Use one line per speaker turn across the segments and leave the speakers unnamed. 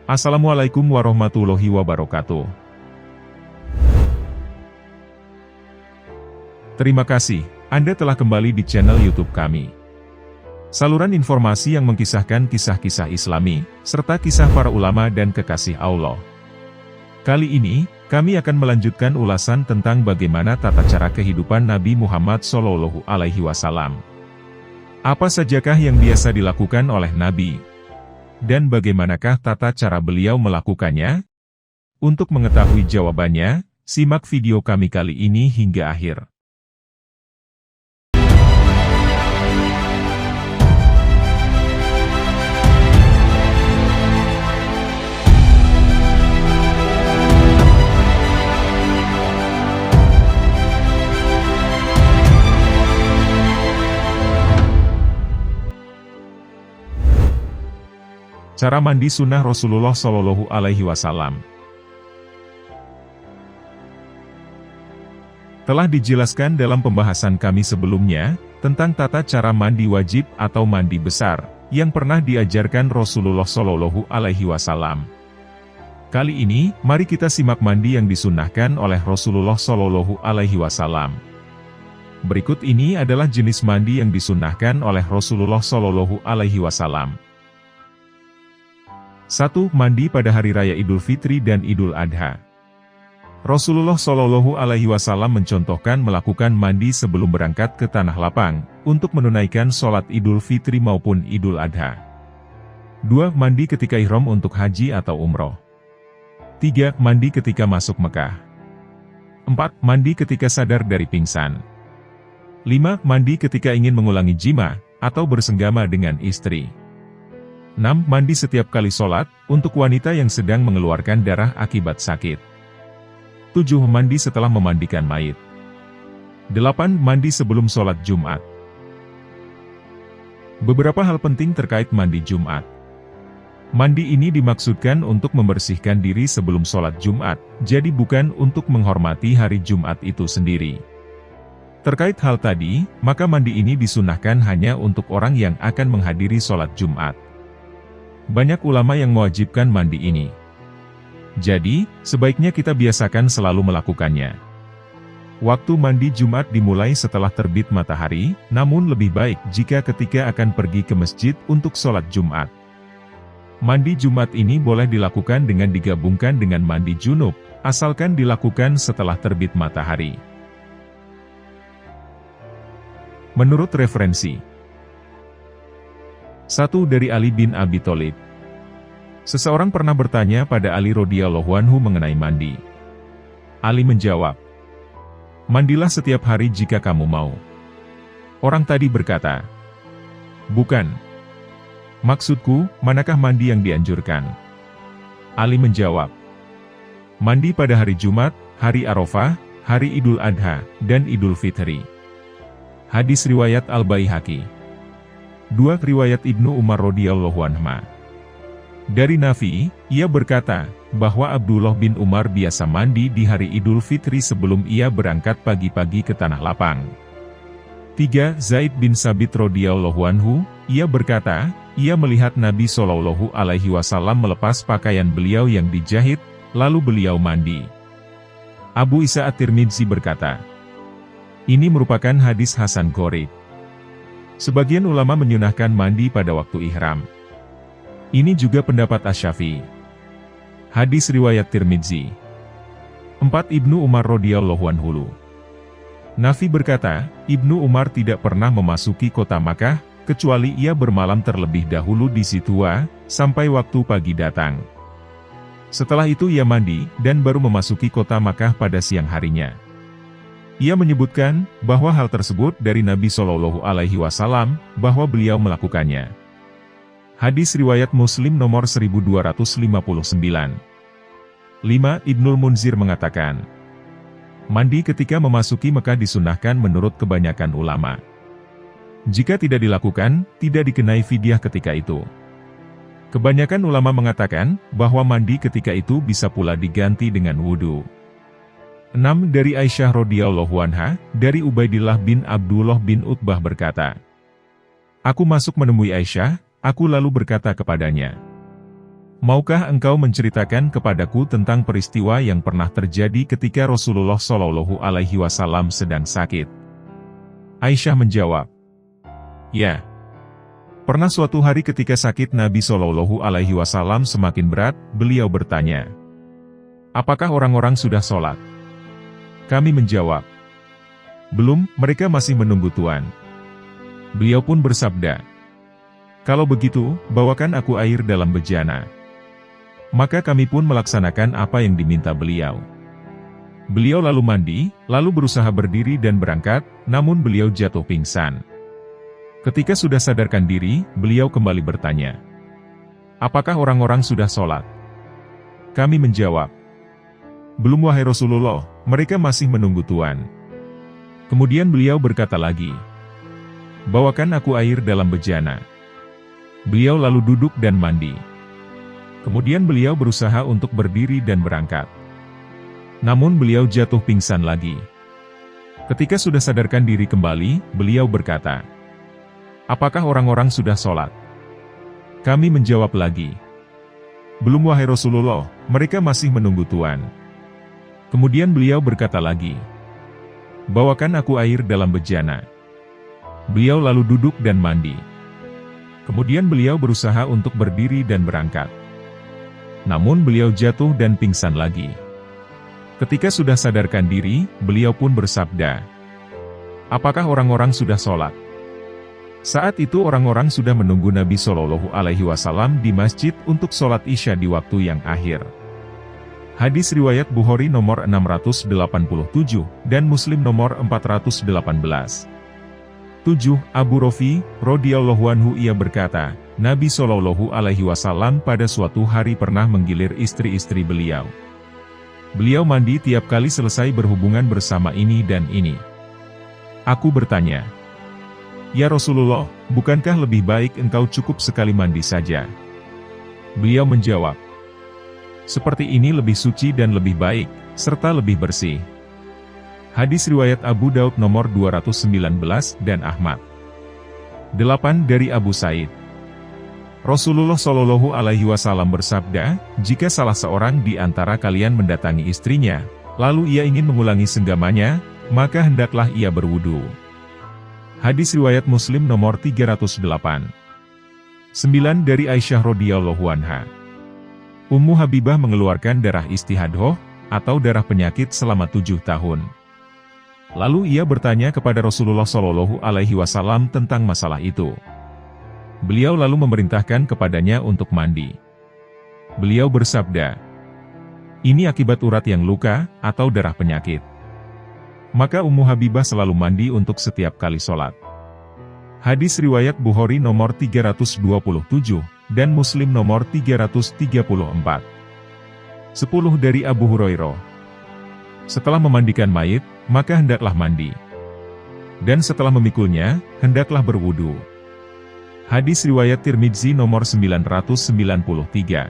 Assalamualaikum warahmatullahi wabarakatuh. Terima kasih, Anda telah kembali di channel YouTube kami. Saluran informasi yang mengkisahkan kisah-kisah Islami, serta kisah para ulama dan kekasih Allah. Kali ini, kami akan melanjutkan ulasan tentang bagaimana tata cara kehidupan Nabi Muhammad SAW. Apa sajakah yang biasa dilakukan oleh Nabi? Dan bagaimanakah tata cara beliau melakukannya? Untuk mengetahui jawabannya, simak video kami kali ini hingga akhir. Cara mandi sunnah Rasulullah SAW. Telah dijelaskan dalam pembahasan kami sebelumnya, tentang tata cara mandi wajib atau mandi besar, yang pernah diajarkan Rasulullah SAW. Kali ini, mari kita simak mandi yang disunnahkan oleh Rasulullah SAW. Berikut ini adalah jenis mandi yang disunnahkan oleh Rasulullah SAW. 1. Mandi pada hari raya Idul Fitri dan Idul Adha. Rasulullah SAW mencontohkan melakukan mandi sebelum berangkat ke tanah lapang, untuk menunaikan sholat Idul Fitri maupun Idul Adha. 2. Mandi ketika ihram untuk haji atau umroh. 3. Mandi ketika masuk Mekah. 4. Mandi ketika sadar dari pingsan. 5. Mandi ketika ingin mengulangi jima, atau bersenggama dengan istri. 6. Mandi setiap kali sholat, untuk wanita yang sedang mengeluarkan darah akibat sakit. 7. Mandi setelah memandikan mayit. 8. Mandi sebelum sholat Jumat. Beberapa hal penting terkait mandi Jumat. Mandi ini dimaksudkan untuk membersihkan diri sebelum sholat Jumat, jadi bukan untuk menghormati hari Jumat itu sendiri. Terkait hal tadi, maka mandi ini disunahkan hanya untuk orang yang akan menghadiri sholat Jumat. Banyak ulama yang mewajibkan mandi ini. Jadi, sebaiknya kita biasakan selalu melakukannya. Waktu mandi Jumat dimulai setelah terbit matahari, namun lebih baik jika ketika akan pergi ke masjid untuk sholat Jumat. Mandi Jumat ini boleh dilakukan dengan digabungkan dengan mandi junub, asalkan dilakukan setelah terbit matahari. Menurut referensi 1. Dari Ali bin Abi Thalib. Seseorang pernah bertanya pada Ali radhiyallahu anhu mengenai mandi. Ali menjawab, "Mandilah setiap hari jika kamu mau." Orang tadi berkata, "Bukan. Maksudku, manakah mandi yang dianjurkan?" Ali menjawab, "Mandi pada hari Jumat, hari Arafah, hari Idul Adha, dan Idul Fitri." Hadis riwayat Al-Baihaqi. 2. Riwayat Ibnu Umar radhiyallahu anhuma. Dari Nafi, ia berkata, bahwa Abdullah bin Umar biasa mandi di hari Idul Fitri sebelum ia berangkat pagi-pagi ke tanah lapang. 3. Zaid bin Sabit radhiyallahu anhu, ia berkata, ia melihat Nabi SAW melepas pakaian beliau yang dijahit, lalu beliau mandi. Abu Isa At-Tirmidzi berkata, ini merupakan hadis Hasan Gharib. Sebagian ulama menyunahkan mandi pada waktu ihram. Ini juga pendapat Asy-Syafi'i. Hadis riwayat Tirmidzi. 4. Ibnu Umar radhiyallahu anhu. Nafi berkata, Ibnu Umar tidak pernah memasuki kota Makkah, kecuali ia bermalam terlebih dahulu di Situa, sampai waktu pagi datang. Setelah itu ia mandi, dan baru memasuki kota Makkah pada siang harinya. Ia menyebutkan, bahwa hal tersebut dari Nabi SAW, bahwa beliau melakukannya. Hadis riwayat Muslim nomor 1259. 5. Ibnul Munzir mengatakan, mandi ketika memasuki Mekah disunahkan menurut kebanyakan ulama. Jika tidak dilakukan, tidak dikenai fidyah ketika itu. Kebanyakan ulama mengatakan, bahwa mandi ketika itu bisa pula diganti dengan wudhu. 6. Dari Aisyah radhiyallahu anha, dari Ubaidillah bin Abdullah bin Utbah berkata, aku masuk menemui Aisyah, aku lalu berkata kepadanya, Maukah engkau menceritakan kepadaku tentang peristiwa yang pernah terjadi ketika Rasulullah Shallallahu Alaihi Wasallam sedang sakit? Aisyah menjawab, ya. Pernah suatu hari ketika sakit Nabi Shallallahu Alaihi Wasallam semakin berat, beliau bertanya, apakah orang-orang sudah sholat? Kami menjawab, belum, mereka masih menunggu Tuan. Beliau pun bersabda, kalau begitu, bawakan aku air dalam bejana. Maka kami pun melaksanakan apa yang diminta beliau. Beliau lalu mandi, lalu berusaha berdiri dan berangkat, namun beliau jatuh pingsan. Ketika sudah sadarkan diri, beliau kembali bertanya, apakah orang-orang sudah sholat? Kami menjawab, belum wahai Rasulullah, mereka masih menunggu Tuan. Kemudian beliau berkata lagi, bawakan aku air dalam bejana. Beliau lalu duduk dan mandi. Kemudian beliau berusaha untuk berdiri dan berangkat. Namun beliau jatuh pingsan lagi. Ketika sudah sadarkan diri kembali, beliau berkata, apakah orang-orang sudah sholat? Kami menjawab lagi, belum wahai Rasulullah, mereka masih menunggu Tuan. Kemudian beliau berkata lagi, bawakan aku air dalam bejana. Beliau lalu duduk dan mandi. Kemudian beliau berusaha untuk berdiri dan berangkat. Namun beliau jatuh dan pingsan lagi. Ketika sudah sadarkan diri, beliau pun bersabda, apakah orang-orang sudah sholat? Saat itu orang-orang sudah menunggu Nabi Shallallahu Alaihi Wasallam di masjid untuk sholat Isya di waktu yang akhir. Hadis riwayat Bukhari nomor 687 dan Muslim nomor 418. 7. Abu Rafi radhiyallahu anhu ia berkata, Nabi Shallallahu Alaihi Wasallam pada suatu hari pernah menggilir istri-istri beliau. Beliau mandi tiap kali selesai berhubungan bersama ini dan ini. Aku bertanya, ya Rasulullah, bukankah lebih baik engkau cukup sekali mandi saja? Beliau menjawab, seperti ini lebih suci dan lebih baik, serta lebih bersih. Hadis riwayat Abu Daud nomor 219 dan Ahmad. 8. Dari Abu Said, Rasulullah Shallallahu Alaihi Wasallam bersabda, jika salah seorang di antara kalian mendatangi istrinya, lalu ia ingin mengulangi senggamannya, maka hendaklah ia berwudu. Hadis riwayat Muslim nomor 308. 9. Dari Aisyah radhiyallahu anha, Ummu Habibah mengeluarkan darah istihadah, atau darah penyakit selama 7 tahun. Lalu ia bertanya kepada Rasulullah Shallallahu Alaihi Wasallam tentang masalah itu. Beliau lalu memerintahkan kepadanya untuk mandi. Beliau bersabda, ini akibat urat yang luka, atau darah penyakit. Maka Ummu Habibah selalu mandi untuk setiap kali sholat. Hadis riwayat Bukhari nomor 327, dan Muslim nomor 334. 10. Dari Abu Hurairah, setelah memandikan mayit, maka hendaklah mandi. Dan setelah memikulnya, hendaklah berwudu. Hadis riwayat Tirmidzi nomor 993.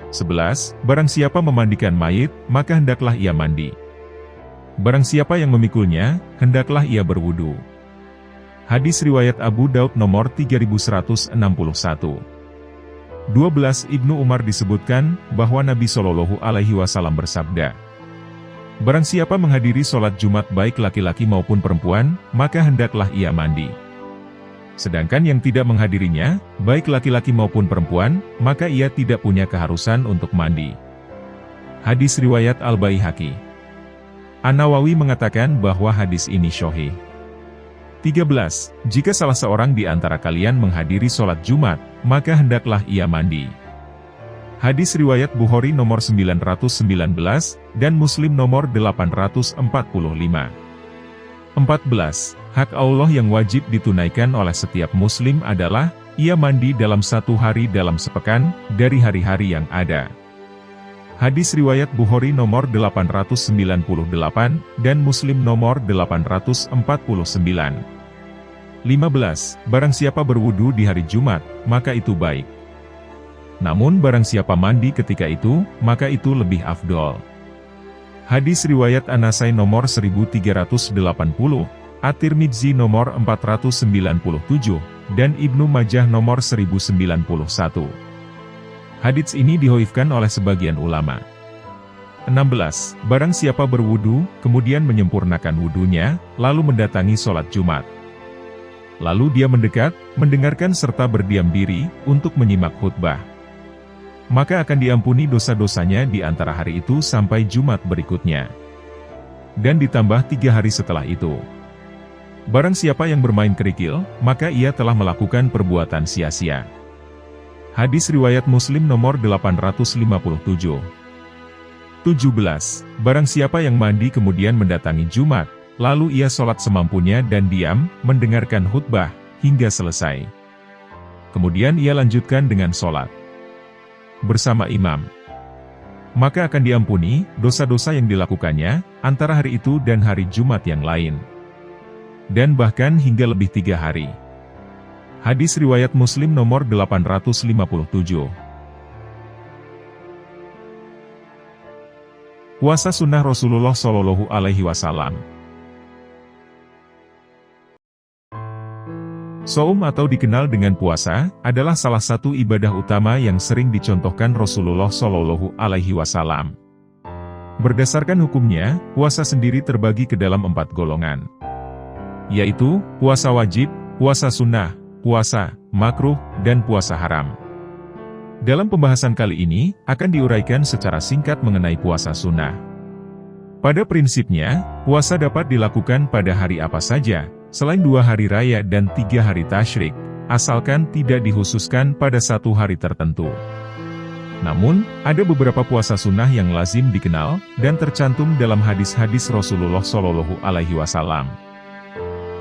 11. Barang siapa memandikan mayit, maka hendaklah ia mandi. Barang siapa yang memikulnya, hendaklah ia berwudu. Hadis riwayat Abu Daud nomor 3161. 12. Ibnu Umar disebutkan, bahwa Nabi Shallallahu Alaihi Wasallam bersabda, barang siapa menghadiri sholat Jumat baik laki-laki maupun perempuan, maka hendaklah ia mandi. Sedangkan yang tidak menghadirinya, baik laki-laki maupun perempuan, maka ia tidak punya keharusan untuk mandi. Hadis riwayat Al-Baihaqi. An-Nawawi mengatakan bahwa hadis ini sahih. 13. Jika salah seorang di antara kalian menghadiri sholat Jumat, maka hendaklah ia mandi. Hadis riwayat Bukhari nomor 919, dan Muslim nomor 845. 14. Hak Allah yang wajib ditunaikan oleh setiap muslim adalah, ia mandi dalam satu hari dalam sepekan, dari hari-hari yang ada. Hadis riwayat Bukhari nomor 898, dan Muslim nomor 849. 15. Barang siapa berwudu di hari Jumat, maka itu baik. Namun barang siapa mandi ketika itu, maka itu lebih afdol. Hadis riwayat An-Nasai nomor 1380, At-Tirmidzi nomor 497, dan Ibnu Majah nomor 1091. Hadits ini dihoifkan oleh sebagian ulama. 16. Barang siapa berwudu, kemudian menyempurnakan wudunya, lalu mendatangi sholat Jumat. Lalu dia mendekat, mendengarkan serta berdiam diri, untuk menyimak khutbah. Maka akan diampuni dosa-dosanya di antara hari itu sampai Jumat berikutnya. Dan ditambah 3 hari setelah itu. Barang siapa yang bermain kerikil, maka ia telah melakukan perbuatan sia-sia. Hadis riwayat Muslim nomor 857. 17. Barang siapa yang mandi kemudian mendatangi Jumat, lalu ia sholat semampunya dan diam, mendengarkan khutbah, hingga selesai. Kemudian ia lanjutkan dengan sholat bersama imam. Maka akan diampuni dosa-dosa yang dilakukannya, antara hari itu dan hari Jumat yang lain. Dan bahkan hingga lebih 3 hari. Hadis riwayat Muslim nomor 857. Puasa sunnah Rasulullah Shallallahu Alaihi Wasallam. Shaum atau dikenal dengan puasa, adalah salah satu ibadah utama yang sering dicontohkan Rasulullah Shallallahu Alaihi Wasallam. Berdasarkan hukumnya, puasa sendiri terbagi ke dalam 4 golongan. Yaitu, puasa wajib, puasa sunnah, puasa makruh, dan puasa haram. Dalam pembahasan kali ini, akan diuraikan secara singkat mengenai puasa sunnah. Pada prinsipnya, puasa dapat dilakukan pada hari apa saja, selain 2 hari raya dan 3 hari tasyrik, asalkan tidak dikhususkan pada 1 hari tertentu. Namun, ada beberapa puasa sunnah yang lazim dikenal, dan tercantum dalam hadis-hadis Rasulullah Shallallahu Alaihi Wasallam.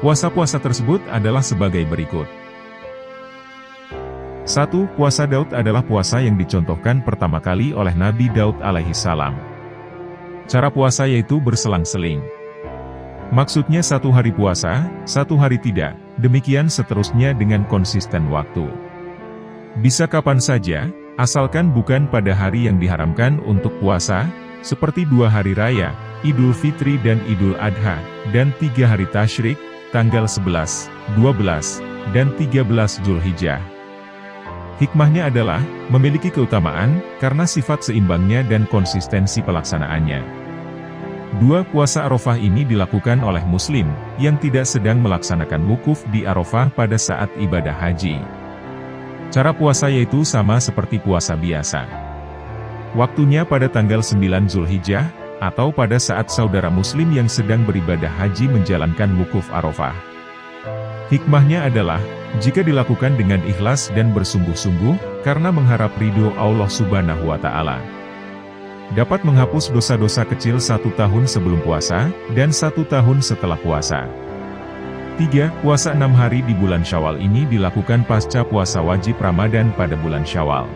Puasa-puasa tersebut adalah sebagai berikut. 1. Puasa Daud adalah puasa yang dicontohkan pertama kali oleh Nabi Daud alaihi salam. Cara puasa yaitu berselang-seling. Maksudnya 1 hari puasa, 1 hari tidak, demikian seterusnya dengan konsisten waktu. Bisa kapan saja, asalkan bukan pada hari yang diharamkan untuk puasa, seperti 2 hari raya, Idul Fitri dan Idul Adha, dan 3 hari tasyrik, tanggal 11, 12, dan 13 Zulhijjah. Hikmahnya adalah, memiliki keutamaan, karena sifat seimbangnya dan konsistensi pelaksanaannya. 2. Puasa Arafah ini dilakukan oleh Muslim, yang tidak sedang melaksanakan wukuf di Arafah pada saat ibadah haji. Cara puasa yaitu sama seperti puasa biasa. Waktunya pada tanggal 9 Zulhijjah, atau pada saat saudara Muslim yang sedang beribadah haji menjalankan wukuf Arafah. Hikmahnya adalah, jika dilakukan dengan ikhlas dan bersungguh-sungguh, karena mengharap ridho Allah Subhanahu wa Ta'ala. Dapat menghapus dosa-dosa kecil 1 tahun sebelum puasa, dan 1 tahun setelah puasa. 3. Puasa 6 hari di bulan Syawal ini dilakukan pasca puasa wajib Ramadan pada bulan Syawal.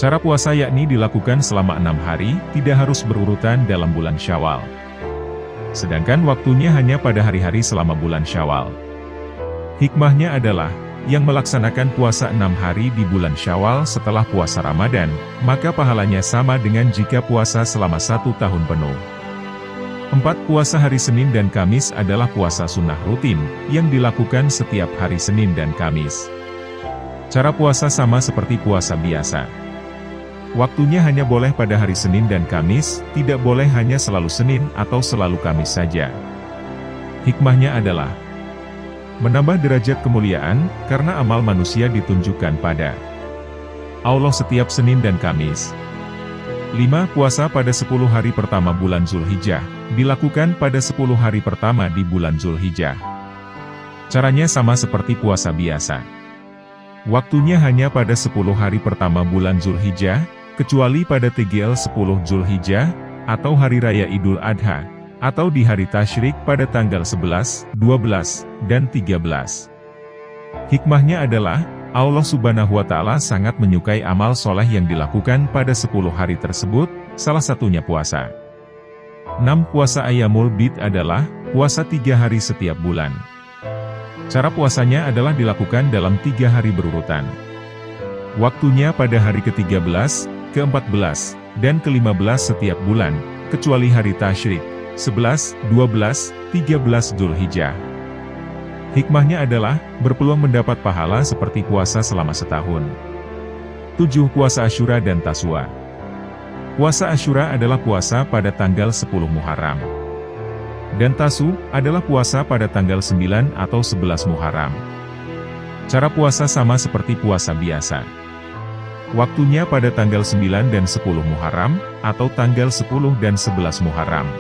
Cara puasa yakni dilakukan selama 6 hari, tidak harus berurutan dalam bulan Syawal. Sedangkan waktunya hanya pada hari-hari selama bulan Syawal. Hikmahnya adalah, yang melaksanakan puasa 6 hari di bulan Syawal setelah puasa Ramadan, maka pahalanya sama dengan jika puasa selama 1 tahun penuh. 4. Puasa hari Senin dan Kamis adalah puasa sunnah rutin, yang dilakukan setiap hari Senin dan Kamis. Cara puasa sama seperti puasa biasa. Waktunya hanya boleh pada hari Senin dan Kamis, tidak boleh hanya selalu Senin atau selalu Kamis saja. Hikmahnya adalah, menambah derajat kemuliaan, karena amal manusia ditunjukkan pada Allah setiap Senin dan Kamis. 5. Puasa pada 10 hari pertama bulan Zulhijjah, dilakukan pada 10 hari pertama di bulan Zulhijjah. Caranya sama seperti puasa biasa. Waktunya hanya pada 10 hari pertama bulan Zulhijjah, kecuali pada TGL 10 Zulhijjah, atau Hari Raya Idul Adha, atau di hari tasyrik pada tanggal 11, 12, dan 13. Hikmahnya adalah, Allah Subhanahu wa Ta'ala sangat menyukai amal soleh yang dilakukan pada 10 hari tersebut, salah satunya puasa. 6. Puasa Ayyamul Bid adalah puasa 3 hari setiap bulan. Cara puasanya adalah dilakukan dalam 3 hari berurutan. Waktunya pada hari ke-13, ke-14, dan ke-15 setiap bulan, kecuali hari tasyrik, 11, 12, 13 Zulhijjah. Hikmahnya adalah, berpeluang mendapat pahala seperti puasa selama setahun. 7. Puasa Asyura dan Tasyua. Puasa Asyura adalah puasa pada tanggal 10 Muharram. Dan Tasyua adalah puasa pada tanggal 9 atau 11 Muharram. Cara puasa sama seperti puasa biasa. Waktunya pada tanggal 9 dan 10 Muharram, atau tanggal 10 dan 11 Muharram.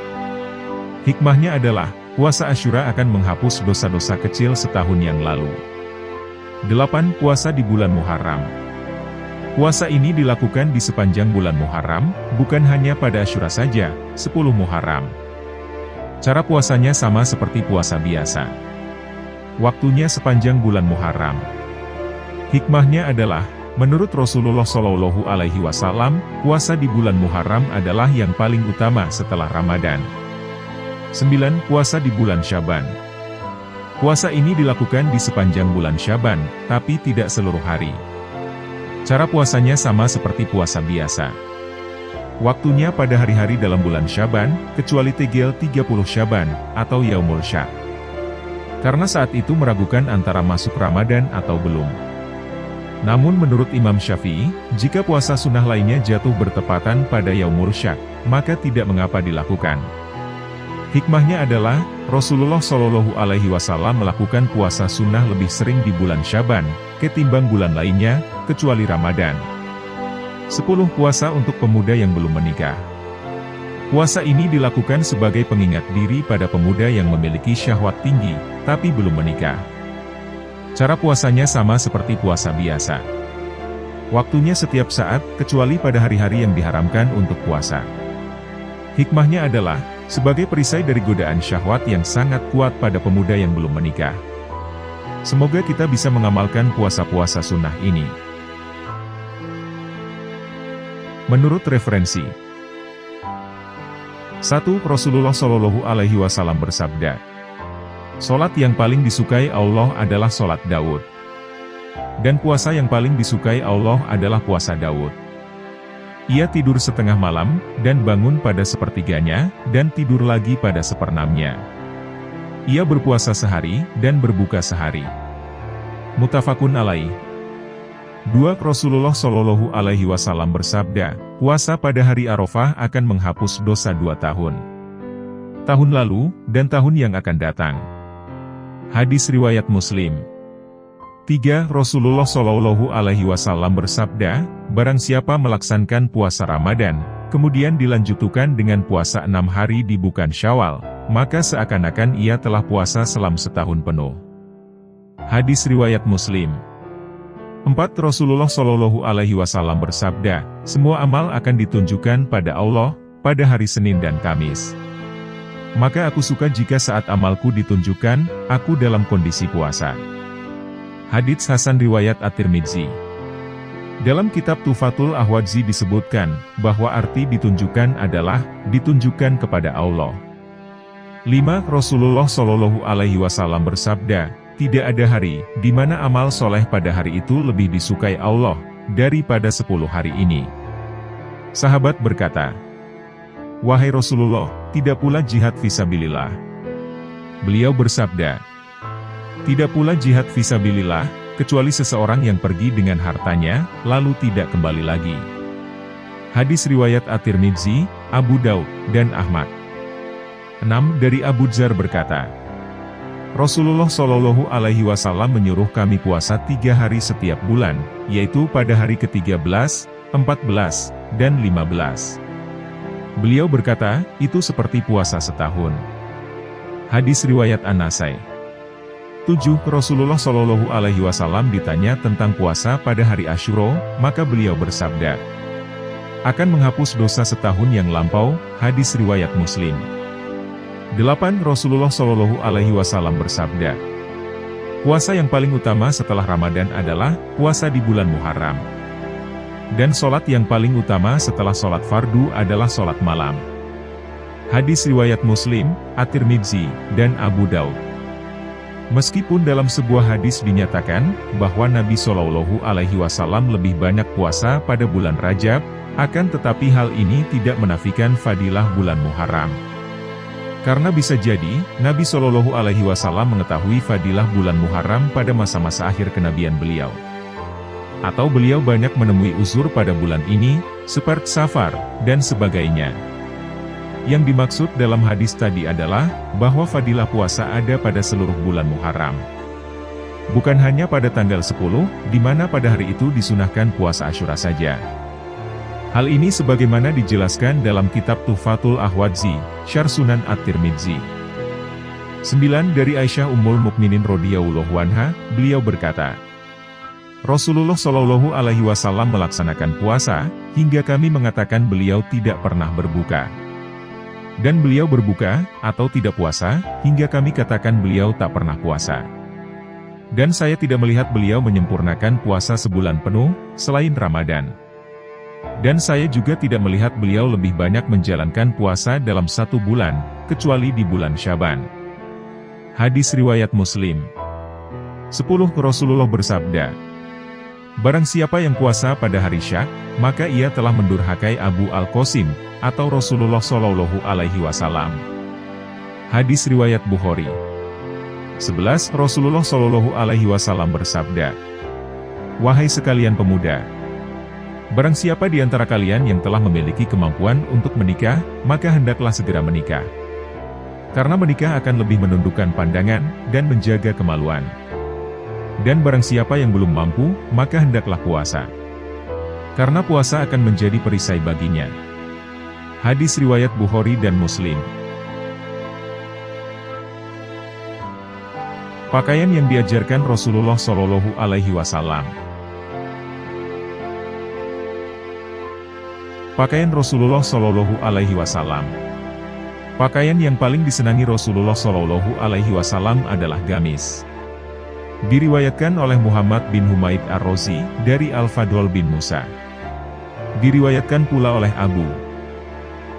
Hikmahnya adalah, puasa Asyura akan menghapus dosa-dosa kecil setahun yang lalu. 8. Puasa di bulan Muharram. Puasa ini dilakukan di sepanjang bulan Muharram, bukan hanya pada Asyura saja, 10 Muharram. Cara puasanya sama seperti puasa biasa. Waktunya sepanjang bulan Muharram. Hikmahnya adalah, menurut Rasulullah Shallallahu Alaihi Wasallam, puasa di bulan Muharram adalah yang paling utama setelah Ramadan. 9. Puasa di bulan Syaban. Puasa ini dilakukan di sepanjang bulan Syaban, tapi tidak seluruh hari. Cara puasanya sama seperti puasa biasa. Waktunya pada hari-hari dalam bulan Syaban, kecuali tanggal 30 Syaban, atau Yaumul Syak. Karena saat itu meragukan antara masuk Ramadan atau belum. Namun menurut Imam Syafi'i, jika puasa sunnah lainnya jatuh bertepatan pada Yaumul Syak, maka tidak mengapa dilakukan. Hikmahnya adalah, Rasulullah Shallallahu Alaihi Wasallam melakukan puasa sunnah lebih sering di bulan Syaban, ketimbang bulan lainnya, kecuali Ramadan. 10. Puasa untuk pemuda yang belum menikah. Puasa ini dilakukan sebagai pengingat diri pada pemuda yang memiliki syahwat tinggi, tapi belum menikah. Cara puasanya sama seperti puasa biasa. Waktunya setiap saat, kecuali pada hari-hari yang diharamkan untuk puasa. Hikmahnya adalah, sebagai perisai dari godaan syahwat yang sangat kuat pada pemuda yang belum menikah. Semoga kita bisa mengamalkan puasa-puasa sunnah ini. Menurut referensi 1. Rasulullah Shallallahu Alaihi Wasallam bersabda, "Salat yang paling disukai Allah adalah salat Daud. Dan puasa yang paling disukai Allah adalah puasa Daud. Ia tidur setengah malam, dan bangun pada sepertiganya, dan tidur lagi pada seperenamnya. Ia berpuasa sehari, dan berbuka sehari." Muttafaqun alaih. 2. Rasulullah Shallallahu Alaihi Wasallam bersabda, puasa pada hari Arafah akan menghapus dosa 2 tahun. Tahun lalu, dan tahun yang akan datang. Hadis riwayat Muslim. 3. Rasulullah Shallallahu Alaihi Wasallam bersabda, barang siapa melaksanakan puasa Ramadan, kemudian dilanjutkan dengan puasa 6 hari di bulan Syawal, maka seakan-akan ia telah puasa selama setahun penuh. Hadis riwayat Muslim. 4. Rasulullah Shallallahu Alaihi Wasallam bersabda, semua amal akan ditunjukkan pada Allah, pada hari Senin dan Kamis. Maka aku suka jika saat amalku ditunjukkan, aku dalam kondisi puasa. Hadits Hasan riwayat At-Tirmidzi. Dalam kitab Tufatul Ahwadzi disebutkan, bahwa arti ditunjukkan adalah, ditunjukkan kepada Allah. 5. Rasulullah Shallallahu Alaihi Wasallam bersabda, tidak ada hari, di mana amal soleh pada hari itu lebih disukai Allah, daripada 10 hari ini. Sahabat berkata, wahai Rasulullah, tidak pula jihad fisabilillah. Beliau bersabda, tidak pula jihad fisabilillah, kecuali seseorang yang pergi dengan hartanya, lalu tidak kembali lagi. Hadis riwayat At-Tirmidzi, Abu Daud, dan Ahmad. 6. Dari Abu Dzar berkata, Rasulullah Shallallahu Alaihi Wasallam menyuruh kami puasa 3 hari setiap bulan, yaitu pada hari ke-13, 14, dan 15. Beliau berkata, itu seperti puasa setahun. Hadis riwayat An-Nasai. 7. Rasulullah Shallallahu Alaihi Wasallam ditanya tentang puasa pada hari Asyura, maka beliau bersabda, akan menghapus dosa setahun yang lampau. Hadis riwayat Muslim. 8. Rasulullah Shallallahu Alaihi Wasallam bersabda, puasa yang paling utama setelah Ramadan adalah puasa di bulan Muharram. Dan sholat yang paling utama setelah sholat fardu adalah sholat malam. Hadis riwayat Muslim, At-Tirmidzi, dan Abu Daud. Meskipun dalam sebuah hadis dinyatakan bahwa Nabi Shallallahu Alaihi Wasallam lebih banyak puasa pada bulan Rajab, akan tetapi hal ini tidak menafikan fadilah bulan Muharram. Karena bisa jadi, Nabi Shallallahu Alaihi Wasallam mengetahui fadilah bulan Muharram pada masa-masa akhir kenabian beliau. Atau beliau banyak menemui uzur pada bulan ini, seperti Safar, dan sebagainya. Yang dimaksud dalam hadis tadi adalah, bahwa fadilah puasa ada pada seluruh bulan Muharram. Bukan hanya pada tanggal 10, di mana pada hari itu disunahkan puasa Asyura saja. Hal ini sebagaimana dijelaskan dalam kitab Tuhfatul Ahwadzi, Syarh Sunan At-Tirmidzi. 9 dari Aisyah Ummul Mukminin radhiyallahu anha, beliau berkata, Rasulullah Shallallahu Alaihi Wasallam melaksanakan puasa, hingga kami mengatakan beliau tidak pernah berbuka. Dan beliau berbuka, atau tidak puasa, hingga kami katakan beliau tak pernah puasa. Dan saya tidak melihat beliau menyempurnakan puasa sebulan penuh, selain Ramadan. Dan saya juga tidak melihat beliau lebih banyak menjalankan puasa dalam 1 bulan, kecuali di bulan Syaban. Hadis riwayat Muslim. 10. Rasulullah bersabda, barang siapa yang puasa pada hari Syak, maka ia telah mendurhakai Abu Al-Qasim, atau Rasulullah Shallallahu Alaihi Wasallam. Hadis riwayat Bukhari. 11. Rasulullah Shallallahu Alaihi Wasallam bersabda, wahai sekalian pemuda, barang siapa di antara kalian yang telah memiliki kemampuan untuk menikah, maka hendaklah segera menikah. Karena menikah akan lebih menundukkan pandangan, dan menjaga kemaluan. Dan barang siapa yang belum mampu, maka hendaklah puasa. Karena puasa akan menjadi perisai baginya. Hadis riwayat Bukhari dan Muslim. Pakaian yang diajarkan Rasulullah Shallallahu Alaihi Wasallam. Pakaian Rasulullah Shallallahu Alaihi Wasallam. Pakaian yang paling disenangi Rasulullah Shallallahu Alaihi Wasallam adalah gamis. Diriwayatkan oleh Muhammad bin Humaid Ar-Razi dari Al-Fadl bin Musa. Diriwayatkan pula oleh Abu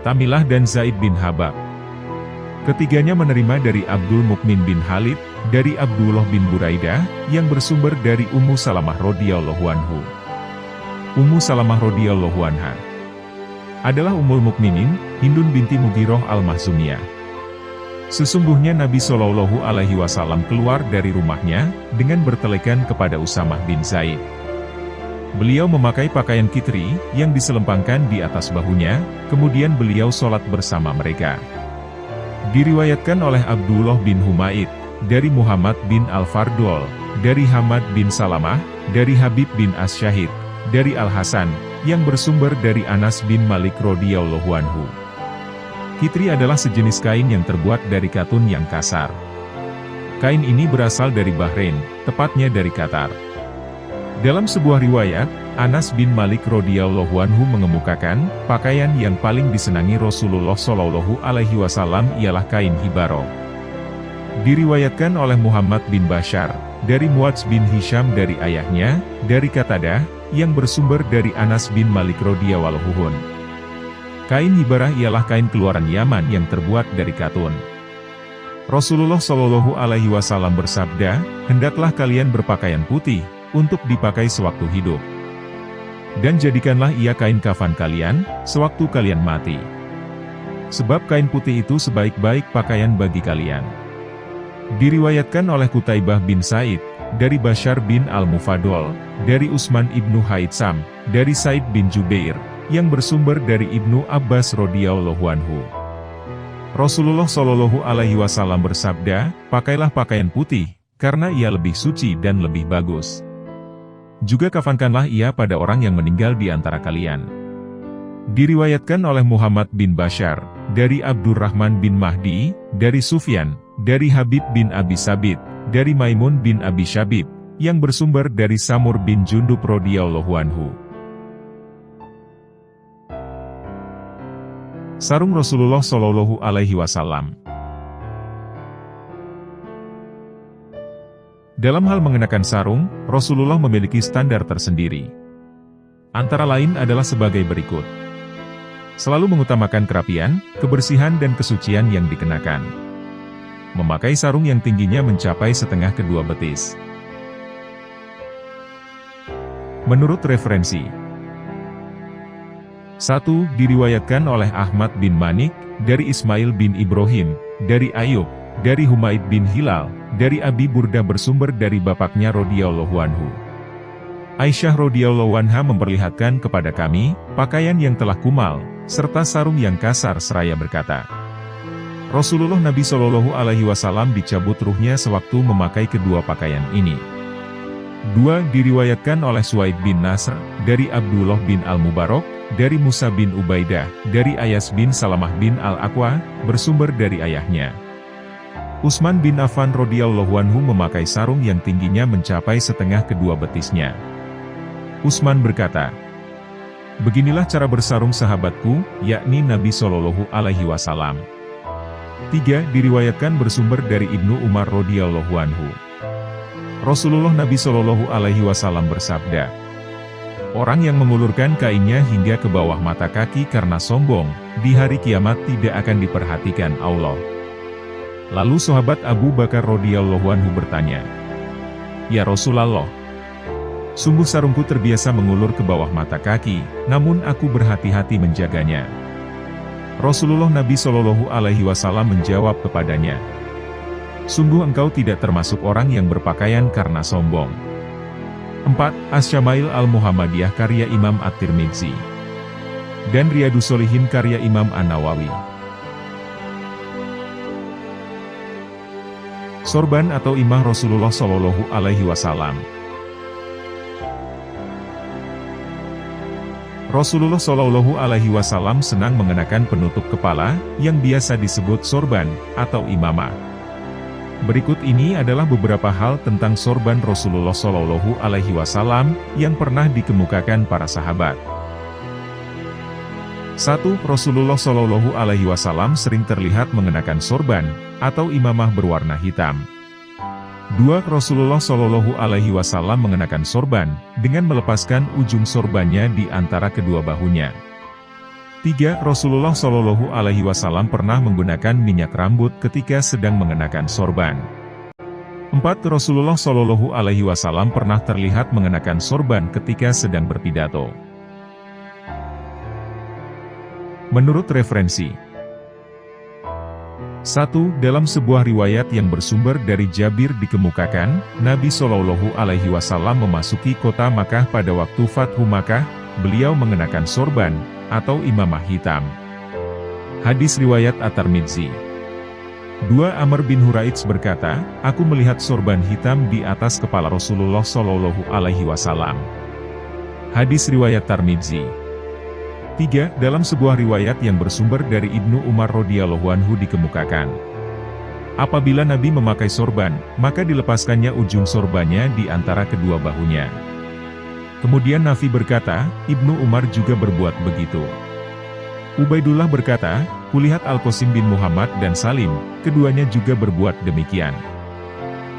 Tamilah dan Zaid bin Habab. Ketiganya menerima dari Abdul Mukmin bin Khalid, dari Abdullah bin Buraidah, yang bersumber dari Ummu Salamah radhiyallahu anhu. Ummu Salamah radhiyallahu anha adalah Ummul Mukminin, Hindun binti Mughirah al-Mahzumiyah. Sesungguhnya Nabi Shallallahu Alaihi Wasallam keluar dari rumahnya, dengan bertelekan kepada Usamah bin Zaid. Beliau memakai pakaian kitri, yang diselempangkan di atas bahunya, kemudian beliau sholat bersama mereka. Diriwayatkan oleh Abdullah bin Humaid, dari Muhammad bin Al-Fardol, dari Hamad bin Salamah, dari Habib bin As-Syahid, dari Al-Hasan, yang bersumber dari Anas bin Malik radhiyallahu anhu. Kitri adalah sejenis kain yang terbuat dari katun yang kasar. Kain ini berasal dari Bahrain, tepatnya dari Qatar. Dalam sebuah riwayat, Anas bin Malik radhiyallahu anhu mengemukakan, pakaian yang paling disenangi Rasulullah Shallallahu Alaihi Wasallam ialah kain hibaro. Diriwayatkan oleh Muhammad bin Bashar, dari Muadz bin Hisham dari ayahnya, dari Qatadah, yang bersumber dari Anas bin Malik radhiyallahu anhu. Kain hibarah ialah kain keluaran Yaman yang terbuat dari katun. Rasulullah Shallallahu Alaihi Wasallam bersabda, hendaklah kalian berpakaian putih, untuk dipakai sewaktu hidup. Dan jadikanlah ia kain kafan kalian, sewaktu kalian mati. Sebab kain putih itu sebaik-baik pakaian bagi kalian. Diriwayatkan oleh Qutaibah bin Said, dari Bashar bin Al-Mufadol, dari Utsman ibnu Haitsam, dari Said bin Jubair, yang bersumber dari Ibnu Abbas radhiyallahu anhu. Rasulullah Shallallahu Alaihi Wasallam bersabda, pakailah pakaian putih, karena ia lebih suci dan lebih bagus. Juga kafankanlah ia pada orang yang meninggal di antara kalian. Diriwayatkan oleh Muhammad bin Bashar, dari Abdurrahman bin Mahdi, dari Sufyan, dari Habib bin Abi Sabit, dari Maimun bin Abi Syabib, yang bersumber dari Samur bin Jundub radhiyallahu anhu. Sarung Rasulullah Shallallahu Alaihi Wasallam. Dalam hal mengenakan sarung, Rasulullah memiliki standar tersendiri. Antara lain adalah sebagai berikut. Selalu mengutamakan kerapian, kebersihan dan kesucian yang dikenakan. Memakai sarung yang tingginya mencapai setengah kedua betis. Menurut referensi 1. Diriwayatkan oleh Ahmad bin Manik, dari Ismail bin Ibrahim, dari Ayub, dari Humaid bin Hilal, dari Abi Burda bersumber dari bapaknya radhiyallahu anhu. Aisyah radhiyallahu anha memperlihatkan kepada kami pakaian yang telah kumal, serta sarung yang kasar seraya berkata, Rasulullah Nabi Shallallahu Alaihi Wasallam dicabut ruhnya sewaktu memakai kedua pakaian ini. 2. Diriwayatkan oleh Suaid bin Nasr, dari Abdullah bin Al-Mubarak, dari Musa bin Ubaidah, dari Ayas bin Salamah bin Al-Aqwa, bersumber dari ayahnya. Utsman bin Affan radhiyallahu anhu memakai sarung yang tingginya mencapai setengah kedua betisnya. Utsman berkata, beginilah cara bersarung sahabatku, yakni Nabi Shallallahu Alaihi Wasallam. 3. Diriwayatkan bersumber dari Ibnu Umar radhiyallahu anhu. Rasulullah Nabi Shallallahu Alaihi Wasallam bersabda, orang yang mengulurkan kainnya hingga ke bawah mata kaki karena sombong, di hari kiamat tidak akan diperhatikan Allah. Lalu sahabat Abu Bakar radhiyallahu anhu bertanya, ya Rasulullah, sungguh sarungku terbiasa mengulur ke bawah mata kaki, namun aku berhati-hati menjaganya. Rasulullah Nabi Shallallahu Alaihi Wasallam menjawab kepadanya, sungguh engkau tidak termasuk orang yang berpakaian karena sombong. 4. Asy-Syama'il Al-Muhammadiyah karya Imam At-Tirmidzi dan Riyadhus Shalihin karya Imam An-Nawawi. Sorban atau imah Rasulullah Shallallahu Alaihi Wasallam. Rasulullah Shallallahu Alaihi Wasallam senang mengenakan penutup kepala, yang biasa disebut sorban, atau imamah. Berikut ini adalah beberapa hal tentang sorban Rasulullah Shallallahu Alaihi Wasallam, yang pernah dikemukakan para sahabat. 1. Rasulullah Shallallahu Alaihi Wasallam sering terlihat mengenakan sorban, atau imamah berwarna hitam. 2. Rasulullah Shallallahu Alaihi Wasallam mengenakan sorban, dengan melepaskan ujung sorbannya di antara kedua bahunya. 3. Rasulullah Shallallahu Alaihi Wasallam pernah menggunakan minyak rambut ketika sedang mengenakan sorban. 4. Rasulullah Shallallahu Alaihi Wasallam pernah terlihat mengenakan sorban ketika sedang berpidato. Menurut referensi 1. Dalam sebuah riwayat yang bersumber dari Jabir dikemukakan, Nabi Shallallahu Alaihi Wasallam memasuki kota Makkah pada waktu Fathu Makkah, beliau mengenakan sorban, atau imamah hitam. Hadis riwayat At-Tirmidzi. 2. Amr bin Huraits berkata, aku melihat sorban hitam di atas kepala Rasulullah Shallallahu Alaihi Wasallam. Hadis riwayat Tirmidzi. 3. Dalam sebuah riwayat yang bersumber dari Ibnu Umar radhiyallahu anhu dikemukakan, apabila Nabi memakai sorban, maka dilepaskannya ujung sorbannya di antara kedua bahunya. Kemudian Nafi berkata, Ibnu Umar juga berbuat begitu. Ubaidullah berkata, kulihat Al-Qasim bin Muhammad dan Salim, keduanya juga berbuat demikian.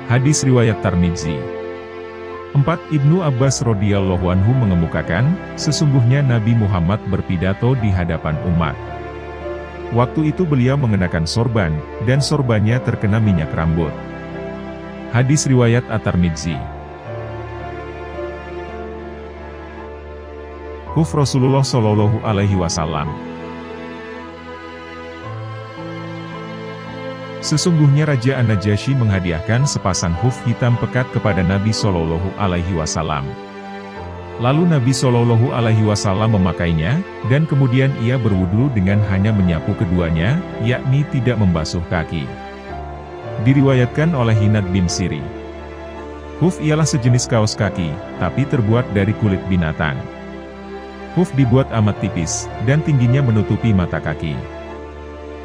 Hadis riwayat Tirmidzi. 4. Ibnu Abbas radhiyallahu anhu mengemukakan, sesungguhnya Nabi Muhammad berpidato di hadapan umat. Waktu itu beliau mengenakan sorban, dan sorbannya terkena minyak rambut. Hadis riwayat At-Tirmidzi. Huf Rasulullah Shallallahu Alaihi Wasallam. Sesungguhnya Raja An-Najasyi menghadiahkan sepasang huf hitam pekat kepada Nabi Shallallahu Alaihi Wasallam. Lalu Nabi Shallallahu Alaihi Wasallam memakainya, dan kemudian ia berwudu dengan hanya menyapu keduanya, yakni tidak membasuh kaki. Diriwayatkan oleh Hinad bin Siri. Huf ialah sejenis kaos kaki, tapi terbuat dari kulit binatang. Huf dibuat amat tipis, dan tingginya menutupi mata kaki.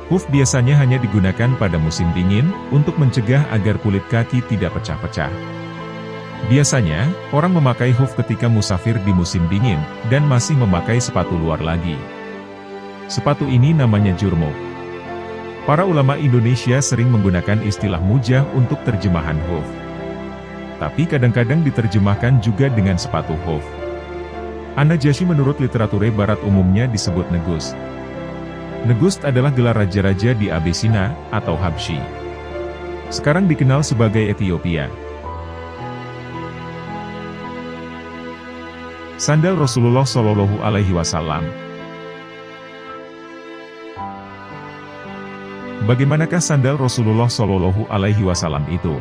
Huf biasanya hanya digunakan pada musim dingin, untuk mencegah agar kulit kaki tidak pecah-pecah. Biasanya, orang memakai huf ketika musafir di musim dingin, dan masih memakai sepatu luar lagi. Sepatu ini namanya jurmuk. Para ulama Indonesia sering menggunakan istilah mujah untuk terjemahan huf. Tapi kadang-kadang diterjemahkan juga dengan sepatu huf. An-Najasyi menurut literatur barat umumnya disebut negus. Negus adalah gelar raja-raja di Abesina, atau Habsyi. Sekarang dikenal sebagai Ethiopia. Sandal Rasulullah Shallallahu Alaihi Wasallam. Bagaimanakah sandal Rasulullah Shallallahu Alaihi Wasallam itu?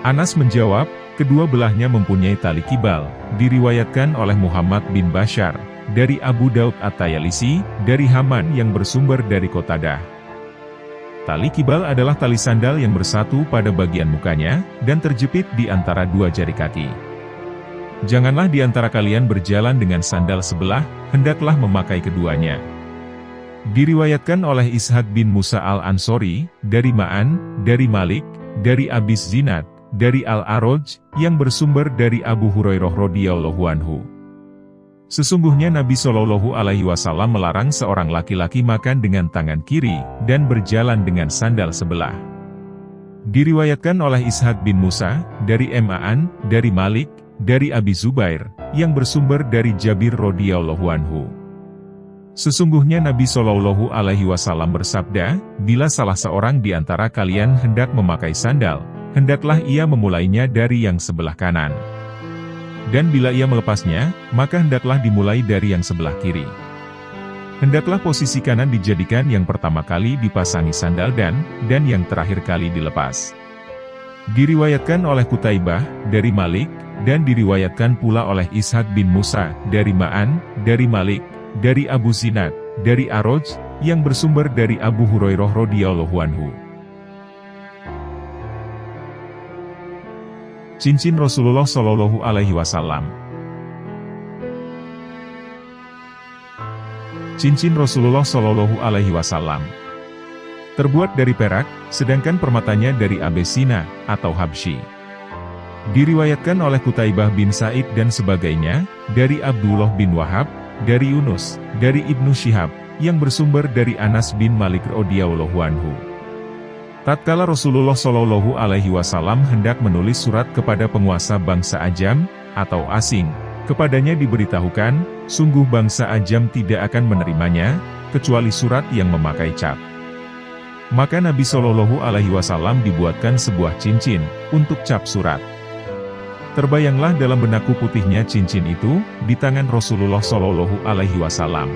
Anas menjawab, Kedua belahnya mempunyai tali kibal, diriwayatkan oleh Muhammad bin Bashar, dari Abu Daud At-Tayalisi, dari Haman yang bersumber dari Qatadah. Tali kibal adalah tali sandal yang bersatu pada bagian mukanya, dan terjepit di antara dua jari kaki. Janganlah di antara kalian berjalan dengan sandal sebelah, hendaklah memakai keduanya. Diriwayatkan oleh Ishaq bin Musa al-Ansori, dari Ma'an, dari Malik, dari Abis Zinad, dari Al-Aroj, yang bersumber dari Abu Hurairah radhiyallahu anhu. Sesungguhnya Nabi Shallallahu Alaihi Wasallam melarang seorang laki-laki makan dengan tangan kiri, dan berjalan dengan sandal sebelah. Diriwayatkan oleh Ishaq bin Musa, dari Ma'an, dari Malik, dari Abi Zubair, yang bersumber dari Jabir radhiyallahu anhu. Sesungguhnya Nabi Shallallahu Alaihi Wasallam bersabda, bila salah seorang di antara kalian hendak memakai sandal, hendaklah ia memulainya dari yang sebelah kanan. Dan bila ia melepasnya, maka hendaklah dimulai dari yang sebelah kiri. Hendaklah posisi kanan dijadikan yang pertama kali dipasangi sandal dan yang terakhir kali dilepas. Diriwayatkan oleh Qutaibah, dari Malik, dan diriwayatkan pula oleh Ishaq bin Musa, dari Ma'an, dari Malik, dari Abu Zinad, dari Aroj, yang bersumber dari Abu Hurairah radhiyallahu anhu. Cincin Rasulullah Shallallahu Alaihi Wasallam. Cincin Rasulullah Shallallahu Alaihi Wasallam terbuat dari perak, sedangkan permatanya dari Abesina atau Habsyi. Diriwayatkan oleh Qutaibah bin Sa'id dan sebagainya, dari Abdullah bin Wahab, dari Yunus, dari Ibnu Syihab, yang bersumber dari Anas bin Malik radhiyallahu anhu. Tatkala Rasulullah Shallallahu Alaihi Wasallam hendak menulis surat kepada penguasa bangsa Ajam, atau asing, kepadanya diberitahukan, sungguh bangsa Ajam tidak akan menerimanya, kecuali surat yang memakai cap. Maka Nabi Shallallahu Alaihi Wasallam dibuatkan sebuah cincin, untuk cap surat. Terbayanglah dalam benakku putihnya cincin itu, di tangan Rasulullah Shallallahu Alaihi Wasallam.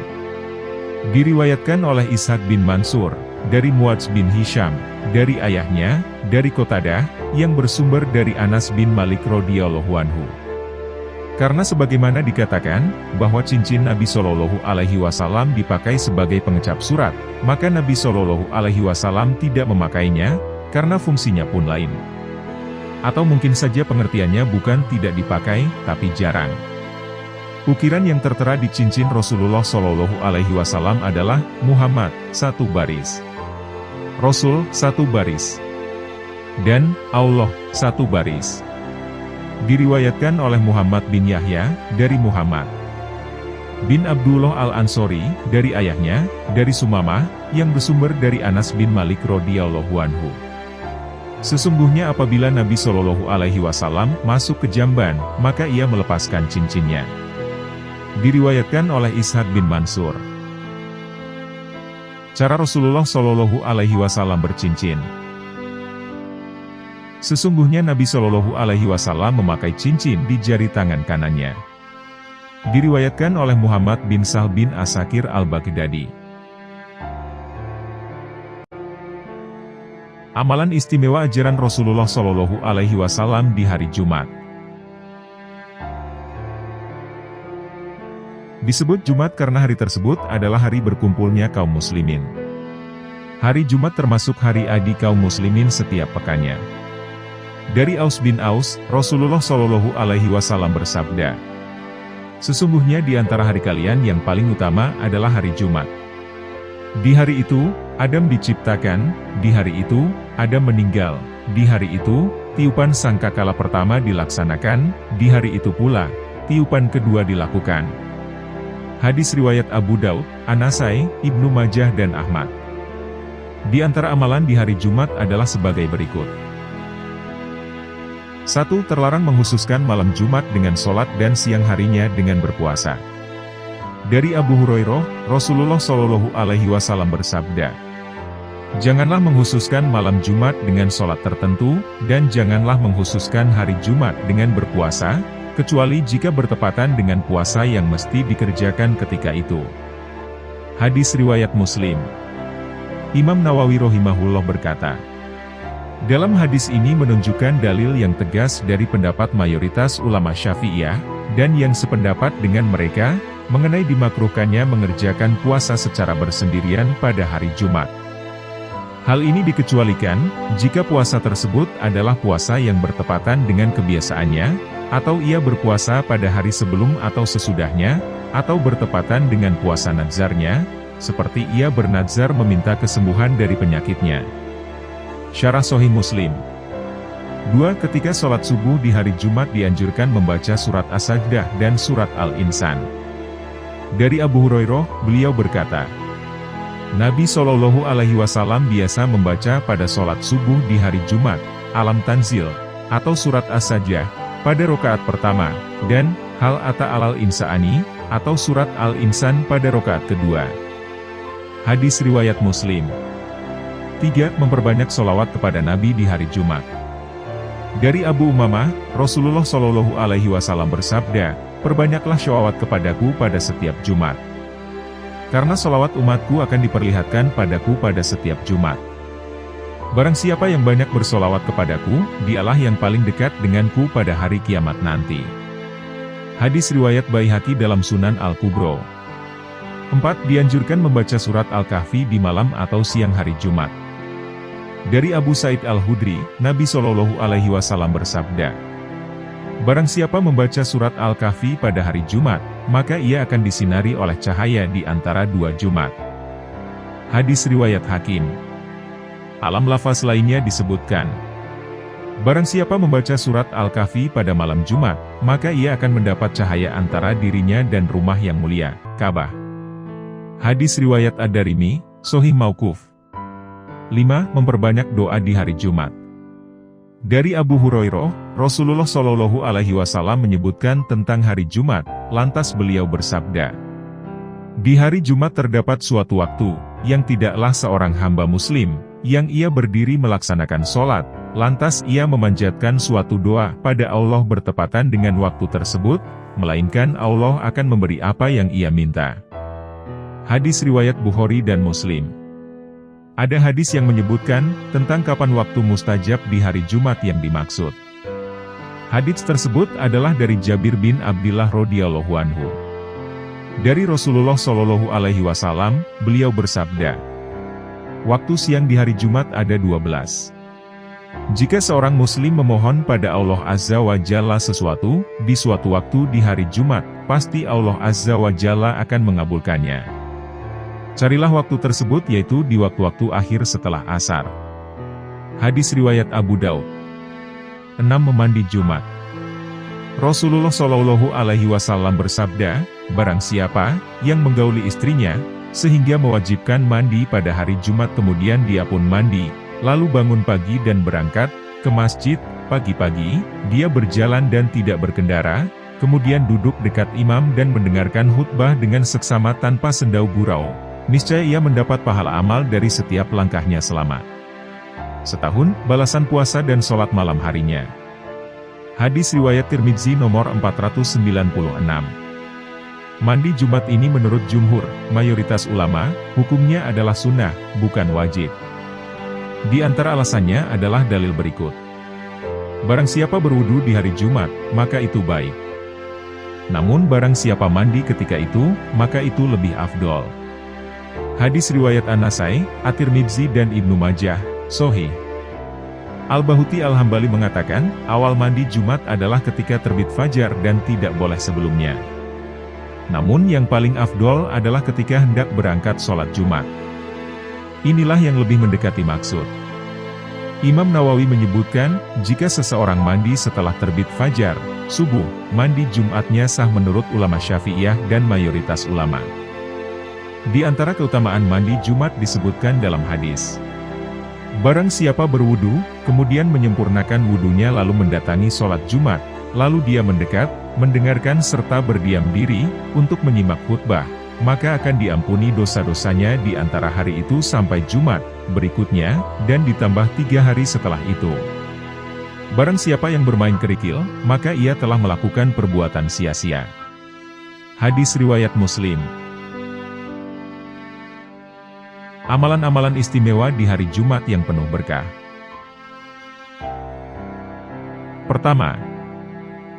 Diriwayatkan oleh Ishaq bin Mansur, dari Muadz bin Hisham, dari ayahnya, dari Qatadah, yang bersumber dari Anas bin Malik radhiyallahu anhu. Karena sebagaimana dikatakan, bahwa cincin Nabi Shallallahu Alaihi Wasallam dipakai sebagai pengecap surat, maka Nabi Shallallahu Alaihi Wasallam tidak memakainya, karena fungsinya pun lain. Atau mungkin saja pengertiannya bukan tidak dipakai, tapi jarang. Ukiran yang tertera di cincin Rasulullah Shallallahu Alaihi Wasallam adalah Muhammad, satu baris. Rasul, satu baris. Dan Allah, satu baris. Diriwayatkan oleh Muhammad bin Yahya, dari Muhammad bin Abdullah al-Ansori, dari ayahnya, dari Sumamah, yang bersumber dari Anas bin Malik radhiyallahu anhu. Sesungguhnya apabila Nabi Shallallahu Alaihi Wasallam masuk ke jamban, maka ia melepaskan cincinnya. Diriwayatkan oleh Ishaq bin Mansur. Cara Rasulullah Shallallahu Alaihi Wasallam bercincin. Sesungguhnya Nabi Shallallahu Alaihi Wasallam memakai cincin di jari tangan kanannya. Diriwayatkan oleh Muhammad bin Sahl bin Asakir al-Baghdadi. Amalan istimewa ajaran Rasulullah Shallallahu Alaihi Wasallam di hari Jumat. Disebut Jumat karena hari tersebut adalah hari berkumpulnya kaum muslimin. Hari Jumat termasuk hari adi kaum muslimin setiap pekannya. Dari Aus bin Aus, Rasulullah Shallallahu Alaihi Wasallam bersabda, sesungguhnya di antara hari kalian yang paling utama adalah hari Jumat. Di hari itu, Adam diciptakan, di hari itu, Adam meninggal, di hari itu, tiupan sangkakala pertama dilaksanakan, di hari itu pula, tiupan kedua dilakukan. Hadis riwayat Abu Daud, An-Nasai, Ibnu Majah dan Ahmad. Di antara amalan di hari Jumat adalah sebagai berikut. 1. Terlarang menghususkan malam Jumat dengan sholat dan siang harinya dengan berpuasa. Dari Abu Hurairah, Rasulullah Shallallahu Alaihi Wasallam bersabda, janganlah menghususkan malam Jumat dengan sholat tertentu, dan janganlah menghususkan hari Jumat dengan berpuasa, kecuali jika bertepatan dengan puasa yang mesti dikerjakan ketika itu. Hadis riwayat Muslim. Imam Nawawi rahimahullah berkata, Dalam hadis ini menunjukkan dalil yang tegas dari pendapat mayoritas ulama Syafi'iyah, dan yang sependapat dengan mereka, mengenai dimakruhkannya mengerjakan puasa secara bersendirian pada hari Jumat. Hal ini dikecualikan, jika puasa tersebut adalah puasa yang bertepatan dengan kebiasaannya, atau ia berpuasa pada hari sebelum atau sesudahnya, atau bertepatan dengan puasa nazarnya, seperti ia bernazar meminta kesembuhan dari penyakitnya. Syarah Sahih Muslim. 2. Ketika sholat subuh di hari Jumat dianjurkan membaca surat As-Sajdah dan surat Al-Insan. Dari Abu Hurairah, beliau berkata, Nabi Shallallahu Alaihi Wasallam biasa membaca pada sholat subuh di hari Jumat, Alam Tanzil, atau surat As-Sajdah, pada rakaat pertama, dan Hal Ata Alal Insani, atau surat Al-Insan pada rakaat kedua. Hadis riwayat Muslim. 3. Memperbanyak sholawat kepada Nabi di hari Jumat. Dari Abu Umamah, Rasulullah Shallallahu Alaihi Wasallam bersabda, perbanyaklah sholawat kepadaku pada setiap Jumat. Karena sholawat umatku akan diperlihatkan padaku pada setiap Jumat. Barang siapa yang banyak bersolawat kepadaku, dialah yang paling dekat denganku pada hari kiamat nanti. Hadis riwayat Baihaqi dalam Sunan Al-Kubro. 4. Dianjurkan membaca surat Al-Kahfi di malam atau siang hari Jumat. Dari Abu Sa'id Al-Hudri, Nabi Shallallahu Alaihi Wasallam bersabda, barang siapa membaca surat Al-Kahfi pada hari Jumat, maka ia akan disinari oleh cahaya di antara dua Jumat. Hadis riwayat Hakim. Alam lafaz lainnya disebutkan, barang siapa membaca surat Al-Kahfi pada malam Jumat, maka ia akan mendapat cahaya antara dirinya dan rumah yang mulia, Ka'bah. Hadis riwayat Ad-Darimi, Sahih Mauquf. 5. Memperbanyak doa di hari Jumat. Dari Abu Hurairah, Rasulullah Shallallahu Alaihi Wasallam menyebutkan tentang hari Jumat, lantas beliau bersabda, di hari Jumat terdapat suatu waktu, yang tidaklah seorang hamba muslim, yang ia berdiri melaksanakan sholat, lantas ia memanjatkan suatu doa pada Allah bertepatan dengan waktu tersebut, melainkan Allah akan memberi apa yang ia minta. Hadis riwayat Bukhari dan Muslim. Ada hadis yang menyebutkan tentang kapan waktu mustajab di hari Jumat yang dimaksud. Hadis tersebut adalah dari Jabir bin Abdillah radhiyallahu anhu. Dari Rasulullah Shallallahu Alaihi Wasallam, beliau bersabda, waktu siang di hari Jumat ada 12. Jika seorang muslim memohon pada Allah Azza wa Jalla sesuatu, di suatu waktu di hari Jumat, pasti Allah Azza wa Jalla akan mengabulkannya. Carilah waktu tersebut yaitu di waktu-waktu akhir setelah asar. Hadis riwayat Abu Daud. 6. Memandi Jumat. Rasulullah Shallallahu Alaihi Wasallam bersabda, barang siapa yang menggauli istrinya, sehingga mewajibkan mandi pada hari Jumat kemudian dia pun mandi, lalu bangun pagi dan berangkat ke masjid, pagi-pagi, dia berjalan dan tidak berkendara, kemudian duduk dekat imam dan mendengarkan khutbah dengan seksama tanpa sendau gurau. Niscaya ia mendapat pahala amal dari setiap langkahnya selama setahun, balasan puasa dan sholat malam harinya. Hadis riwayat Tirmidzi nomor 496. Mandi Jumat ini menurut jumhur, mayoritas ulama, hukumnya adalah sunnah, bukan wajib. Di antara alasannya adalah dalil berikut. Barang siapa berwudu di hari Jumat, maka itu baik. Namun barang siapa mandi ketika itu, maka itu lebih afdol. Hadis riwayat An-Nasai, At-Tirmidzi dan Ibnu Majah, Sahih. Al-Bahuti Al-Hambali mengatakan, awal mandi Jumat adalah ketika terbit fajar dan tidak boleh sebelumnya. Namun yang paling afdol adalah ketika hendak berangkat sholat Jumat. Inilah yang lebih mendekati maksud. Imam Nawawi menyebutkan, jika seseorang mandi setelah terbit fajar, subuh, mandi Jumatnya sah menurut ulama Syafi'iyah dan mayoritas ulama. Di antara keutamaan mandi Jumat disebutkan dalam hadis. Barang siapa berwudu, kemudian menyempurnakan wudunya lalu mendatangi sholat Jumat, lalu dia mendekat, mendengarkan serta berdiam diri, untuk menyimak khutbah, maka akan diampuni dosa-dosanya di antara hari itu sampai Jumat berikutnya, dan ditambah 3 hari setelah itu. Barang siapa yang bermain kerikil, maka ia telah melakukan perbuatan sia-sia. Hadis riwayat Muslim. Amalan-amalan istimewa di hari Jumat yang penuh berkah. Pertama,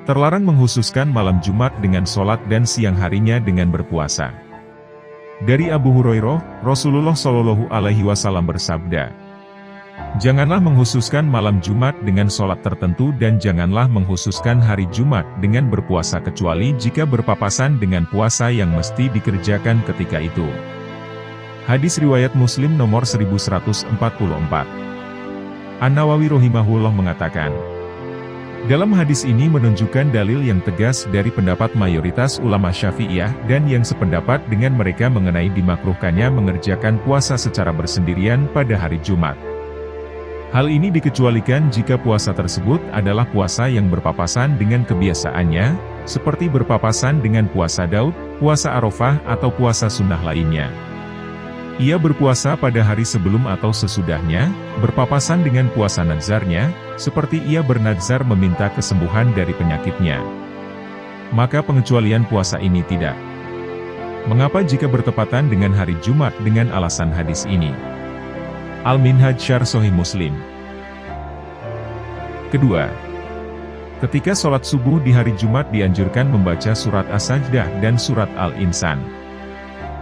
terlarang menghususkan malam Jumat dengan sholat dan siang harinya dengan berpuasa. Dari Abu Hurairah, Rasulullah Shallallahu Alaihi Wasallam bersabda, "Janganlah menghususkan malam Jumat dengan sholat tertentu dan janganlah menghususkan hari Jumat dengan berpuasa kecuali jika berpapasan dengan puasa yang mesti dikerjakan ketika itu." Hadis riwayat Muslim nomor 1144. An-Nawawi rahimahullah mengatakan, dalam hadis ini menunjukkan dalil yang tegas dari pendapat mayoritas ulama Syafi'iyah dan yang sependapat dengan mereka mengenai dimakruhkannya mengerjakan puasa secara bersendirian pada hari Jumat. Hal ini dikecualikan jika puasa tersebut adalah puasa yang berpapasan dengan kebiasaannya, seperti berpapasan dengan puasa Daud, puasa Arafah atau puasa sunnah lainnya. Ia berpuasa pada hari sebelum atau sesudahnya, berpapasan dengan puasa nazarnya, seperti ia bernazar meminta kesembuhan dari penyakitnya. Maka pengecualian puasa ini tidak. Mengapa jika bertepatan dengan hari Jumat dengan alasan hadis ini? Al-Minhaj Syarh Sahih Muslim. Kedua, ketika sholat subuh di hari Jumat dianjurkan membaca surat As-Sajdah dan surat Al-Insan.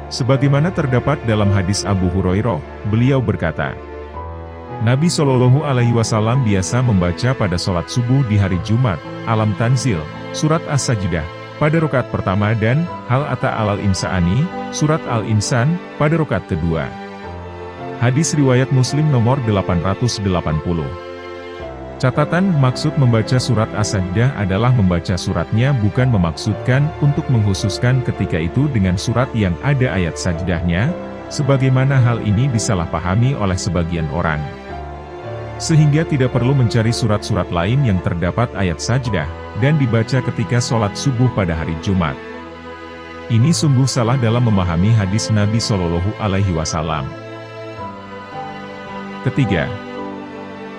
Sebagaimana terdapat dalam hadis Abu Hurairah, beliau berkata, Nabi Shallallahu Alaihi Wasallam biasa membaca pada sholat subuh di hari Jumat, Alam Tanzil, surat As-Sajdah, pada rakaat pertama dan Hal Ata Alal Insani, surat Al-Insan, pada rakaat kedua. Hadis riwayat Muslim nomor 880. Catatan, maksud membaca surat As-Sajdah adalah membaca suratnya bukan memaksudkan untuk menghususkan ketika itu dengan surat yang ada ayat sajdahnya, sebagaimana hal ini disalahpahami oleh sebagian orang. Sehingga tidak perlu mencari surat-surat lain yang terdapat ayat sajdah, dan dibaca ketika sholat subuh pada hari Jumat. Ini sungguh salah dalam memahami hadis Nabi Shallallahu Alaihi Wasallam. Ketiga,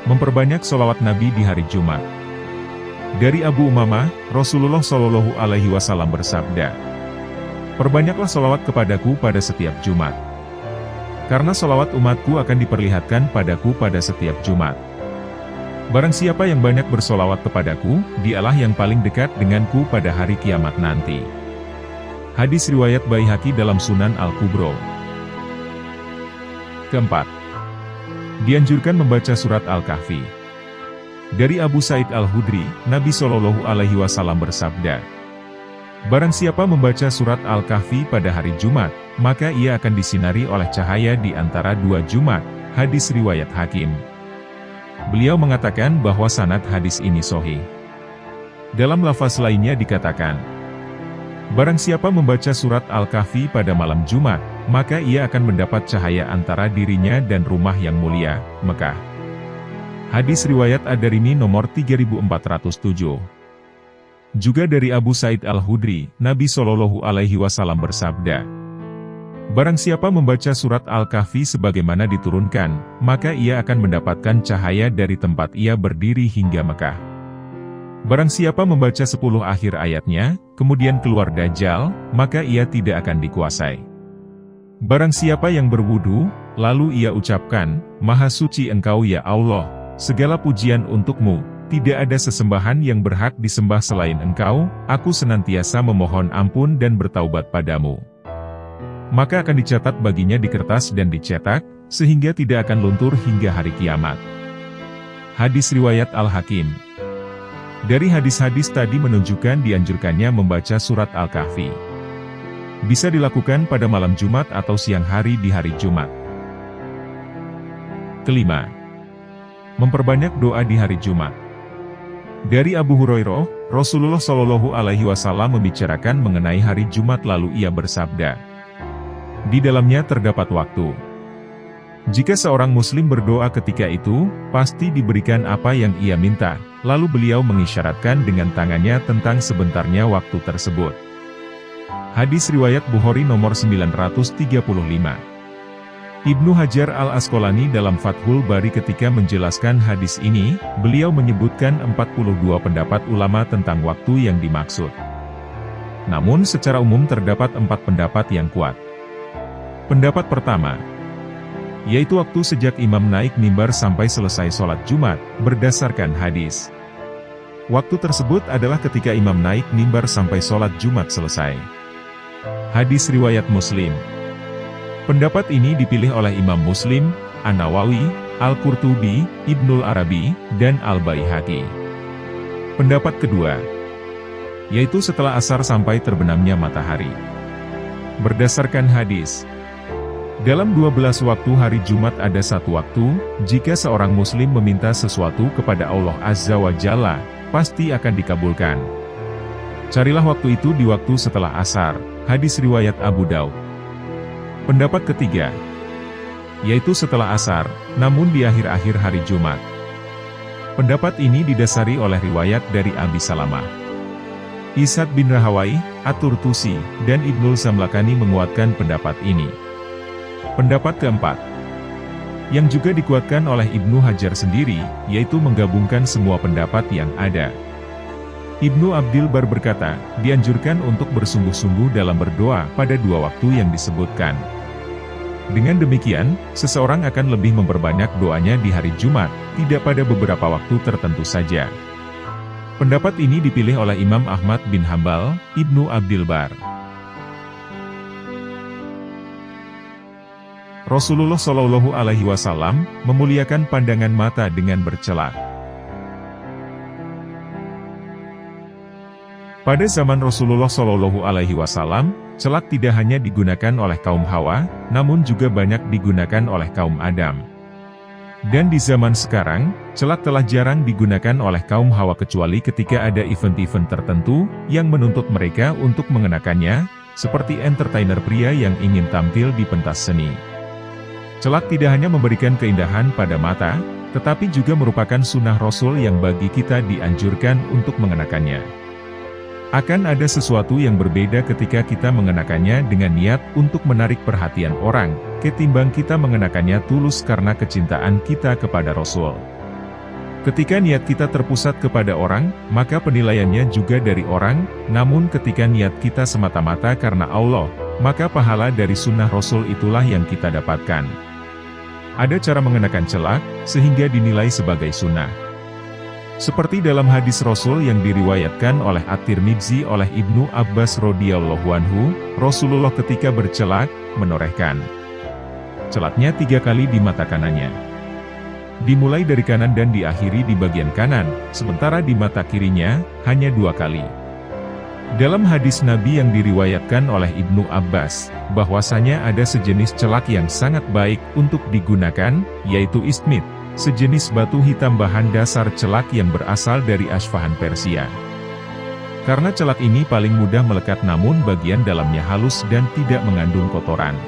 memperbanyak sholawat Nabi di hari Jumat. Dari Abu Umamah, Rasulullah Shallallahu Alaihi Wasallam bersabda, "Perbanyaklah sholawat kepadaku pada setiap Jumat. Karena sholawat umatku akan diperlihatkan padaku pada setiap Jumat. Barang siapa yang banyak bersolawat kepadaku, dialah yang paling dekat denganku pada hari kiamat nanti." Hadis riwayat Baihaqi dalam Sunan Al-Kubro. Keempat, dianjurkan membaca surat Al-Kahfi. Dari Abu Sa'id Al-Hudri, Nabi Shallallahu Alaihi Wasallam bersabda, "Barang siapa membaca surat Al-Kahfi pada hari Jumat, maka ia akan disinari oleh cahaya di antara dua Jumat." Hadis riwayat Hakim. Beliau mengatakan bahwa sanad hadis ini sahih. Dalam lafaz lainnya dikatakan, barang siapa membaca surat Al-Kahfi pada malam Jumat, maka ia akan mendapat cahaya antara dirinya dan rumah yang mulia, Mekah. Hadis riwayat Ad-Darimi nomor 3407. Juga dari Abu Sa'id Al-Hudri, Nabi Shallallahu Alaihi Wasallam bersabda, barang siapa membaca surat Al-Kahfi sebagaimana diturunkan, maka ia akan mendapatkan cahaya dari tempat ia berdiri hingga Mekah. Barang siapa membaca 10 akhir ayatnya, kemudian keluar Dajjal, maka ia tidak akan dikuasai. Barang siapa yang berwudu, lalu ia ucapkan, Maha suci Engkau ya Allah, segala pujian untukmu, tidak ada sesembahan yang berhak disembah selain Engkau, aku senantiasa memohon ampun dan bertaubat padamu. Maka akan dicatat baginya di kertas dan dicetak, sehingga tidak akan luntur hingga hari kiamat. Hadis riwayat Al-Hakim. Dari hadis-hadis tadi menunjukkan dianjurkannya membaca surat Al-Kahfi. Bisa dilakukan pada malam Jumat atau siang hari di hari Jumat. Kelima, memperbanyak doa di hari Jumat. Dari Abu Hurairah, Rasulullah Shallallahu Alaihi Wasallam membicarakan mengenai hari Jumat lalu ia bersabda, di dalamnya terdapat waktu. Jika seorang muslim berdoa ketika itu, pasti diberikan apa yang ia minta, lalu beliau mengisyaratkan dengan tangannya tentang sebentarnya waktu tersebut. Hadis riwayat Bukhari nomor 935. Ibnu Hajar Al-Asqalani dalam Fathul Bari ketika menjelaskan hadis ini, beliau menyebutkan 42 pendapat ulama tentang waktu yang dimaksud. Namun secara umum terdapat 4 pendapat yang kuat. Pendapat pertama, yaitu waktu sejak imam naik mimbar sampai selesai sholat Jumat, berdasarkan hadis Waktu tersebut adalah ketika imam naik mimbar sampai sholat Jumat selesai. Hadis riwayat Muslim. Pendapat ini dipilih oleh Imam Muslim, An-Nawawi, Al-Qurtubi, Ibnul Arabi, dan Al-Baihaqi. Pendapat kedua, yaitu setelah asar sampai terbenamnya matahari. Berdasarkan hadis, dalam 12 waktu hari Jumat ada satu waktu, jika seorang muslim meminta sesuatu kepada Allah Azza wa Jalla, pasti akan dikabulkan. Carilah waktu itu di waktu setelah asar, hadis riwayat Abu Daud. Pendapat ketiga, yaitu setelah asar, namun di akhir-akhir hari Jumat. Pendapat ini didasari oleh riwayat dari Abi Salamah. Ishaq bin Rahawai, At-Turtusi, dan Ibnul Zamlakani menguatkan pendapat ini. Pendapat keempat, yang juga dikuatkan oleh Ibnu Hajar sendiri, yaitu menggabungkan semua pendapat yang ada. Ibnu Abdil Bar berkata, dianjurkan untuk bersungguh-sungguh dalam berdoa pada dua waktu yang disebutkan. Dengan demikian, seseorang akan lebih memperbanyak doanya di hari Jumat, tidak pada beberapa waktu tertentu saja. Pendapat ini dipilih oleh Imam Ahmad bin Hambal, Ibnu Abdil Bar. Rasulullah Shallallahu Alaihi Wasallam memuliakan pandangan mata dengan bercelak. Pada zaman Rasulullah Shallallahu Alaihi Wasallam, celak tidak hanya digunakan oleh kaum Hawa, namun juga banyak digunakan oleh kaum Adam. Dan di zaman sekarang, celak telah jarang digunakan oleh kaum Hawa kecuali ketika ada event-event tertentu yang menuntut mereka untuk mengenakannya, seperti entertainer pria yang ingin tampil di pentas seni. Celak tidak hanya memberikan keindahan pada mata, tetapi juga merupakan sunnah Rasul yang bagi kita dianjurkan untuk mengenakannya. Akan ada sesuatu yang berbeda ketika kita mengenakannya dengan niat untuk menarik perhatian orang, ketimbang kita mengenakannya tulus karena kecintaan kita kepada Rasul. Ketika niat kita terpusat kepada orang, maka penilaiannya juga dari orang, namun ketika niat kita semata-mata karena Allah, maka pahala dari sunnah Rasul itulah yang kita dapatkan. Ada cara mengenakan celak, sehingga dinilai sebagai sunnah. Seperti dalam hadis Rasul yang diriwayatkan oleh At-Tirmidzi oleh Ibnu Abbas radhiyallahu anhu, Rasulullah ketika bercelak, menorehkan celaknya 3 kali di mata kanannya. Dimulai dari kanan dan diakhiri di bagian kanan, sementara di mata kirinya, hanya 2 kali. Dalam hadis Nabi yang diriwayatkan oleh Ibnu Abbas, bahwasanya ada sejenis celak yang sangat baik untuk digunakan, yaitu ismit, sejenis batu hitam bahan dasar celak yang berasal dari Asfahan Persia. Karena celak ini paling mudah melekat namun bagian dalamnya halus dan tidak mengandung kotoran.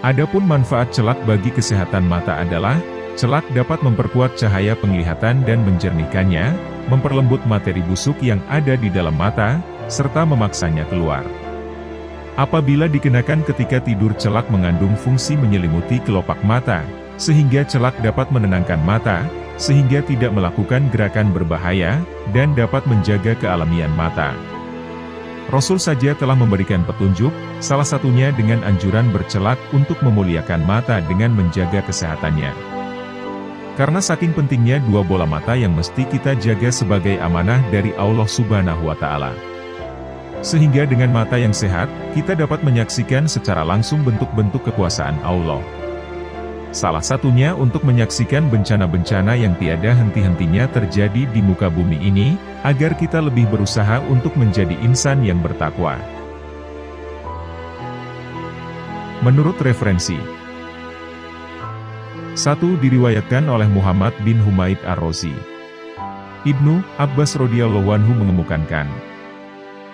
Adapun manfaat celak bagi kesehatan mata adalah, celak dapat memperkuat cahaya penglihatan dan menjernihkannya, memperlembut materi busuk yang ada di dalam mata, serta memaksanya keluar. Apabila dikenakan ketika tidur, celak mengandung fungsi menyelimuti kelopak mata, sehingga celak dapat menenangkan mata, sehingga tidak melakukan gerakan berbahaya, dan dapat menjaga kealamian mata. Rasul saja telah memberikan petunjuk, salah satunya dengan anjuran bercelak untuk memuliakan mata dengan menjaga kesehatannya. Karena saking pentingnya 2 bola mata yang mesti kita jaga sebagai amanah dari Allah Subhanahu wa Ta'ala. Sehingga dengan mata yang sehat, kita dapat menyaksikan secara langsung bentuk-bentuk kekuasaan Allah. Salah satunya untuk menyaksikan bencana-bencana yang tiada henti-hentinya terjadi di muka bumi ini, agar kita lebih berusaha untuk menjadi insan yang bertakwa. Menurut referensi 1. Diriwayatkan oleh Muhammad bin Humaid Ar-Razi. Ibnu Abbas radhiyallahu anhu mengemukakan,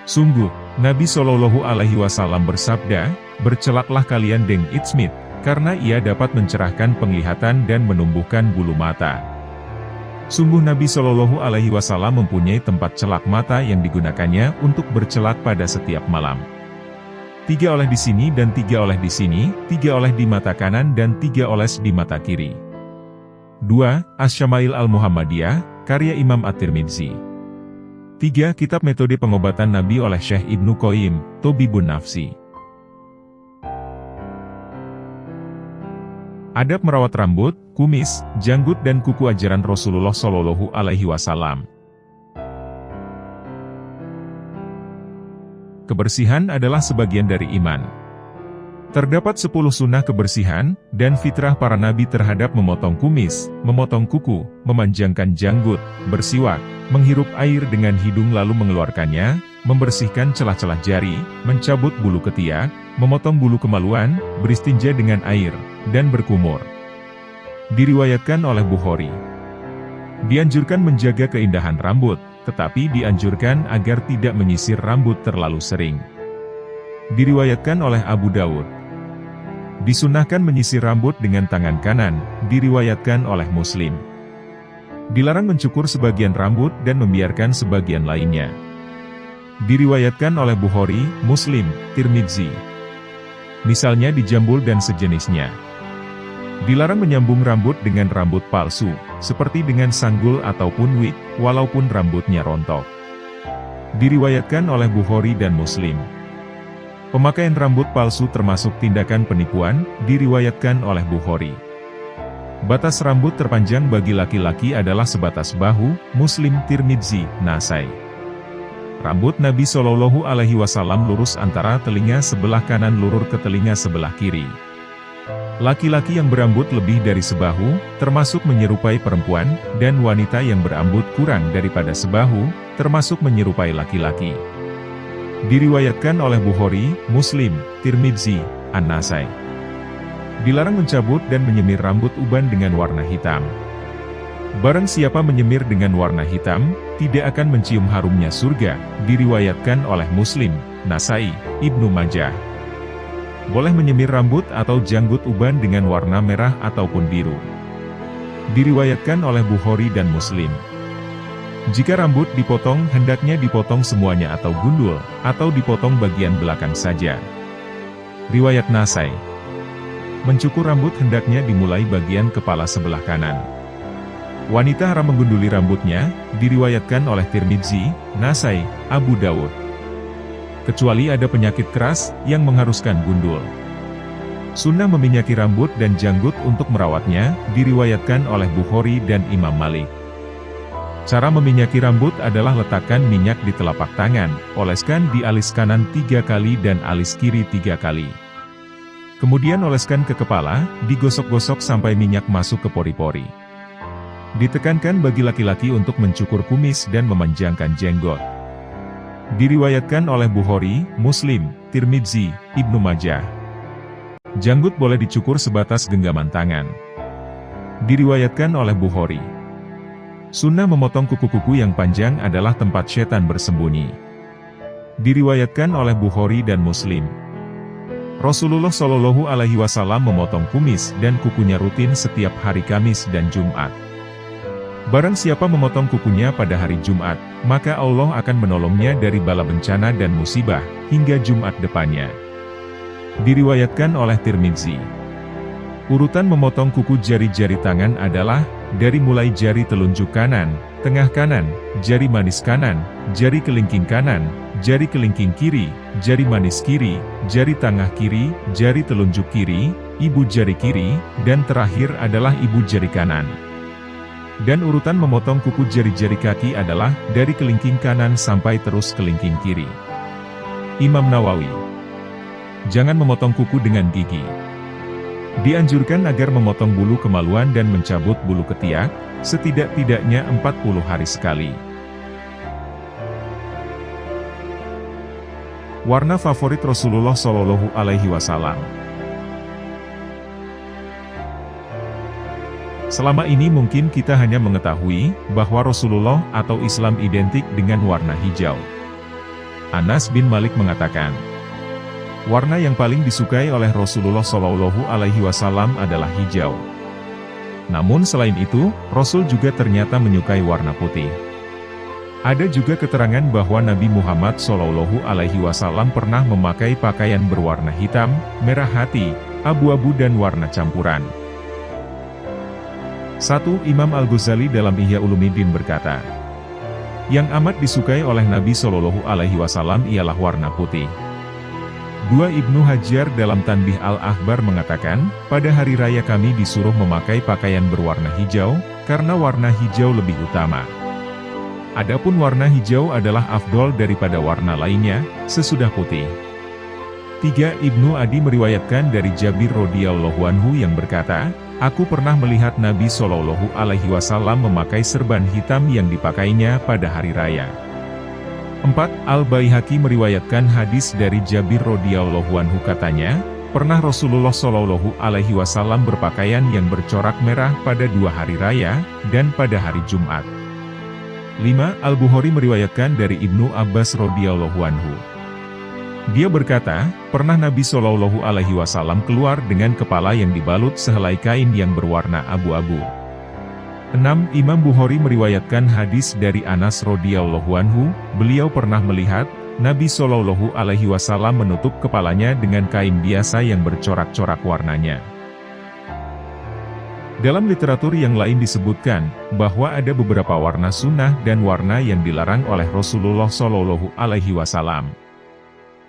sungguh, Nabi Shallallahu Alaihi Wasallam bersabda, bercelaklah kalian dengan ismit, karena ia dapat mencerahkan penglihatan dan menumbuhkan bulu mata. Sungguh Nabi Shallallahu Alaihi Wasallam mempunyai tempat celak mata yang digunakannya untuk bercelak pada setiap malam. 3 oleh di sini dan 3 oleh di sini, 3 oleh di mata kanan dan 3 oles di mata kiri. 2. Asy-Syama'il Al-Muhammadiyah, karya Imam At-Tirmidzi. 3. Kitab Metode Pengobatan Nabi oleh Syekh Ibnu Qayyim, Tobibun Nafsi. Adab merawat rambut, kumis, janggut dan kuku ajaran Rasulullah Shallallahu Alaihi Wasallam. Kebersihan adalah sebagian dari iman. Terdapat 10 sunnah kebersihan, dan fitrah para nabi terhadap memotong kumis, memotong kuku, memanjangkan janggut, bersiwak, menghirup air dengan hidung lalu mengeluarkannya, membersihkan celah-celah jari, mencabut bulu ketiak, memotong bulu kemaluan, beristinja dengan air, dan berkumur. Diriwayatkan oleh Bukhari. Dianjurkan menjaga keindahan rambut, tetapi dianjurkan agar tidak menyisir rambut terlalu sering. Diriwayatkan oleh Abu Dawud. Disunnahkan menyisir rambut dengan tangan kanan, diriwayatkan oleh Muslim. Dilarang mencukur sebagian rambut dan membiarkan sebagian lainnya. Diriwayatkan oleh Bukhari, Muslim, Tirmidzi. Misalnya dijambul dan sejenisnya. Dilarang menyambung rambut dengan rambut palsu, seperti dengan sanggul ataupun wig, walaupun rambutnya rontok. Diriwayatkan oleh Bukhari dan Muslim. Pemakaian rambut palsu termasuk tindakan penipuan, diriwayatkan oleh Bukhari. Batas rambut terpanjang bagi laki-laki adalah sebatas bahu, Muslim, Tirmidzi, Nasai. Rambut Nabi Shallallahu Alaihi Wasallam lurus antara telinga sebelah kanan lurus ke telinga sebelah kiri. Laki-laki yang berambut lebih dari sebahu, termasuk menyerupai perempuan, dan wanita yang berambut kurang daripada sebahu, termasuk menyerupai laki-laki. Diriwayatkan oleh Bukhari, Muslim, Tirmidzi, An-Nasai. Dilarang mencabut dan menyemir rambut uban dengan warna hitam. Barang siapa menyemir dengan warna hitam, tidak akan mencium harumnya surga, diriwayatkan oleh Muslim, Nasai, Ibnu Majah. Boleh menyemir rambut atau janggut uban dengan warna merah ataupun biru. Diriwayatkan oleh Bukhari dan Muslim. Jika rambut dipotong, hendaknya dipotong semuanya atau gundul, atau dipotong bagian belakang saja. Riwayat Nasai. Mencukur rambut hendaknya dimulai bagian kepala sebelah kanan. Wanita haram menggunduli rambutnya, diriwayatkan oleh Tirmidzi, Nasai, Abu Dawud. Kecuali ada penyakit keras, yang mengharuskan gundul. Sunnah meminyaki rambut dan janggut untuk merawatnya, diriwayatkan oleh Bukhari dan Imam Malik. Cara meminyaki rambut adalah letakkan minyak di telapak tangan, oleskan di alis kanan 3 kali dan alis kiri 3 kali. Kemudian oleskan ke kepala, digosok-gosok sampai minyak masuk ke pori-pori. Ditekankan bagi laki-laki untuk mencukur kumis dan memanjangkan jenggot. Diriwayatkan oleh Bukhari, Muslim, Tirmidzi, Ibnu Majah. Janggut boleh dicukur sebatas genggaman tangan. Diriwayatkan oleh Bukhari. Sunnah memotong kuku-kuku yang panjang adalah tempat setan bersembunyi. Diriwayatkan oleh Bukhari dan Muslim. Rasulullah Shallallahu Alaihi Wasallam memotong kumis dan kukunya rutin setiap hari Kamis dan Jumat. Barang siapa memotong kukunya pada hari Jumat, maka Allah akan menolongnya dari bala bencana dan musibah, hingga Jumat depannya. Diriwayatkan oleh Tirmidzi. Urutan memotong kuku jari-jari tangan adalah, dari mulai jari telunjuk kanan, tengah kanan, jari manis kanan, jari kelingking kanan, jari kelingking kiri, jari manis kiri, jari tengah kiri, jari telunjuk kiri, ibu jari kiri, dan terakhir adalah ibu jari kanan. Dan urutan memotong kuku jari-jari kaki adalah, dari kelingking kanan sampai terus kelingking kiri. Imam Nawawi. Jangan memotong kuku dengan gigi. Dianjurkan agar memotong bulu kemaluan dan mencabut bulu ketiak, setidak-tidaknya 40 hari sekali. Warna favorit Rasulullah Shallallahu Alaihi Wasallam. Selama ini mungkin kita hanya mengetahui bahwa Rasulullah atau Islam identik dengan warna hijau. Anas bin Malik mengatakan, warna yang paling disukai oleh Rasulullah Shallallahu Alaihi Wasallam adalah hijau. Namun selain itu, Rasul juga ternyata menyukai warna putih. Ada juga keterangan bahwa Nabi Muhammad Shallallahu Alaihi Wasallam pernah memakai pakaian berwarna hitam, merah hati, abu-abu dan warna campuran. 1. Imam Al-Ghazali dalam Ihya Ulumuddin berkata, yang amat disukai oleh Nabi Shallallahu Alaihi Wasallam ialah warna putih. 2. Ibnu Hajar dalam Tanbih Al-Akhbar mengatakan, pada hari raya kami disuruh memakai pakaian berwarna hijau, karena warna hijau lebih utama. Adapun warna hijau adalah afdol daripada warna lainnya, sesudah putih. 3. Ibnu Adi meriwayatkan dari Jabir radhiyallahu anhu yang berkata, "Aku pernah melihat Nabi Shallallahu alaihi wasallam memakai serban hitam yang dipakainya pada hari raya." 4. Al-Baihaqi meriwayatkan hadis dari Jabir radhiyallahu anhu katanya, "Pernah Rasulullah Shallallahu alaihi wasallam berpakaian yang bercorak merah pada 2 hari raya, dan pada hari Jumat." 5. Al-Bukhari meriwayatkan dari Ibnu Abbas radhiyallahu anhu. Dia berkata, pernah Nabi Shallallahu alaihi wasallam keluar dengan kepala yang dibalut sehelai kain yang berwarna abu-abu. 6. Imam Bukhari meriwayatkan hadis dari Anas radhiyallahu anhu, beliau pernah melihat Nabi Shallallahu alaihi wasallam menutup kepalanya dengan kain biasa yang bercorak-corak warnanya. Dalam literatur yang lain disebutkan bahwa ada beberapa warna sunnah dan warna yang dilarang oleh Rasulullah Shallallahu alaihi wasallam.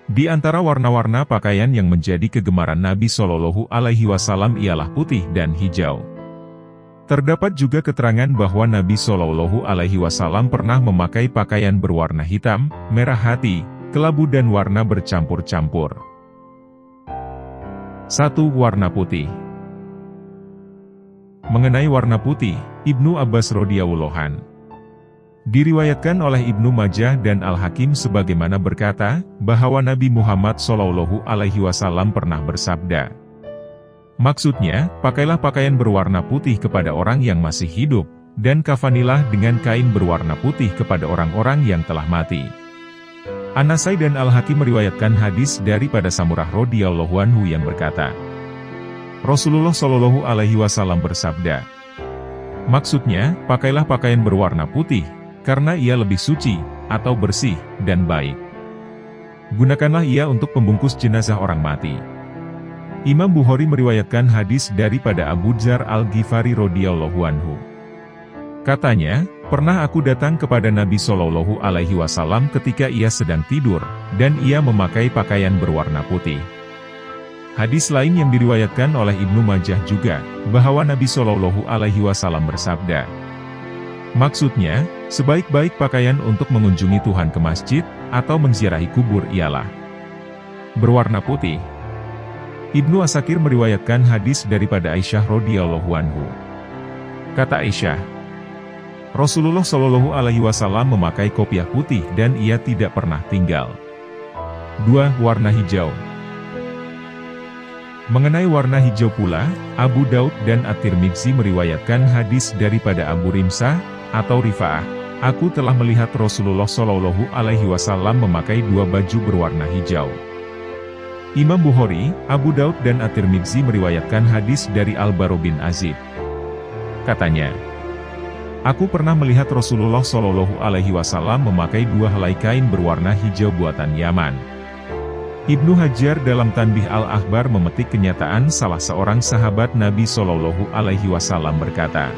Di antara warna-warna pakaian yang menjadi kegemaran Nabi Shallallahu alaihi wasallam ialah putih dan hijau. Terdapat juga keterangan bahwa Nabi Shallallahu alaihi wasallam pernah memakai pakaian berwarna hitam, merah hati, kelabu dan warna bercampur-campur. 1. Warna putih. Mengenai warna putih, Ibnu Abbas radhiyallahu anhu diriwayatkan oleh Ibnu Majah dan Al-Hakim sebagaimana berkata, bahwa Nabi Muhammad Shallallahu alaihi wasallam pernah bersabda. Maksudnya, pakailah pakaian berwarna putih kepada orang yang masih hidup, dan kafanilah dengan kain berwarna putih kepada orang-orang yang telah mati. An-Nasai dan Al-Hakim meriwayatkan hadis daripada Samurah radhiyallahu anhu yang berkata, Rasulullah Shallallahu alaihi wasallam bersabda. Maksudnya, pakailah pakaian berwarna putih, karena ia lebih suci, atau bersih, dan baik. Gunakanlah ia untuk pembungkus jenazah orang mati. Imam Bukhari meriwayatkan hadis daripada Abu Dzar Al-Ghifari radhiyallahu anhu. Katanya, pernah aku datang kepada Nabi Shallallahu alaihi wasallam ketika ia sedang tidur, dan ia memakai pakaian berwarna putih. Hadis lain yang diriwayatkan oleh Ibnu Majah juga, bahwa Nabi Shallallahu alaihi wasallam bersabda. Maksudnya, sebaik-baik pakaian untuk mengunjungi Tuhan ke masjid, atau menziarahi kubur ialah berwarna putih. Ibnu Asakir meriwayatkan hadis daripada Aisyah radhiyallahu anhu. Kata Aisyah, Rasulullah Shallallahu alaihi wasallam memakai kopiah putih dan ia tidak pernah tinggal. 2. Warna hijau. Mengenai warna hijau pula, Abu Daud dan At-Tirmidzi meriwayatkan hadis daripada Abu Rimsah, atau Rifa'ah, aku telah melihat Rasulullah Shallallahu alaihi wasallam memakai 2 baju berwarna hijau. Imam Bukhari, Abu Daud dan At-Tirmidzi meriwayatkan hadis dari Al-Bara bin Azib. Katanya, aku pernah melihat Rasulullah Shallallahu alaihi wasallam memakai 2 helai kain berwarna hijau buatan Yaman. Ibnu Hajar dalam Tanbih Al-Akhbar memetik kenyataan salah seorang sahabat Nabi Shallallahu alaihi wasallam berkata,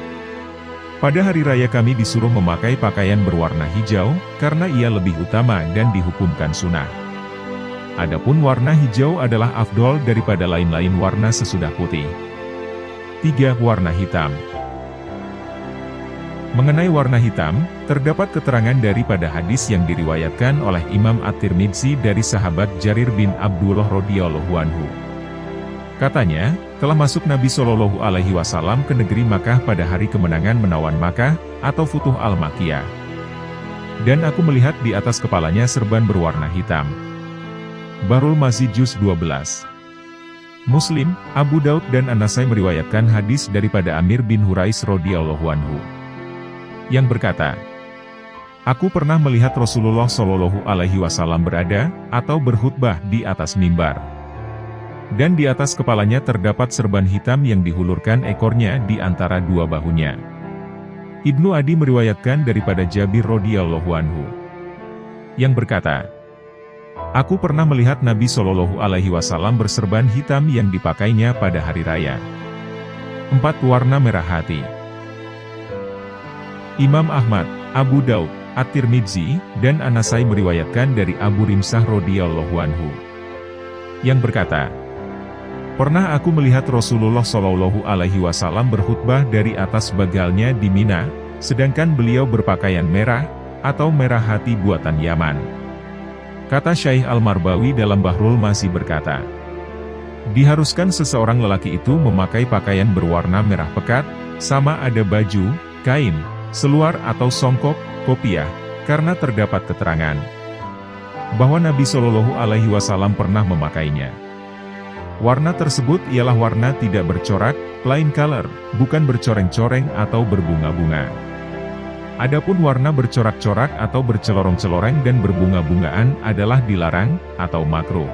pada hari raya kami disuruh memakai pakaian berwarna hijau, karena ia lebih utama dan dihukumkan sunnah. Adapun warna hijau adalah afdol daripada lain-lain warna sesudah putih. 3. Warna hitam. Mengenai warna hitam, terdapat keterangan daripada hadis yang diriwayatkan oleh Imam At-Tirmidzi dari sahabat Jarir bin Abdullah radhiyallahu anhu. Katanya, telah masuk Nabi Shallallahu alaihi wasallam ke negeri Makkah pada hari kemenangan menawan Makkah, atau Futuh Al-Makkiyah. Dan aku melihat di atas kepalanya serban berwarna hitam. Barul Mazid Juz 12. Muslim, Abu Daud dan An-Nasai meriwayatkan hadis daripada Amir bin Hurais radhiyallahu anhu, yang berkata, aku pernah melihat Rasulullah Shallallahu alaihi wasallam berada, atau berkhutbah di atas mimbar. Dan di atas kepalanya terdapat serban hitam yang dihulurkan ekornya di antara 2 bahunya. Ibnu Adi meriwayatkan daripada Jabir radhiyallahu anhu, yang berkata, aku pernah melihat Nabi Shallallahu alaihi wasallam berserban hitam yang dipakainya pada hari raya. 4. Warna merah hati. Imam Ahmad, Abu Daud, At-Tirmidzi, dan An-Nasai meriwayatkan dari Abu Rimsah radhiyallahu anhu, yang berkata, pernah aku melihat Rasulullah Shallallahu alaihi wasallam berkhutbah dari atas bagalnya di Mina, sedangkan beliau berpakaian merah, atau merah hati buatan Yaman. Kata Syaikh Al-Marbawi dalam Bahrul Masih berkata, diharuskan seseorang lelaki itu memakai pakaian berwarna merah pekat, sama ada baju, kain, seluar atau songkok, kopiah, karena terdapat keterangan bahwa Nabi Shallallahu Alaihi Wasallam pernah memakainya. Warna tersebut ialah warna tidak bercorak, plain color, bukan bercoreng-coreng atau berbunga-bunga. Adapun warna bercorak-corak atau bercelorong-celoreng dan berbunga-bungaan adalah dilarang atau makruh.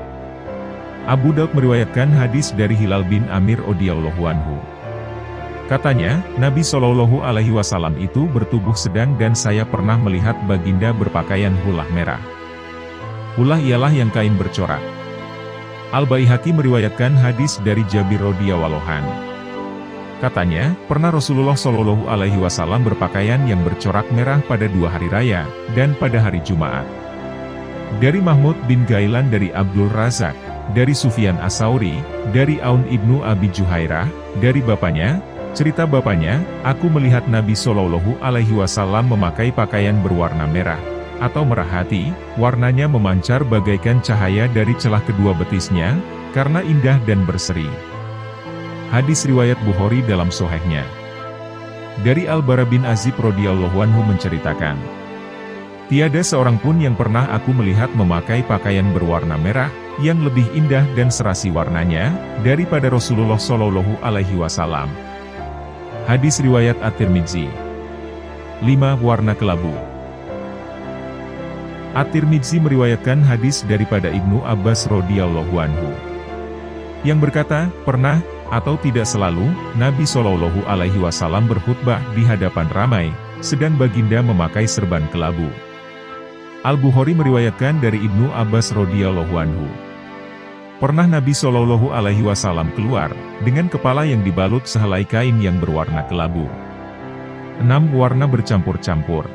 Abu Daud meriwayatkan hadis dari Hilal bin Amir radhiyallahu anhu. Katanya, Nabi Shallallahu Alaihi Wasallam itu bertubuh sedang dan saya pernah melihat baginda berpakaian hulah merah. Hulah ialah yang kain bercorak. Al-Baihaqi meriwayatkan hadis dari Jabir radhiyallahu anhu. Katanya, pernah Rasulullah Shallallahu Alaihi Wasallam berpakaian yang bercorak merah pada 2 hari raya, dan pada hari Jumat. Dari Mahmud bin Gailan dari Abdul Razak, dari Sufyan As-Sauri, dari Aun ibnu Abi Juhairah, dari bapaknya, cerita bapaknya, aku melihat Nabi Shallallahu Alaihi Wasallam memakai pakaian berwarna merah, atau merah hati, warnanya memancar bagaikan cahaya dari celah kedua betisnya, karena indah dan berseri. Hadis riwayat Bukhari dalam Sahihnya. Dari Al-Bara bin Azib radhiyallahu anhu menceritakan, tiada seorang pun yang pernah aku melihat memakai pakaian berwarna merah, yang lebih indah dan serasi warnanya, daripada Rasulullah Shallallahu Alaihi Wasallam. Hadis riwayat At-Tirmidzi. 5. Warna kelabu. At-Tirmidzi meriwayatkan hadis daripada Ibnu Abbas radhiyallahu anhu, yang berkata, pernah, atau tidak selalu, Nabi Shallallahu Alaihi Wasallam berkhutbah di hadapan ramai, sedang baginda memakai serban kelabu. Al-Bukhari meriwayatkan dari Ibnu Abbas radhiyallahu anhu, pernah Nabi Shallallahu Alaihi Wasallam keluar, dengan kepala yang dibalut sehelai kain yang berwarna kelabu. 6. Warna bercampur-campur.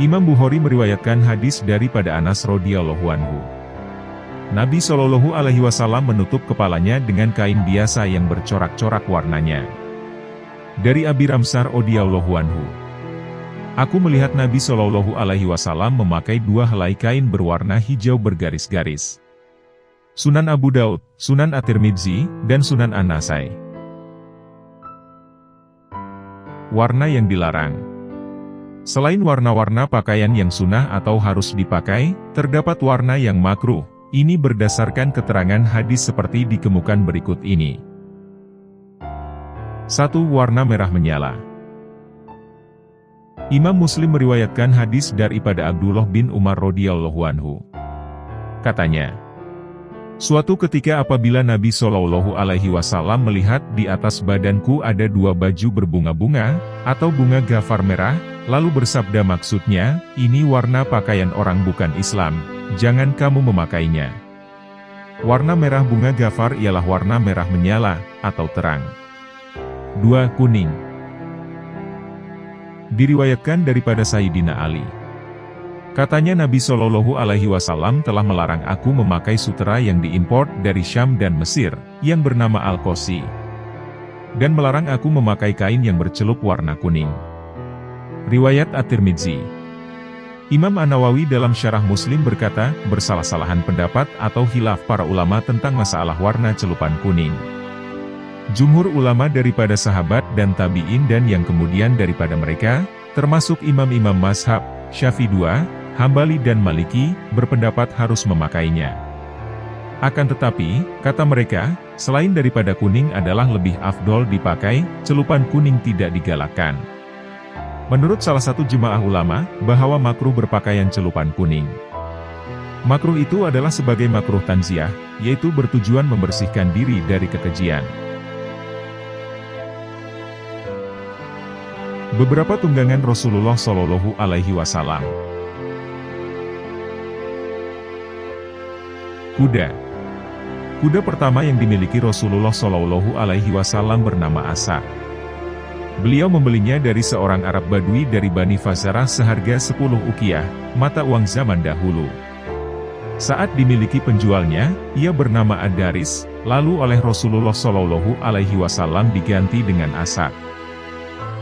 Imam Bukhari meriwayatkan hadis daripada Anas radhiyallahu anhu. Nabi Shallallahu Alaihi Wasallam menutup kepalanya dengan kain biasa yang bercorak-corak warnanya. Dari Abi Ramsar radhiyallahu anhu, aku melihat Nabi Shallallahu Alaihi Wasallam memakai 2 helai kain berwarna hijau bergaris-garis. Sunan Abu Daud, Sunan At-Tirmidzi, dan Sunan An-Nasai. Warna yang dilarang. Selain warna-warna pakaian yang sunnah atau harus dipakai, terdapat warna yang makruh. Ini berdasarkan keterangan hadis seperti dikemukakan berikut ini. 1. Warna merah menyala. Imam Muslim meriwayatkan hadis daripada Abdullah bin Umar radhiyallahu anhu. Katanya, suatu ketika apabila Nabi Shallallahu Alaihi Wasallam melihat di atas badanku ada 2 baju berbunga-bunga, atau bunga gafar merah, lalu bersabda maksudnya, ini warna pakaian orang bukan Islam, jangan kamu memakainya. Warna merah bunga gafar ialah warna merah menyala, atau terang. 2. Kuning. Diriwayatkan daripada Sayyidina Ali. Katanya Nabi Shallallahu Alaihi Wasallam telah melarang aku memakai sutera yang diimpor dari Syam dan Mesir, yang bernama Al-Qosi. Dan melarang aku memakai kain yang bercelup warna kuning. Riwayat At-Tirmidzi. Imam An-Nawawi dalam Syarah Muslim berkata, bersalah-salahan pendapat atau khilaf para ulama tentang masalah warna celupan kuning. Jumhur ulama daripada sahabat dan tabi'in dan yang kemudian daripada mereka, termasuk imam-imam mazhab, Syafi'i, Hambali dan Maliki, berpendapat harus memakainya. Akan tetapi, kata mereka, selain daripada kuning adalah lebih afdol dipakai, celupan kuning tidak digalakkan. Menurut salah satu jemaah ulama, bahwa makruh berpakaian celupan kuning. Makruh itu adalah sebagai makruh tanziah, yaitu bertujuan membersihkan diri dari kekejian. Beberapa tunggangan Rasulullah Shallallahu Alaihi Wasallam. Kuda. Kuda pertama yang dimiliki Rasulullah Shallallahu Alaihi Wasallam bernama Asa. Beliau membelinya dari seorang Arab Badui dari Bani Fazarah seharga 10 uqiyah, mata uang zaman dahulu. Saat dimiliki penjualnya, ia bernama Ad-Daris, lalu oleh Rasulullah Shallallahu Alaihi Wasallam diganti dengan Asa.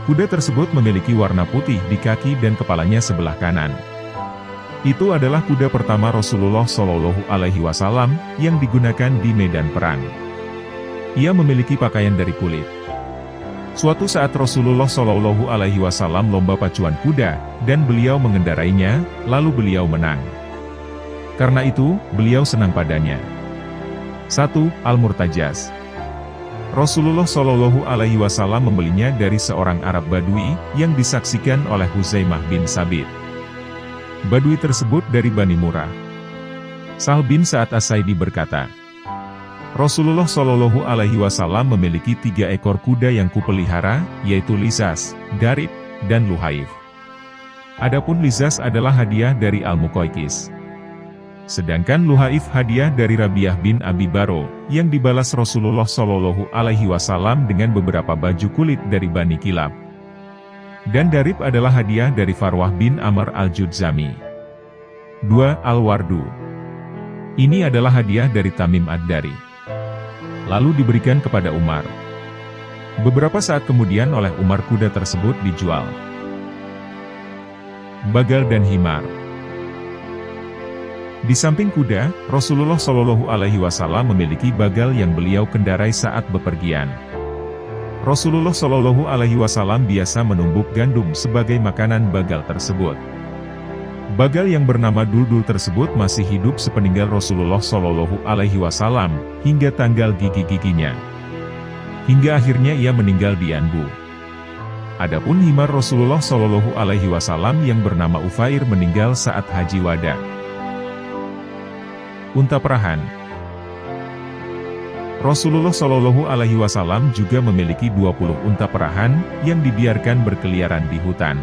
Kuda tersebut memiliki warna putih di kaki dan kepalanya sebelah kanan. Itu adalah kuda pertama Rasulullah Shallallahu Alaihi Wasallam yang digunakan di medan perang. Ia memiliki pakaian dari kulit. Suatu saat Rasulullah Shallallahu Alaihi Wasallam lomba pacuan kuda, dan beliau mengendarainya, lalu beliau menang. Karena itu, beliau senang padanya. 1. Al-Murtajas. Rasulullah Shallallahu Alaihi Wasallam membelinya dari seorang Arab Badui yang disaksikan oleh Huzaimah bin Sabit. Badui tersebut dari Bani Murrah. Sahl bin Sa'ad As-Saidi berkata, Rasulullah Shallallahu Alaihi Wasallam memiliki 3 ekor kuda yang kupelihara, yaitu Lizaz, Darib, dan Luhaif. Adapun Lizaz adalah hadiah dari Al-Muqawqis. Sedangkan Luhaif hadiah dari Rabi'ah bin Abi Baro, yang dibalas Rasulullah Shallallahu Alaihi Wasallam dengan beberapa baju kulit dari Bani Kilab. Dan Darib adalah hadiah dari Farwah bin Amr al-Judzami. 2. Al-Wardu. Ini adalah hadiah dari Tamim ad-Dari. Lalu diberikan kepada Umar. Beberapa saat kemudian oleh Umar kuda tersebut dijual. Bagal dan Himar. Di samping kuda, Rasulullah Shallallahu Alaihi Wasallam memiliki bagal yang beliau kendarai saat bepergian. Rasulullah Shallallahu Alaihi Wasallam biasa menumbuk gandum sebagai makanan bagal tersebut. Bagal yang bernama Duldul tersebut masih hidup sepeninggal Rasulullah Shallallahu Alaihi Wasallam hingga tanggal gigi-giginya. Hingga akhirnya ia meninggal di Anbu. Adapun himar Rasulullah Shallallahu Alaihi Wasallam yang bernama Ufair meninggal saat Haji Wada. Unta perahan. Rasulullah Shallallahu Alaihi Wasallam juga memiliki 20 unta perahan yang dibiarkan berkeliaran di hutan.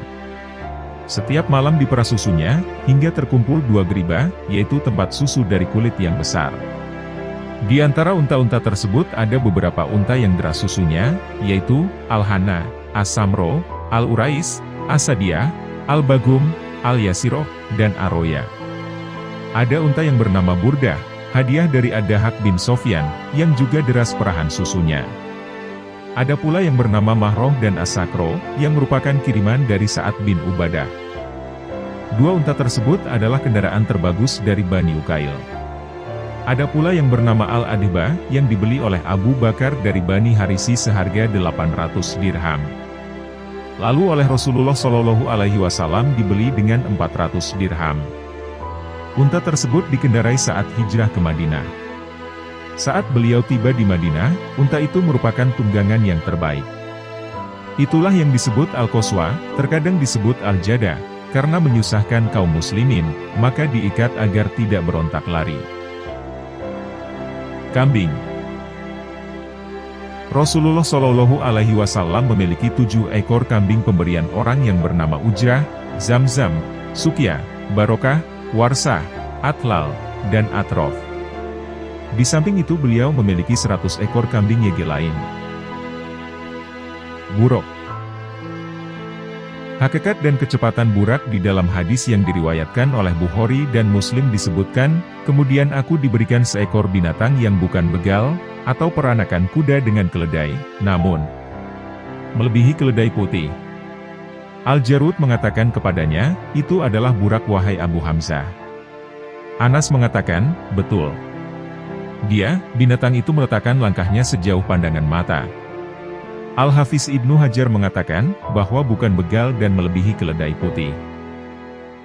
Setiap malam diperah susunya, hingga terkumpul 2 geriba, yaitu tempat susu dari kulit yang besar. Di antara unta-unta tersebut ada beberapa unta yang deras susunya, yaitu Al-Hana, As-Samro, Al-Urais, As-Sadiyah, Al-Bagum, Al-Yasiroh, dan Aroya. Ada unta yang bernama Burdah, hadiah dari Ad-Dahak bin Sofyan, yang juga deras perahan susunya. Ada pula yang bernama Mahroh dan As-Sakro, yang merupakan kiriman dari Sa'ad bin Ubadah. 2 unta tersebut adalah kendaraan terbagus dari Bani Ukail. Ada pula yang bernama Al-Adibah, yang dibeli oleh Abu Bakar dari Bani Harisi seharga 800 dirham. Lalu oleh Rasulullah Shallallahu Alaihi Wasallam dibeli dengan 400 dirham. Unta tersebut dikendarai saat hijrah ke Madinah. Saat beliau tiba di Madinah, unta itu merupakan tunggangan yang terbaik. Itulah yang disebut Al-Qaswa, terkadang disebut Al-Jada, karena menyusahkan kaum muslimin, maka diikat agar tidak berontak lari. Kambing. Rasulullah Shallallahu Alaihi Wasallam memiliki 7 ekor kambing pemberian orang yang bernama Ujrah, Zamzam, Suqyah, Barokah, Warsah, Atlal, dan Atrof. Di samping itu beliau memiliki 100 ekor kambing yege lain. Buruk. Hakikat dan kecepatan burak di dalam hadis yang diriwayatkan oleh Bukhari dan Muslim disebutkan, kemudian aku diberikan seekor binatang yang bukan begal, atau peranakan kuda dengan keledai, namun melebihi keledai putih. Al-Jarud mengatakan kepadanya, itu adalah burak wahai Abu Hamzah. Anas mengatakan, betul. Dia, binatang itu meletakkan langkahnya sejauh pandangan mata. Al-Hafiz Ibnu Hajar mengatakan, bahwa bukan begal dan melebihi keledai putih.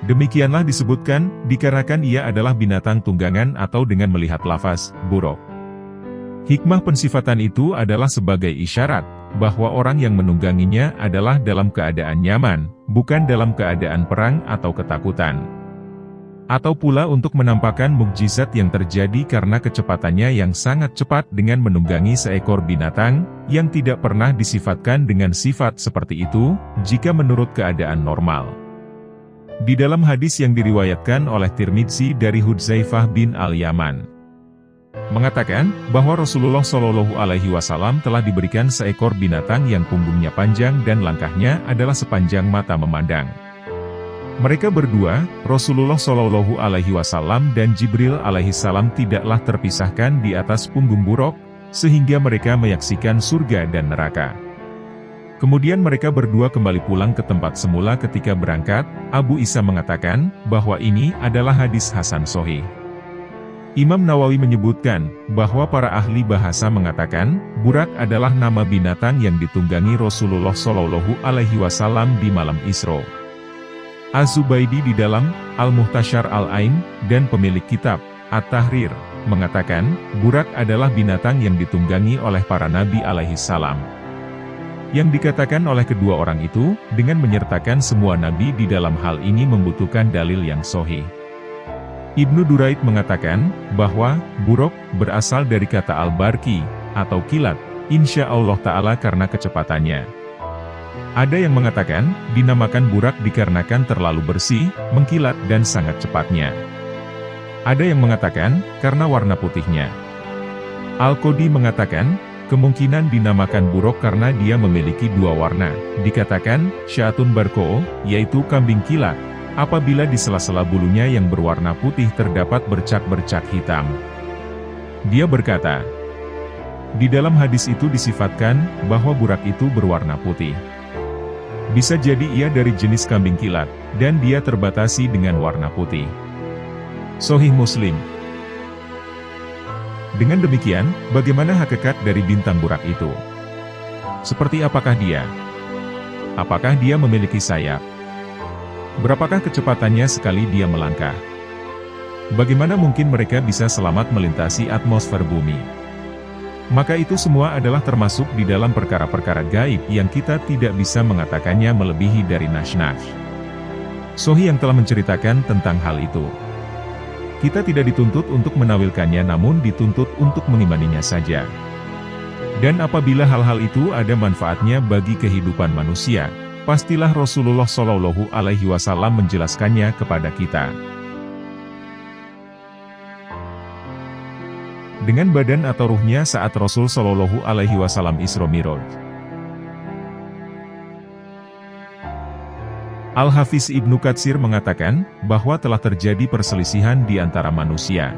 Demikianlah disebutkan, dikarenakan ia adalah binatang tunggangan atau dengan melihat lafaz, buruk. Hikmah pensifatan itu adalah sebagai isyarat, bahwa orang yang menungganginya adalah dalam keadaan nyaman, bukan dalam keadaan perang atau ketakutan. Atau pula untuk menampakkan mukjizat yang terjadi karena kecepatannya yang sangat cepat dengan menunggangi seekor binatang, yang tidak pernah disifatkan dengan sifat seperti itu, jika menurut keadaan normal. Di dalam hadis yang diriwayatkan oleh Tirmidzi dari Hudzaifah bin Al-Yaman, mengatakan bahwa Rasulullah Shallallahu Alaihi Wasallam telah diberikan seekor binatang yang punggungnya panjang dan langkahnya adalah sepanjang mata memandang. Mereka berdua, Rasulullah Shallallahu Alaihi Wasallam dan Jibril alaihissalam tidaklah terpisahkan di atas punggung buruk, sehingga mereka menyaksikan surga dan neraka. Kemudian mereka berdua kembali pulang ke tempat semula ketika berangkat. Abu Isa mengatakan bahwa ini adalah hadis Hasan Sahih. Imam Nawawi menyebutkan bahwa para ahli bahasa mengatakan Burak adalah nama binatang yang ditunggangi Rasulullah Shallallahu Alaihi Wasallam di malam Isra. Az-Zubaydi di dalam Al-Muhtashar Al-Ain dan pemilik kitab At-Tahrir mengatakan Burak adalah binatang yang ditunggangi oleh para nabi alaihi salam. Yang dikatakan oleh kedua orang itu, dengan menyertakan semua nabi di dalam hal ini membutuhkan dalil yang sahih. Ibnu Duraid mengatakan, bahwa, buruk, berasal dari kata al-barki, atau kilat, insya Allah Ta'ala karena kecepatannya. Ada yang mengatakan, dinamakan burak dikarenakan terlalu bersih, mengkilat dan sangat cepatnya. Ada yang mengatakan, karena warna putihnya. Al-Qodi mengatakan, kemungkinan dinamakan buruk karena dia memiliki dua warna, dikatakan, syatun barko, yaitu kambing kilat, apabila di sela-sela bulunya yang berwarna putih terdapat bercak-bercak hitam. Dia berkata, di dalam hadis itu disifatkan, bahwa burak itu berwarna putih. Bisa jadi ia dari jenis kambing kilat, dan dia terbatasi dengan warna putih. Sahih Muslim. Dengan demikian, bagaimana hakikat dari bintang burak itu? Seperti apakah dia? Apakah dia memiliki sayap? Berapakah kecepatannya sekali dia melangkah? Bagaimana mungkin mereka bisa selamat melintasi atmosfer bumi? Maka itu semua adalah termasuk di dalam perkara-perkara gaib yang kita tidak bisa mengatakannya melebihi dari nas-nas. Sahih yang telah menceritakan tentang hal itu. Kita tidak dituntut untuk menawilkannya namun dituntut untuk mengimaninya saja. Dan apabila hal-hal itu ada manfaatnya bagi kehidupan manusia, pastilah Rasulullah Shallallahu Alaihi Wasallam menjelaskannya kepada kita. Dengan badan atau ruhnya saat Rasul Shallallahu Alaihi Wasallam Isra Mi'raj. Al-Hafiz Ibnu Katsir mengatakan, bahwa telah terjadi perselisihan di antara manusia.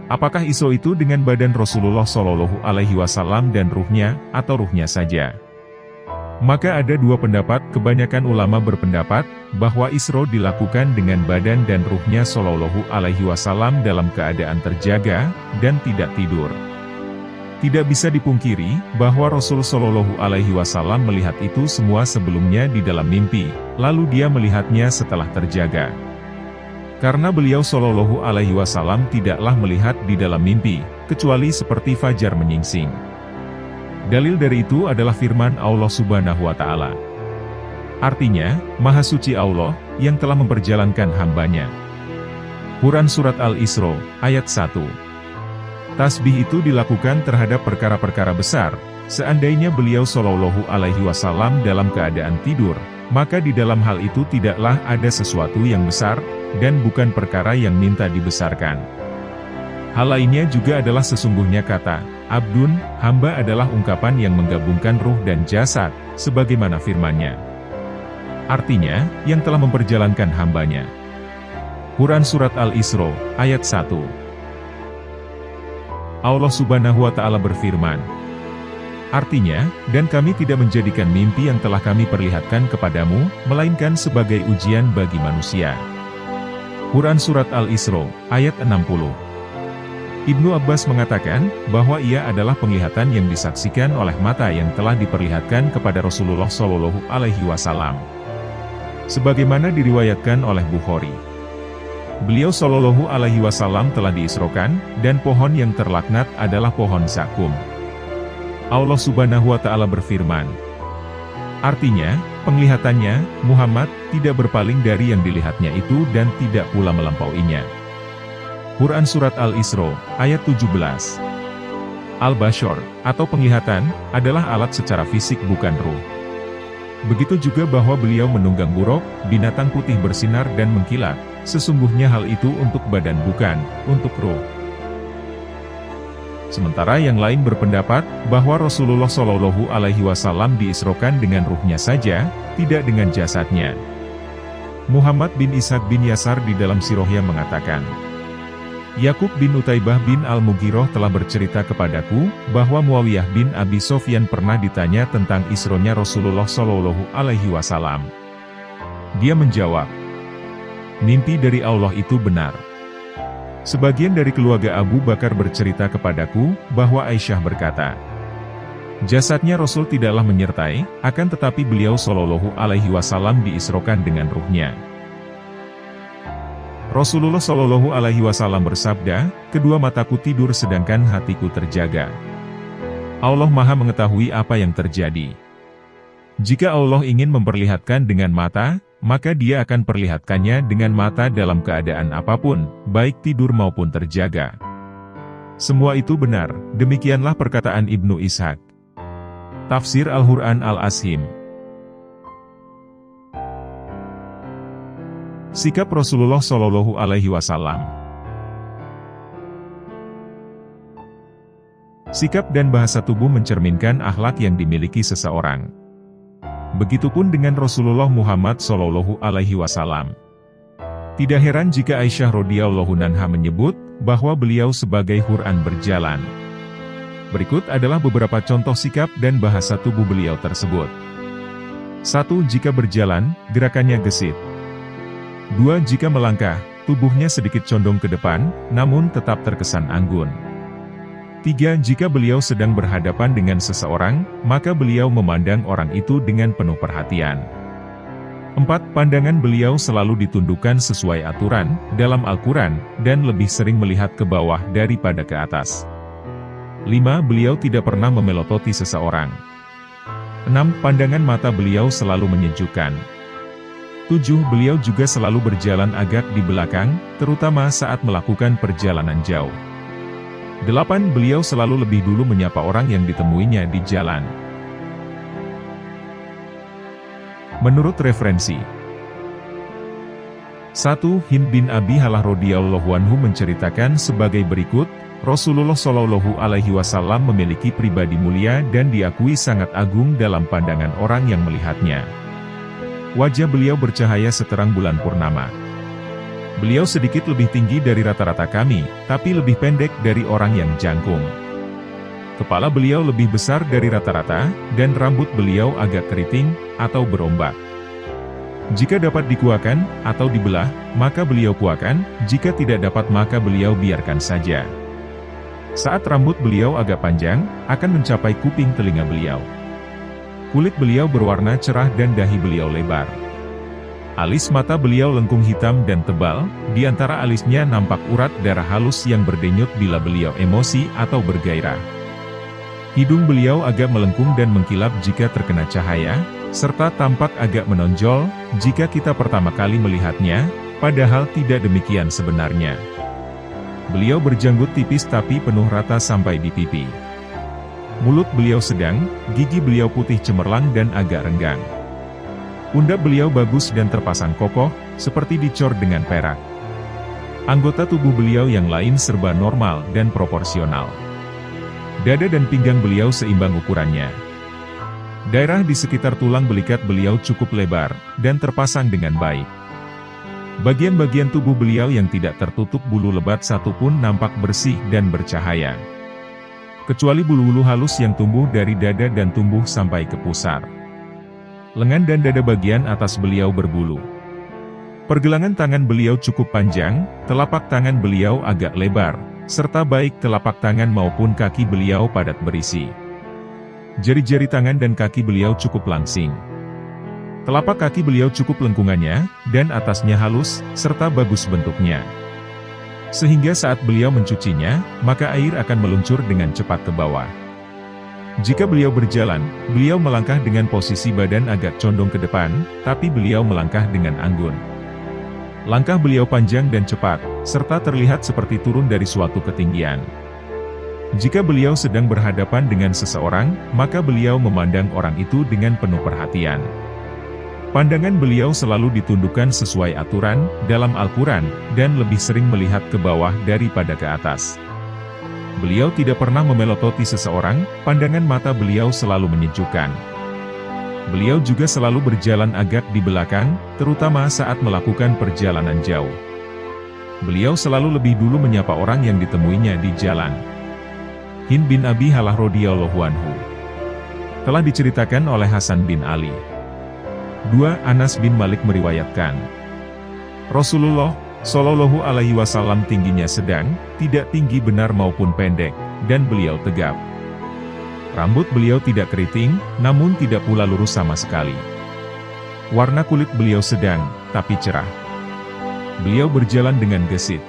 Apakah Isra itu dengan badan Rasulullah Shallallahu Alaihi Wasallam dan ruhnya, atau ruhnya saja? Maka ada dua pendapat. Kebanyakan ulama berpendapat, bahwa Isra dilakukan dengan badan dan ruhnya Shallallahu Alaihi Wasallam dalam keadaan terjaga, dan tidak tidur. Tidak bisa dipungkiri, bahwa Rasul Shallallahu Alaihi Wasallam melihat itu semua sebelumnya di dalam mimpi, lalu dia melihatnya setelah terjaga. Karena beliau Shallallahu Alaihi Wasallam tidaklah melihat di dalam mimpi, kecuali seperti fajar menyingsing. Dalil dari itu adalah firman Allah Subhanahu wa Ta'ala. Artinya, Maha Suci Allah, yang telah memperjalankan hambanya. Quran Surat Al-Isra, ayat 1. Tasbih itu dilakukan terhadap perkara-perkara besar. Seandainya beliau Shallallahu Alaihi Wasallam dalam keadaan tidur, maka di dalam hal itu tidaklah ada sesuatu yang besar, dan bukan perkara yang minta dibesarkan. Hal lainnya juga adalah sesungguhnya kata, Abdun, hamba adalah ungkapan yang menggabungkan ruh dan jasad, sebagaimana firman-Nya. Artinya, yang telah memperjalankan hambanya. Quran Surat Al-Isra, ayat 1. Allah Subhanahu wa Ta'ala berfirman. Artinya, dan kami tidak menjadikan mimpi yang telah kami perlihatkan kepadamu, melainkan sebagai ujian bagi manusia. Quran Surat Al-Isra, ayat 60. Ibnu Abbas mengatakan, bahwa ia adalah penglihatan yang disaksikan oleh mata yang telah diperlihatkan kepada Rasulullah Shallallahu Alaihi Wasallam. Sebagaimana diriwayatkan oleh Bukhari. Beliau Shallallahu Alaihi Wasallam telah diisrokan, dan pohon yang terlaknat adalah pohon zakum. Allah Subhanahu wa Ta'ala berfirman. Artinya, penglihatannya, Muhammad, tidak berpaling dari yang dilihatnya itu dan tidak pula melampauinya. Quran Surat Al-Isra, ayat 17. Al-Bashar, atau penglihatan, adalah alat secara fisik bukan ruh. Begitu juga bahwa beliau menunggang buruk, binatang putih bersinar dan mengkilat. Sesungguhnya hal itu untuk badan bukan, untuk ruh. Sementara yang lain berpendapat, bahwa Rasulullah Shallallahu Alaihi Wasallam diisrokan dengan ruhnya saja, tidak dengan jasadnya. Muhammad bin Ishaq bin Yasar di dalam Sirahnya mengatakan, Yakub bin Utaibah bin Al-Mughirah telah bercerita kepadaku, bahwa Muawiyah bin Abi Sofyan pernah ditanya tentang Isronya Rasulullah Shallallahu Alaihi Wasallam. Dia menjawab, mimpi dari Allah itu benar. Sebagian dari keluarga Abu Bakar bercerita kepadaku, bahwa Aisyah berkata, jasadnya Rasul tidaklah menyertai, akan tetapi beliau Shallallahu Alaihi Wasallam diisrokan dengan ruhnya. Rasulullah Shallallahu Alaihi Wasallam bersabda, kedua mataku tidur sedangkan hatiku terjaga. Allah Maha mengetahui apa yang terjadi. Jika Allah ingin memperlihatkan dengan mata, maka Dia akan perlihatkannya dengan mata dalam keadaan apapun, baik tidur maupun terjaga. Semua itu benar, demikianlah perkataan Ibnu Ishaq. Tafsir Al-Qur'an Al-Ashim. Sikap Rasulullah Shallallahu Alaihi Wasallam. Sikap dan bahasa tubuh mencerminkan akhlak yang dimiliki seseorang. Begitupun dengan Rasulullah Muhammad Shallallahu Alaihi Wasallam. Tidak heran jika Aisyah radhiyallahu anha menyebut bahwa beliau sebagai Quran berjalan. Berikut adalah beberapa contoh sikap dan bahasa tubuh beliau tersebut. 1. Jika berjalan, gerakannya gesit. 2. Jika melangkah, tubuhnya sedikit condong ke depan, namun tetap terkesan anggun. 3. Jika beliau sedang berhadapan dengan seseorang, maka beliau memandang orang itu dengan penuh perhatian. 4. Pandangan beliau selalu ditundukkan sesuai aturan, dalam Al-Quran, dan lebih sering melihat ke bawah daripada ke atas. 5. Beliau tidak pernah memelototi seseorang. 6. Pandangan mata beliau selalu menyejukkan. 7. Beliau juga selalu berjalan agak di belakang, terutama saat melakukan perjalanan jauh. 8. Beliau selalu lebih dulu menyapa orang yang ditemuinya di jalan. Menurut referensi 1. Hind bin Abi Halah radhiyallahu anhu menceritakan sebagai berikut, Rasulullah Shallallahu Alaihi Wasallam memiliki pribadi mulia dan diakui sangat agung dalam pandangan orang yang melihatnya. Wajah beliau bercahaya seterang bulan purnama. Beliau sedikit lebih tinggi dari rata-rata kami, tapi lebih pendek dari orang yang jangkung. Kepala beliau lebih besar dari rata-rata, dan rambut beliau agak keriting, atau berombak. Jika dapat dikuakan, atau dibelah, maka beliau kuakan, jika tidak dapat maka beliau biarkan saja. Saat rambut beliau agak panjang, akan mencapai kuping telinga beliau. Kulit beliau berwarna cerah dan dahi beliau lebar. Alis mata beliau lengkung hitam dan tebal, di antara alisnya nampak urat darah halus yang berdenyut bila beliau emosi atau bergairah. Hidung beliau agak melengkung dan mengkilap jika terkena cahaya, serta tampak agak menonjol jika kita pertama kali melihatnya, padahal tidak demikian sebenarnya. Beliau berjanggut tipis tapi penuh rata sampai di pipi. Mulut beliau sedang, gigi beliau putih cemerlang dan agak renggang. Pundak beliau bagus dan terpasang kokoh, seperti dicor dengan perak. Anggota tubuh beliau yang lain serba normal dan proporsional. Dada dan pinggang beliau seimbang ukurannya. Daerah di sekitar tulang belikat beliau cukup lebar, dan terpasang dengan baik. Bagian-bagian tubuh beliau yang tidak tertutup bulu lebat satupun nampak bersih dan bercahaya. Kecuali bulu-bulu halus yang tumbuh dari dada dan tumbuh sampai ke pusar. Lengan dan dada bagian atas beliau berbulu. Pergelangan tangan beliau cukup panjang, telapak tangan beliau agak lebar, serta baik telapak tangan maupun kaki beliau padat berisi. Jari-jari tangan dan kaki beliau cukup langsing. Telapak kaki beliau cukup lengkungannya, dan atasnya halus, serta bagus bentuknya. Sehingga saat beliau mencucinya, maka air akan meluncur dengan cepat ke bawah. Jika beliau berjalan, beliau melangkah dengan posisi badan agak condong ke depan, tapi beliau melangkah dengan anggun. Langkah beliau panjang dan cepat, serta terlihat seperti turun dari suatu ketinggian. Jika beliau sedang berhadapan dengan seseorang, maka beliau memandang orang itu dengan penuh perhatian. Pandangan beliau selalu ditundukkan sesuai aturan, dalam Al-Quran, dan lebih sering melihat ke bawah daripada ke atas. Beliau tidak pernah memelototi seseorang, pandangan mata beliau selalu menyejukkan. Beliau juga selalu berjalan agak di belakang, terutama saat melakukan perjalanan jauh. Beliau selalu lebih dulu menyapa orang yang ditemuinya di jalan. Hind bin Abi Halah radhiyallahu anhu. Telah diceritakan oleh Hasan bin Ali. 2. Anas bin Malik meriwayatkan, Rasulullah Shallallahu Alaihi Wasallam tingginya sedang, tidak tinggi benar maupun pendek, dan beliau tegap. Rambut beliau tidak keriting, namun tidak pula lurus sama sekali. Warna kulit beliau sedang, tapi cerah. Beliau berjalan dengan gesit.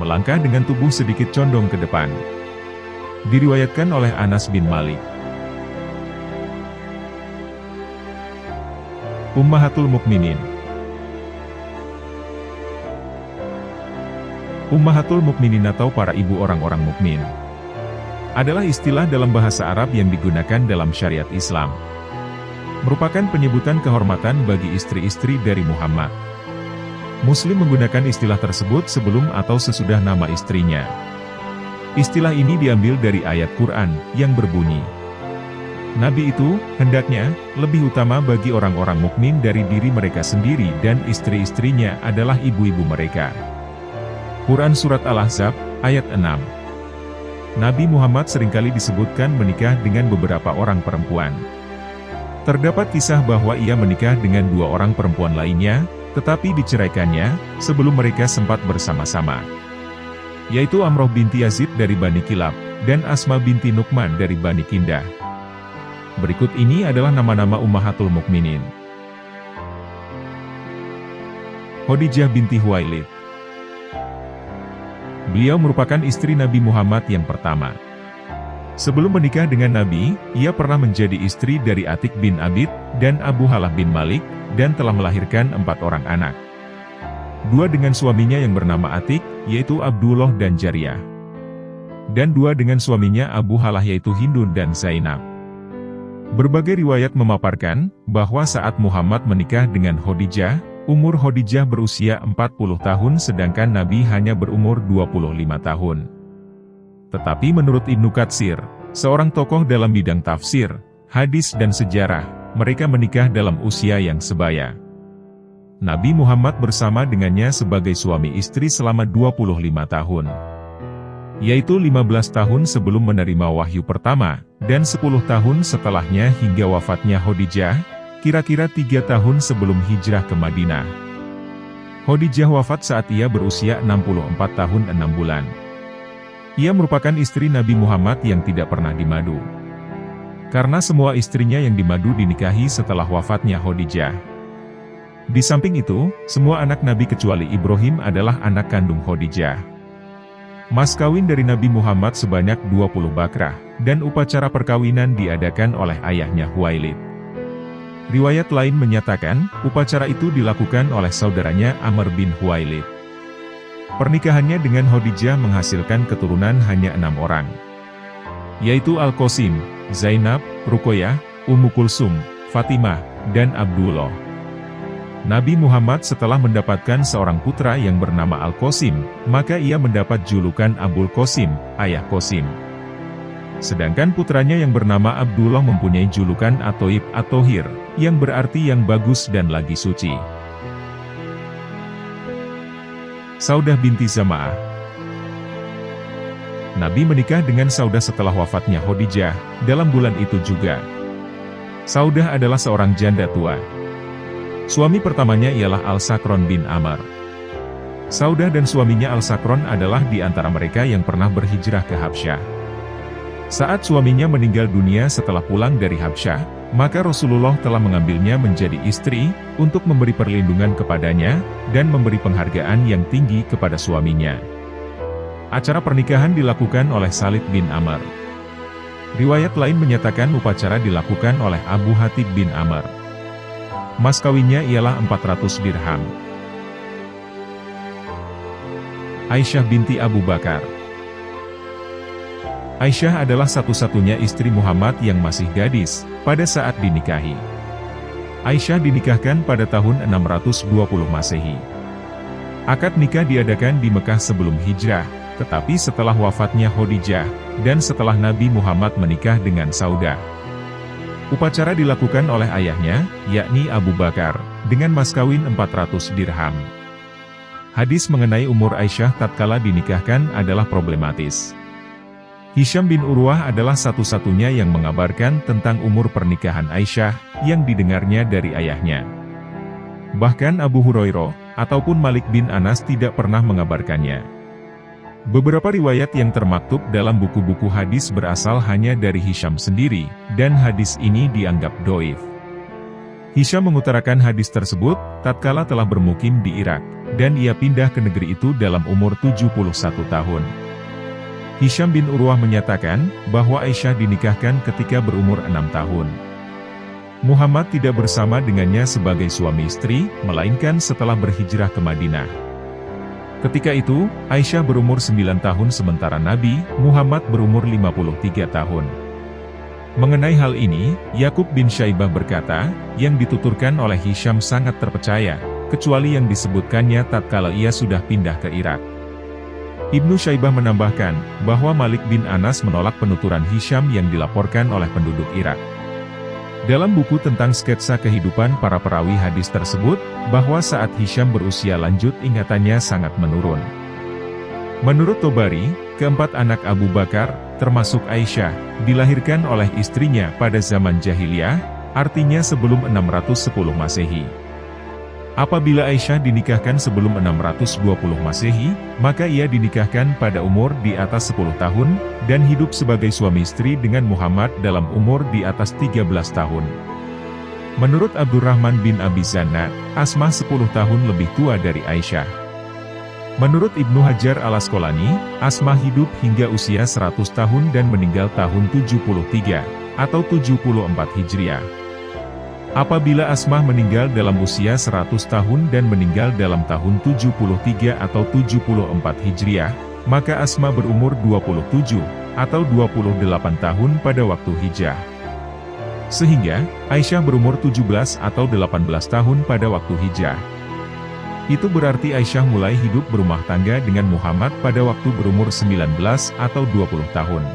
Melangkah dengan tubuh sedikit condong ke depan. Diriwayatkan oleh Anas bin Malik. Ummahatul Mukminin. Ummahatul Mukminin atau para ibu orang-orang mukmin adalah istilah dalam bahasa Arab yang digunakan dalam syariat Islam. Merupakan penyebutan kehormatan bagi istri-istri dari Muhammad. Muslim menggunakan istilah tersebut sebelum atau sesudah nama istrinya. Istilah ini diambil dari ayat Quran yang berbunyi, Nabi itu, hendaknya, lebih utama bagi orang-orang mukmin dari diri mereka sendiri dan istri-istrinya adalah ibu-ibu mereka. Quran Surat Al-Ahzab, ayat 6. Nabi Muhammad seringkali disebutkan menikah dengan beberapa orang perempuan. Terdapat kisah bahwa ia menikah dengan 2 orang perempuan lainnya, tetapi diceraikannya, sebelum mereka sempat bersama-sama. Yaitu Amroh binti Yazid dari Bani Kilab, dan Asma binti Nu'man dari Bani Kindah. Berikut ini adalah nama-nama Ummahatul Mukminin. Khadijah binti Khuwailid. Beliau merupakan istri Nabi Muhammad yang pertama. Sebelum menikah dengan Nabi, ia pernah menjadi istri dari Atik bin Abid, dan Abu Halah bin Malik, dan telah melahirkan 4 orang anak. 2 dengan suaminya yang bernama Atik, yaitu Abdullah dan Jariyah. Dan 2 dengan suaminya Abu Halah yaitu Hindun dan Zainab. Berbagai riwayat memaparkan, bahwa saat Muhammad menikah dengan Khadijah, umur Khadijah berusia 40 tahun sedangkan Nabi hanya berumur 25 tahun. Tetapi menurut Ibnu Katsir, seorang tokoh dalam bidang tafsir, hadis dan sejarah, mereka menikah dalam usia yang sebaya. Nabi Muhammad bersama dengannya sebagai suami istri selama 25 tahun. Yaitu 15 tahun sebelum menerima wahyu pertama, dan 10 tahun setelahnya hingga wafatnya Khadijah, kira-kira 3 tahun sebelum hijrah ke Madinah. Khadijah wafat saat ia berusia 64 tahun 6 bulan. Ia merupakan istri Nabi Muhammad yang tidak pernah dimadu. Karena semua istrinya yang dimadu dinikahi setelah wafatnya Khadijah. Di samping itu, semua anak Nabi kecuali Ibrahim adalah anak kandung Khadijah. Mas kawin dari Nabi Muhammad sebanyak 20 bakrah, dan upacara perkawinan diadakan oleh ayahnya Khuwailid. Riwayat lain menyatakan, upacara itu dilakukan oleh saudaranya Amr bin Khuwailid. Pernikahannya dengan Khadijah menghasilkan keturunan hanya 6 orang. Yaitu Al-Qasim, Zainab, Ruqayyah, Ummu Kulsum, Fatimah, dan Abdullah. Nabi Muhammad setelah mendapatkan seorang putra yang bernama Al-Qasim, maka ia mendapat julukan Abul Qasim, ayah Qasim. Sedangkan putranya yang bernama Abdullah mempunyai julukan At-Thayyib At-Thahir, yang berarti yang bagus dan lagi suci. Saudah binti Zama'ah. Nabi menikah dengan Saudah setelah wafatnya Khadijah, dalam bulan itu juga. Saudah adalah seorang janda tua. Suami pertamanya ialah Al-Sakron bin Amr. Saudah dan suaminya Al-Sakron adalah di antara mereka yang pernah berhijrah ke Habsyah. Saat suaminya meninggal dunia setelah pulang dari Habsyah, maka Rasulullah telah mengambilnya menjadi istri, untuk memberi perlindungan kepadanya, dan memberi penghargaan yang tinggi kepada suaminya. Acara pernikahan dilakukan oleh Salid bin Amr. Riwayat lain menyatakan upacara dilakukan oleh Abu Hatib bin Amr. Mas kawinnya ialah 400 dirham. Aisyah binti Abu Bakar. Aisyah adalah satu-satunya istri Muhammad yang masih gadis, pada saat dinikahi. Aisyah dinikahkan pada tahun 620 Masehi. Akad nikah diadakan di Mekah sebelum hijrah, tetapi setelah wafatnya Khadijah, dan setelah Nabi Muhammad menikah dengan Saudah. Upacara dilakukan oleh ayahnya, yakni Abu Bakar, dengan mas kawin 400 dirham. hadis mengenai umur Aisyah tatkala dinikahkan adalah problematis. Hisham bin Urwah adalah satu-satunya yang mengabarkan tentang umur pernikahan Aisyah, yang didengarnya dari ayahnya. Bahkan Abu Hurairah, ataupun Malik bin Anas tidak pernah mengabarkannya. Beberapa riwayat yang termaktub dalam buku-buku hadis berasal hanya dari Hisham sendiri, dan hadis ini dianggap doif. Hisham mengutarakan hadis tersebut, tatkala telah bermukim di Irak, dan ia pindah ke negeri itu dalam umur 71 tahun. Hisham bin Urwah menyatakan, bahwa Aisyah dinikahkan ketika berumur 6 tahun. Muhammad tidak bersama dengannya sebagai suami istri, melainkan setelah berhijrah ke Madinah. Ketika itu, Aisyah berumur 9 tahun sementara Nabi Muhammad berumur 53 tahun. Mengenai hal ini, Yakub bin Syaibah berkata, yang dituturkan oleh Hisham sangat terpercaya, kecuali yang disebutkannya tatkala ia sudah pindah ke Irak. Ibnu Syaibah menambahkan, bahwa Malik bin Anas menolak penuturan Hisham yang dilaporkan oleh penduduk Irak. Dalam buku tentang sketsa kehidupan para perawi hadis tersebut, bahwa saat Hisham berusia lanjut ingatannya sangat menurun. Menurut Tobari, keempat anak Abu Bakar, termasuk Aisyah, dilahirkan oleh istrinya pada zaman jahiliyah, artinya sebelum 610 Masehi. Apabila Aisyah dinikahkan sebelum 620 Masehi, maka ia dinikahkan pada umur di atas 10 tahun, dan hidup sebagai suami istri dengan Muhammad dalam umur di atas 13 tahun. Menurut Abdurrahman bin Abi Zanna, Asmah 10 tahun lebih tua dari Aisyah. Menurut Ibnu Hajar al-Asqalani, Asmah hidup hingga usia 100 tahun dan meninggal tahun 73, atau 74 Hijriah. Apabila Asmah meninggal dalam usia 100 tahun dan meninggal dalam tahun 73 atau 74 Hijriah, maka Asmah berumur 27, atau 28 tahun pada waktu hijrah. Sehingga, Aisyah berumur 17 atau 18 tahun pada waktu hijrah. Itu berarti Aisyah mulai hidup berumah tangga dengan Muhammad pada waktu berumur 19 atau 20 tahun.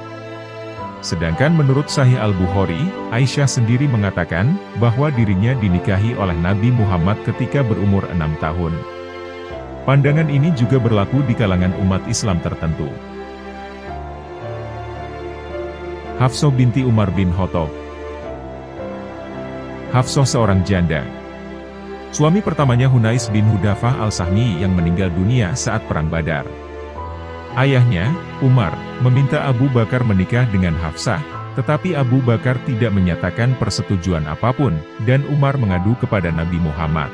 Sedangkan menurut Sahih Al-Bukhari, Aisyah sendiri mengatakan, bahwa dirinya dinikahi oleh Nabi Muhammad ketika berumur 6 tahun. Pandangan ini juga berlaku di kalangan umat Islam tertentu. Hafsah binti Umar bin Khattab. Hafsah seorang janda. Suami pertamanya Hunais bin Hudafah al-Sahmi yang meninggal dunia saat Perang Badar. Ayahnya, Umar, meminta Abu Bakar menikah dengan Hafsah, tetapi Abu Bakar tidak menyatakan persetujuan apapun, dan Umar mengadu kepada Nabi Muhammad.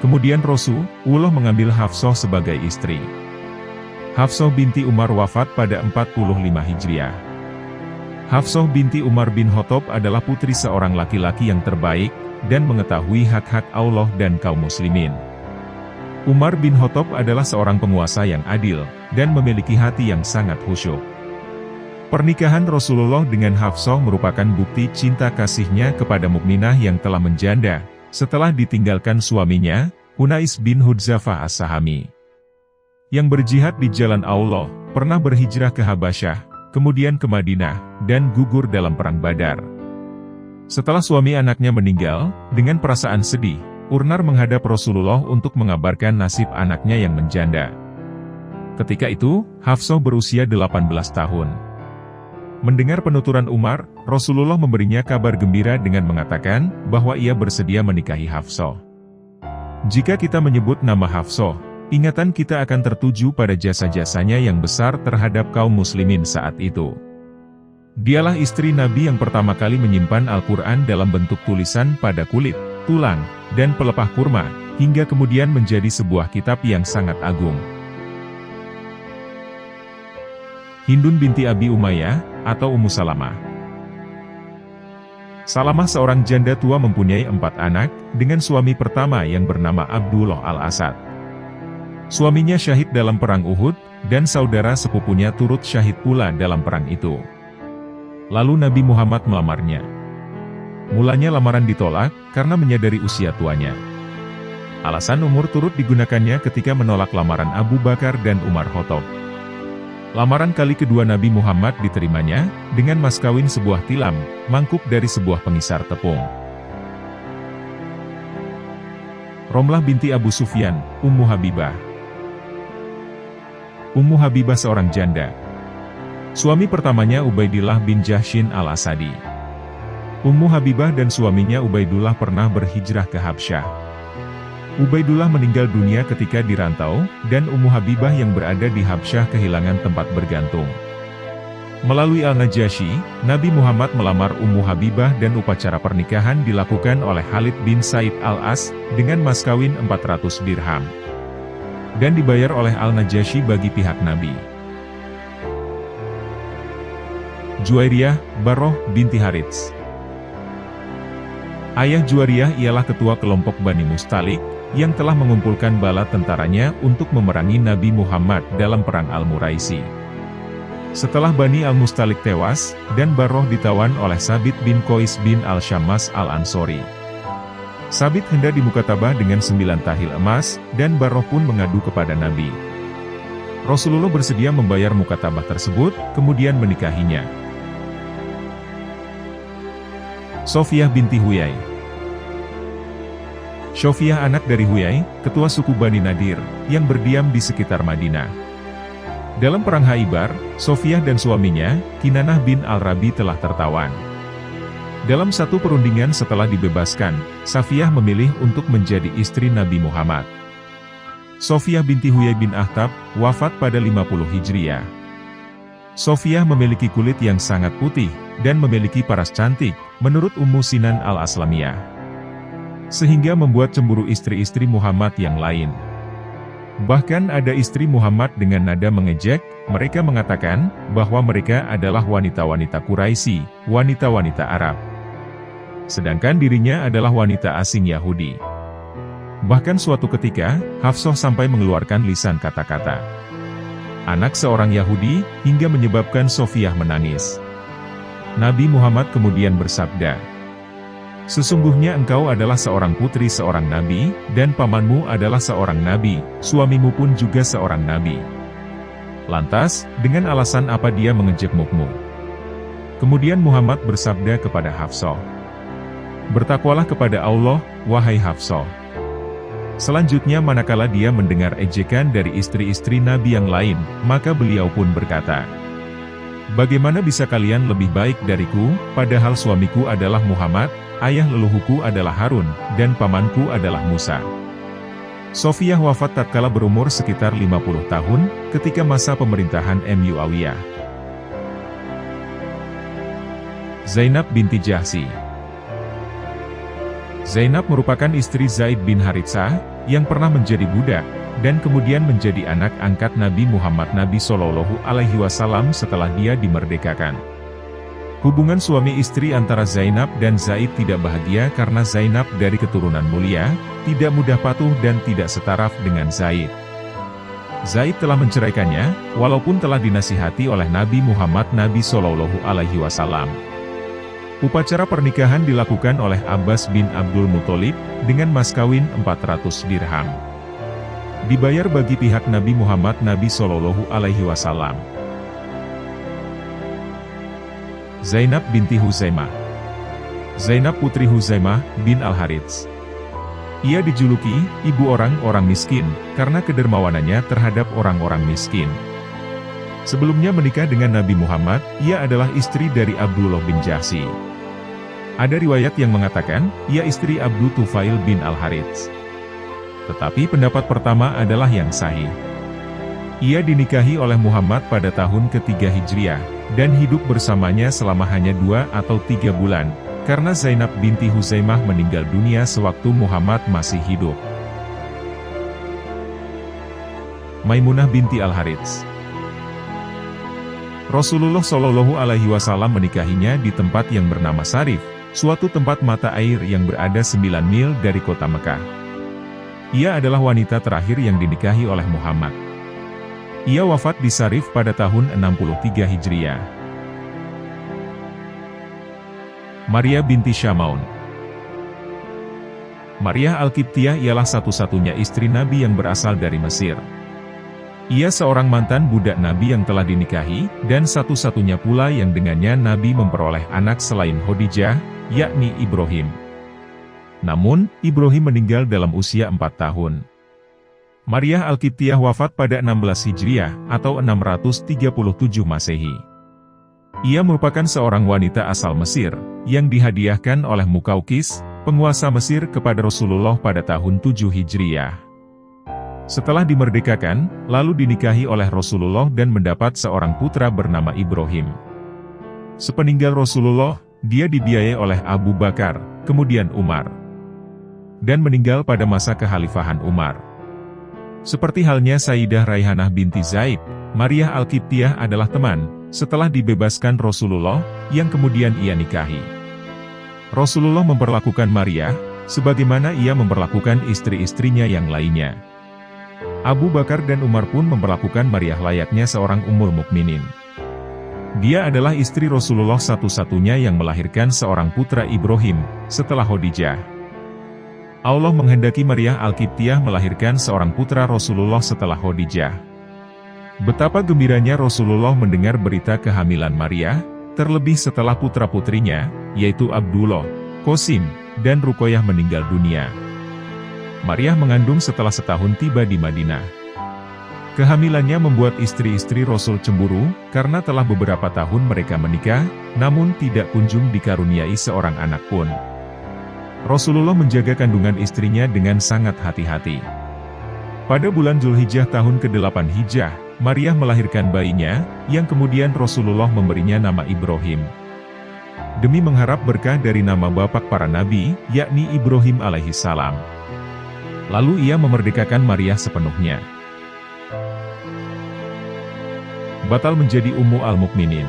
Kemudian Rasulullah mengambil Hafsah sebagai istri. Hafsah binti Umar wafat pada 45 Hijriah. Hafsah binti Umar bin Khattab adalah putri seorang laki-laki yang terbaik, dan mengetahui hak-hak Allah dan kaum muslimin. Umar bin Khattab adalah seorang penguasa yang adil, dan memiliki hati yang sangat khusyuk. Pernikahan Rasulullah dengan Hafsah merupakan bukti cinta kasihnya kepada mukminah yang telah menjanda, setelah ditinggalkan suaminya, Hunais bin Hudzafah as-Sahami. Yang berjihad di jalan Allah, pernah berhijrah ke Habasyah, kemudian ke Madinah, dan gugur dalam Perang Badar. Setelah suami anaknya meninggal, dengan perasaan sedih, Urnar menghadap Rasulullah untuk mengabarkan nasib anaknya yang menjanda. Ketika itu, Hafsah berusia 18 tahun. Mendengar penuturan Umar, Rasulullah memberinya kabar gembira dengan mengatakan, bahwa ia bersedia menikahi Hafsah. Jika kita menyebut nama Hafsah, ingatan kita akan tertuju pada jasa-jasanya yang besar terhadap kaum muslimin saat itu. Dialah istri Nabi yang pertama kali menyimpan Al-Quran dalam bentuk tulisan pada kulit, tulang, dan pelepah kurma, hingga kemudian menjadi sebuah kitab yang sangat agung. Hindun binti Abi Umayyah, atau Ummu Salamah. Salamah seorang janda tua mempunyai 4 anak, dengan suami pertama yang bernama Abdullah al-Asad. Suaminya syahid dalam perang Uhud, dan saudara sepupunya turut syahid pula dalam perang itu. Lalu Nabi Muhammad melamarnya. Mulanya lamaran ditolak, karena menyadari usia tuanya. Alasan umur turut digunakannya ketika menolak lamaran Abu Bakar dan Umar Khattab. Lamaran kali kedua Nabi Muhammad diterimanya, dengan mas kawin sebuah tilam, mangkuk dari sebuah pengisar tepung. Romlah binti Abu Sufyan, Ummu Habibah. Ummu Habibah seorang janda. Suami pertamanya Ubaidillah bin Jahsyin al-Asadi. Ummu Habibah dan suaminya Ubaidullah pernah berhijrah ke Habsyah. Ubaidullah meninggal dunia ketika dirantau, dan Ummu Habibah yang berada di Habsyah kehilangan tempat bergantung. Melalui Al-Najasyi, Nabi Muhammad melamar Ummu Habibah dan upacara pernikahan dilakukan oleh Khalid bin Said al-As, dengan mas kawin 400 dirham. Dan dibayar oleh Al-Najasyi bagi pihak Nabi. Juwairiyah, Barroh binti Harits. Ayah Juwairiyah ialah ketua kelompok Bani Mustalik, yang telah mengumpulkan bala tentaranya untuk memerangi Nabi Muhammad dalam perang Al-Muraisi. Setelah Bani Al-Mustalik tewas, dan Barroh ditawan oleh Sabit bin Qais bin Al-Syammas Al-Ansori. Sabit hendak dimukatabah dengan 9 tahil emas, dan Barroh pun mengadu kepada Nabi. Rasulullah bersedia membayar mukatabah tersebut, kemudian menikahinya. Sofiyah binti Huyai. Sofiyah anak dari Huyai, ketua suku Bani Nadir, yang berdiam di sekitar Madinah. Dalam perang Khaibar, Sofiyah dan suaminya, Kinanah bin Al-Rabi telah tertawan. Dalam satu perundingan setelah dibebaskan, Safiyah memilih untuk menjadi istri Nabi Muhammad. Sofiyah binti Huyai bin Akhtab, wafat pada 50 Hijriah. Sofiyah memiliki kulit yang sangat putih, dan memiliki paras cantik, menurut Ummu Sinan al-Aslamiyah. Sehingga membuat cemburu istri-istri Muhammad yang lain. Bahkan ada istri Muhammad dengan nada mengejek, mereka mengatakan, bahwa mereka adalah wanita-wanita Quraisy, wanita-wanita Arab. Sedangkan dirinya adalah wanita asing Yahudi. Bahkan suatu ketika, Hafsah sampai mengeluarkan lisan kata-kata anak seorang Yahudi, hingga menyebabkan Sofiyah menangis. Nabi Muhammad kemudian bersabda, "Sesungguhnya engkau adalah seorang putri seorang nabi, dan pamanmu adalah seorang nabi, suamimu pun juga seorang nabi. Lantas, dengan alasan apa dia mengejekmu?" Kemudian Muhammad bersabda kepada Hafsah, "Bertakwalah kepada Allah, wahai Hafsah." Selanjutnya manakala dia mendengar ejekan dari istri-istri Nabi yang lain, maka beliau pun berkata, "Bagaimana bisa kalian lebih baik dariku, padahal suamiku adalah Muhammad, ayah leluhuku adalah Harun, dan pamanku adalah Musa." Sofiyah wafat tatkala berumur sekitar 50 tahun, ketika masa pemerintahan Muawiyah. Zainab binti Jahsy. Zainab merupakan istri Zaid bin Haritsah, yang pernah menjadi budak, dan kemudian menjadi anak angkat Nabi Muhammad Nabi Shallallahu Alaihi Wasallam setelah dia dimerdekakan. Hubungan suami istri antara Zainab dan Zaid tidak bahagia karena Zainab dari keturunan mulia, tidak mudah patuh dan tidak setaraf dengan Zaid. Zaid telah menceraikannya, walaupun telah dinasihati oleh Nabi Muhammad Nabi Shallallahu Alaihi Wasallam. Upacara pernikahan dilakukan oleh Abbas bin Abdul Muthalib, dengan mas kawin 400 dirham. Dibayar bagi pihak Nabi Muhammad Nabi Shallallahu Alaihi Wasallam. Zainab binti Huzaimah. Zainab putri Huzaimah bin Al-Harits. Ia dijuluki, ibu orang-orang miskin, karena kedermawanannya terhadap orang-orang miskin. Sebelumnya menikah dengan Nabi Muhammad, ia adalah istri dari Abdullah bin Jahsy. Ada riwayat yang mengatakan, ia istri Abdu Tufail bin Al-Harits. Tetapi pendapat pertama adalah yang sahih. Ia dinikahi oleh Muhammad pada tahun ke-3 Hijriah, dan hidup bersamanya selama hanya 2 atau 3 bulan, karena Zainab binti Huzaimah meninggal dunia sewaktu Muhammad masih hidup. Maimunah binti Al-Harits. Rasulullah Shallallahu Alaihi Wasallam menikahinya di tempat yang bernama Sarif, suatu tempat mata air yang berada 9 mil dari kota Mekah. Ia adalah wanita terakhir yang dinikahi oleh Muhammad. Ia wafat di Sarif pada tahun 63 Hijriah. Maria binti Syamaun. Maria Al-Qibtiyah ialah satu-satunya istri Nabi yang berasal dari Mesir. Ia seorang mantan budak Nabi yang telah dinikahi, dan satu-satunya pula yang dengannya Nabi memperoleh anak selain Khadijah, yakni Ibrahim. Namun, Ibrahim meninggal dalam usia 4 tahun. Maria Al-Qibtiyah wafat pada 16 Hijriah atau 637 Masehi. Ia merupakan seorang wanita asal Mesir, yang dihadiahkan oleh Muqawqis, penguasa Mesir kepada Rasulullah pada tahun 7 Hijriah. Setelah dimerdekakan, lalu dinikahi oleh Rasulullah dan mendapat seorang putra bernama Ibrahim. Sepeninggal Rasulullah, dia dibiayai oleh Abu Bakar, kemudian Umar, dan meninggal pada masa kekhalifahan Umar. Seperti halnya Sayyidah Raihanah binti Zaid, Maria Al-Qibtiyah adalah teman, setelah dibebaskan Rasulullah, yang kemudian ia nikahi. Rasulullah memperlakukan Maria, sebagaimana ia memperlakukan istri-istrinya yang lainnya. Abu Bakar dan Umar pun memperlakukan Maria layaknya seorang Ummul Mukminin. Dia adalah istri Rasulullah satu-satunya yang melahirkan seorang putra Ibrahim, setelah Khadijah. Allah menghendaki Maria Al-Qibtiyah melahirkan seorang putra Rasulullah setelah Khadijah. Betapa gembiranya Rasulullah mendengar berita kehamilan Maria, terlebih setelah putra-putrinya, yaitu Abdullah, Qasim, dan Ruqayyah meninggal dunia. Maria mengandung setelah setahun tiba di Madinah. Kehamilannya membuat istri-istri Rasul cemburu, karena telah beberapa tahun mereka menikah, namun tidak kunjung dikaruniai seorang anak pun. Rasulullah menjaga kandungan istrinya dengan sangat hati-hati. Pada bulan Zulhijjah tahun ke-8 Hijrah, Maria melahirkan bayinya, yang kemudian Rasulullah memberinya nama Ibrahim. Demi mengharap berkah dari nama bapak para nabi, yakni Ibrahim alaihissalam. Lalu ia memerdekakan Maria sepenuhnya. Batal menjadi Ummu al-Mukminin.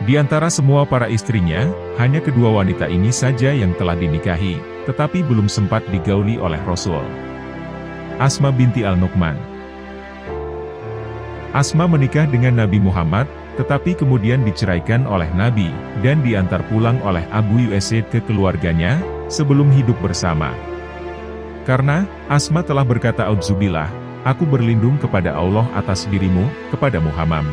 Di antara semua para istrinya, hanya kedua wanita ini saja yang telah dinikahi, tetapi belum sempat digauli oleh Rasul. Asma binti Al-Nu'man. Asma menikah dengan Nabi Muhammad, tetapi kemudian diceraikan oleh Nabi, dan diantar pulang oleh Abu Usaid ke keluarganya, sebelum hidup bersama. Karena, Asma telah berkata, "A'udzubillah, aku berlindung kepada Allah atas dirimu, kepada Muhammad."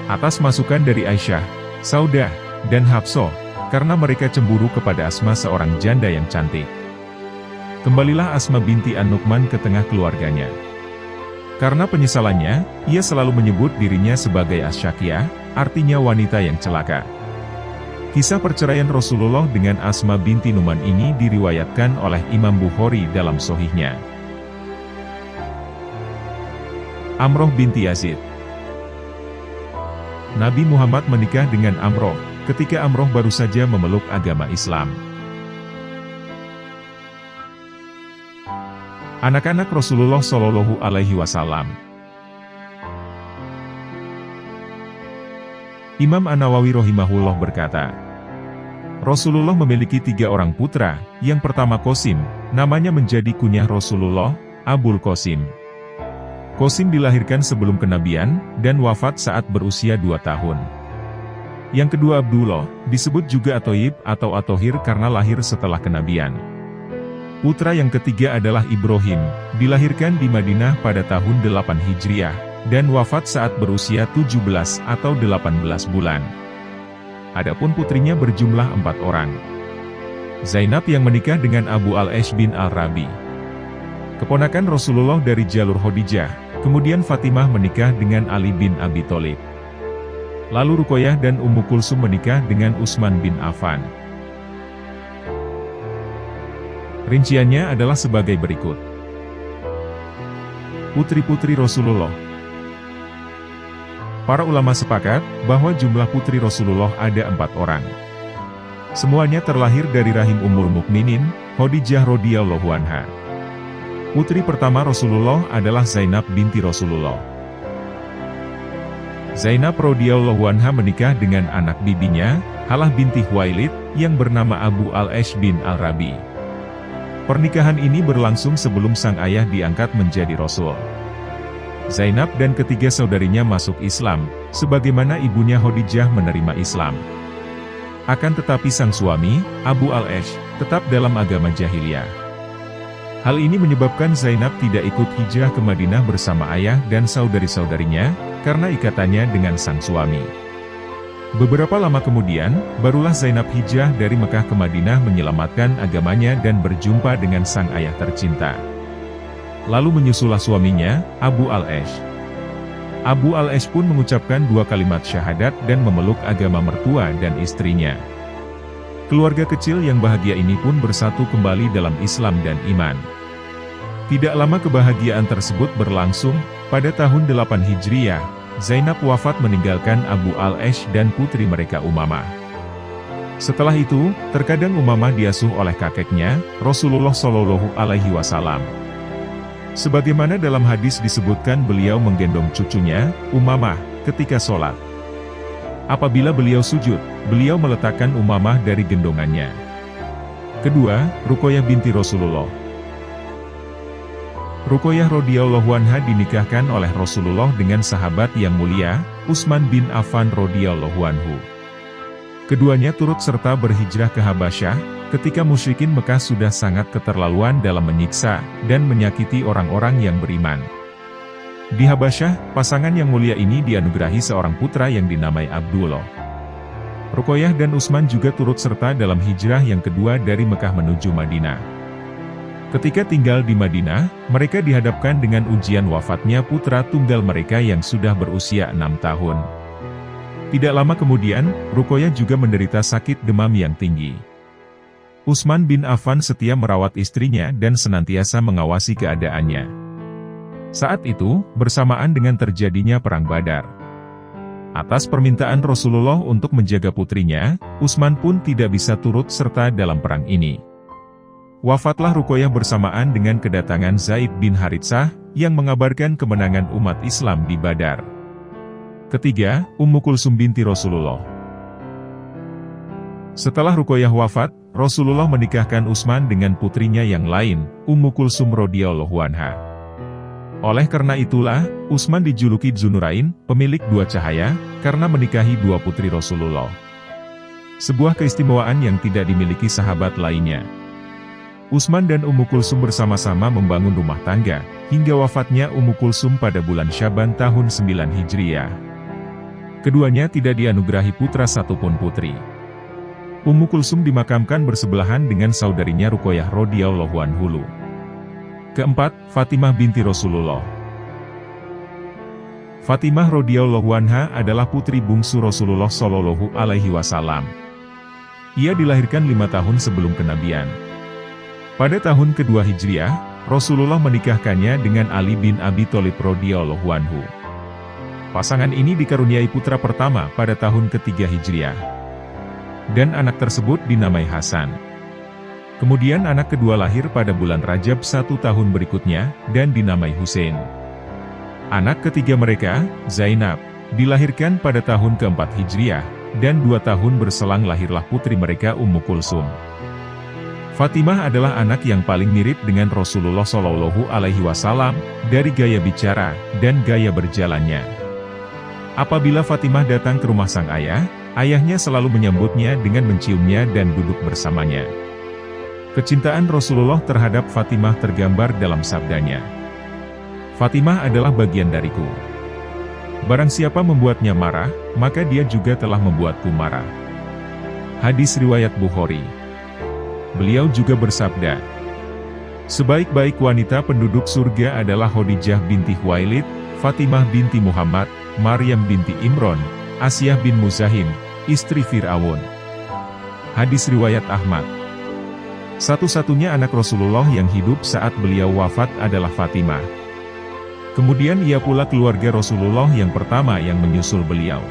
Atas masukan dari Aisyah, Saudah, dan Hafsah, karena mereka cemburu kepada Asma seorang janda yang cantik. Kembalilah Asma binti An-Nu'man ke tengah keluarganya. Karena penyesalannya, ia selalu menyebut dirinya sebagai Asyakiyah, artinya wanita yang celaka. Kisah perceraian Rasulullah dengan Asma binti Nu'man ini diriwayatkan oleh Imam Bukhari dalam Sahihnya. Amroh binti Yazid. Nabi Muhammad menikah dengan Amroh, ketika Amroh baru saja memeluk agama Islam. Anak-anak Rasulullah Shallallahu Alaihi Wasallam. Imam An-Nawawi rahimahullah berkata, Rasulullah memiliki 3 orang putra, yang pertama Qasim, namanya menjadi kunyah Rasulullah, Abul Qasim. Qasim dilahirkan sebelum kenabian, dan wafat saat berusia 2 tahun. Yang kedua Abdullah, disebut juga At-Thayyib atau At-Thahir karena lahir setelah kenabian. Putra yang ketiga adalah Ibrahim, dilahirkan di Madinah pada tahun 8 Hijriah, dan wafat saat berusia 17 atau 18 bulan. Adapun putrinya berjumlah 4 orang. Zainab yang menikah dengan Abu Al-Ash bin Al-Rabi, keponakan Rasulullah dari jalur Khadijah. Kemudian Fatimah menikah dengan Ali bin Abi Thalib. Lalu Ruqayyah dan Ummu Kulsum menikah dengan Utsman bin Affan. Rinciannya adalah sebagai berikut. Putri-putri Rasulullah. Para ulama sepakat bahwa jumlah putri Rasulullah ada 4 orang. Semuanya terlahir dari rahim Ummul Mukminin, Khadijah radhiyallahu anha. Putri pertama Rasulullah adalah Zainab binti Rasulullah. Zainab radhiyallahu anha menikah dengan anak bibinya, Halah binti Khuwailid, yang bernama Abu Al-Ash bin Al-Rabi. Pernikahan ini berlangsung sebelum sang ayah diangkat menjadi Rasul. Zainab dan ketiga saudarinya masuk Islam, sebagaimana ibunya Khadijah menerima Islam. Akan tetapi sang suami, Abu Al-Ash, tetap dalam agama jahiliyah. Hal ini menyebabkan Zainab tidak ikut hijrah ke Madinah bersama ayah dan saudari-saudarinya, karena ikatannya dengan sang suami. Beberapa lama kemudian, barulah Zainab hijrah dari Mekah ke Madinah menyelamatkan agamanya dan berjumpa dengan sang ayah tercinta. Lalu menyusullah suaminya, Abu al-Ash. Abu al-Ash pun mengucapkan 2 kalimat syahadat dan memeluk agama mertua dan istrinya. Keluarga kecil yang bahagia ini pun bersatu kembali dalam Islam dan iman. Tidak lama kebahagiaan tersebut berlangsung, pada tahun 8 Hijriah, Zainab wafat meninggalkan Abu al-Ash dan putri mereka Umamah. Setelah itu, terkadang Umamah diasuh oleh kakeknya, Rasulullah Shallallahu Alaihi Wasallam. Sebagaimana dalam hadis disebutkan beliau menggendong cucunya, Umamah, ketika sholat. Apabila beliau sujud, beliau meletakkan Umamah dari gendongannya. Kedua, Ruqayyah binti Rasulullah. Ruqayyah radhiyallahu anha dinikahkan oleh Rasulullah dengan sahabat yang mulia, Utsman bin Affan radhiyallahu anhu. Keduanya turut serta berhijrah ke Habasyah, ketika musyrikin Mekah sudah sangat keterlaluan dalam menyiksa dan menyakiti orang-orang yang beriman. Di Habasyah, pasangan yang mulia ini dianugerahi seorang putra yang dinamai Abdullah. Ruqayyah dan Utsman juga turut serta dalam hijrah yang kedua dari Mekah menuju Madinah. Ketika tinggal di Madinah, mereka dihadapkan dengan ujian wafatnya putra tunggal mereka yang sudah berusia 6 tahun. Tidak lama kemudian, Ruqayyah juga menderita sakit demam yang tinggi. Utsman bin Affan setia merawat istrinya dan senantiasa mengawasi keadaannya. Saat itu, bersamaan dengan terjadinya Perang Badar. Atas permintaan Rasulullah untuk menjaga putrinya, Utsman pun tidak bisa turut serta dalam perang ini. Wafatlah Ruqayyah bersamaan dengan kedatangan Zaid bin Haritsah, yang mengabarkan kemenangan umat Islam di Badar. Ketiga, Ummu Kulsum binti Rasulullah. Setelah Ruqayyah wafat, Rasulullah menikahkan Utsman dengan putrinya yang lain, Ummu Kulsum radhiyallahu anha. Oleh karena itulah, Utsman dijuluki Dzunurain, pemilik 2 cahaya, karena menikahi 2 putri Rasulullah. Sebuah keistimewaan yang tidak dimiliki sahabat lainnya. Utsman dan Ummu Kulsum bersama-sama membangun rumah tangga, hingga wafatnya Ummu Kulsum pada bulan Syaban tahun 9 Hijriah. Keduanya tidak dianugerahi putra satupun putri. Ummu Kulsum dimakamkan bersebelahan dengan saudarinya Ruqayyah radhiyallahu anhu. Keempat, Fatimah binti Rasulullah. Fatimah radhiyallahu anha adalah putri bungsu Rasulullah Shallallahu Alaihi Wasallam. Ia dilahirkan 5 tahun sebelum kenabian. Pada tahun kedua Hijriah, Rasulullah menikahkannya dengan Ali bin Abi Thalib radhiyallahu anhu. Pasangan ini dikaruniai putra pertama pada tahun ketiga Hijriah. Dan anak tersebut dinamai Hasan. Kemudian anak kedua lahir pada bulan Rajab 1 tahun berikutnya, dan dinamai Husain. Anak ketiga mereka, Zainab, dilahirkan pada tahun keempat Hijriah, dan 2 tahun berselang lahirlah putri mereka Ummu Kulsum. Fatimah adalah anak yang paling mirip dengan Rasulullah Shallallahu Alaihi Wasallam, dari gaya bicara, dan gaya berjalannya. Apabila Fatimah datang ke rumah sang ayah, ayahnya selalu menyambutnya dengan menciumnya dan duduk bersamanya. Kecintaan Rasulullah terhadap Fatimah tergambar dalam sabdanya. Fatimah adalah bagian dariku. Barang siapa membuatnya marah, maka dia juga telah membuatku marah. Hadis riwayat Bukhari. Beliau juga bersabda, sebaik-baik wanita penduduk surga adalah Khadijah binti Khuwailid, Fatimah binti Muhammad, Maryam binti Imron, Asyah bin Muzahim, istri Fir'aun. Hadis riwayat Ahmad. Satu-satunya anak Rasulullah yang hidup saat beliau wafat adalah Fatimah. Kemudian ia pula keluarga Rasulullah yang pertama yang menyusul beliau.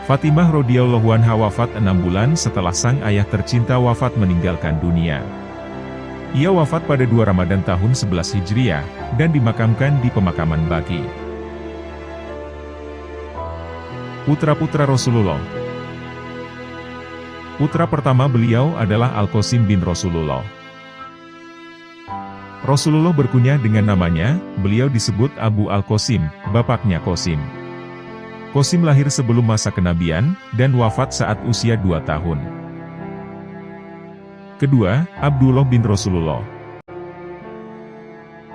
Fatimah radhiyallahu anha wafat 6 bulan setelah sang ayah tercinta wafat meninggalkan dunia. Ia wafat pada 2 Ramadan tahun 11 Hijriah, dan dimakamkan di pemakaman Baqi. Putra-putra Rasulullah. Putra pertama beliau adalah Al-Qasim bin Rasulullah. Rasulullah berkunyah dengan namanya, beliau disebut Abu Al-Qasim, bapaknya Qasim. Qasim lahir sebelum masa kenabian, dan wafat saat usia 2 tahun. Kedua, Abdullah bin Rasulullah.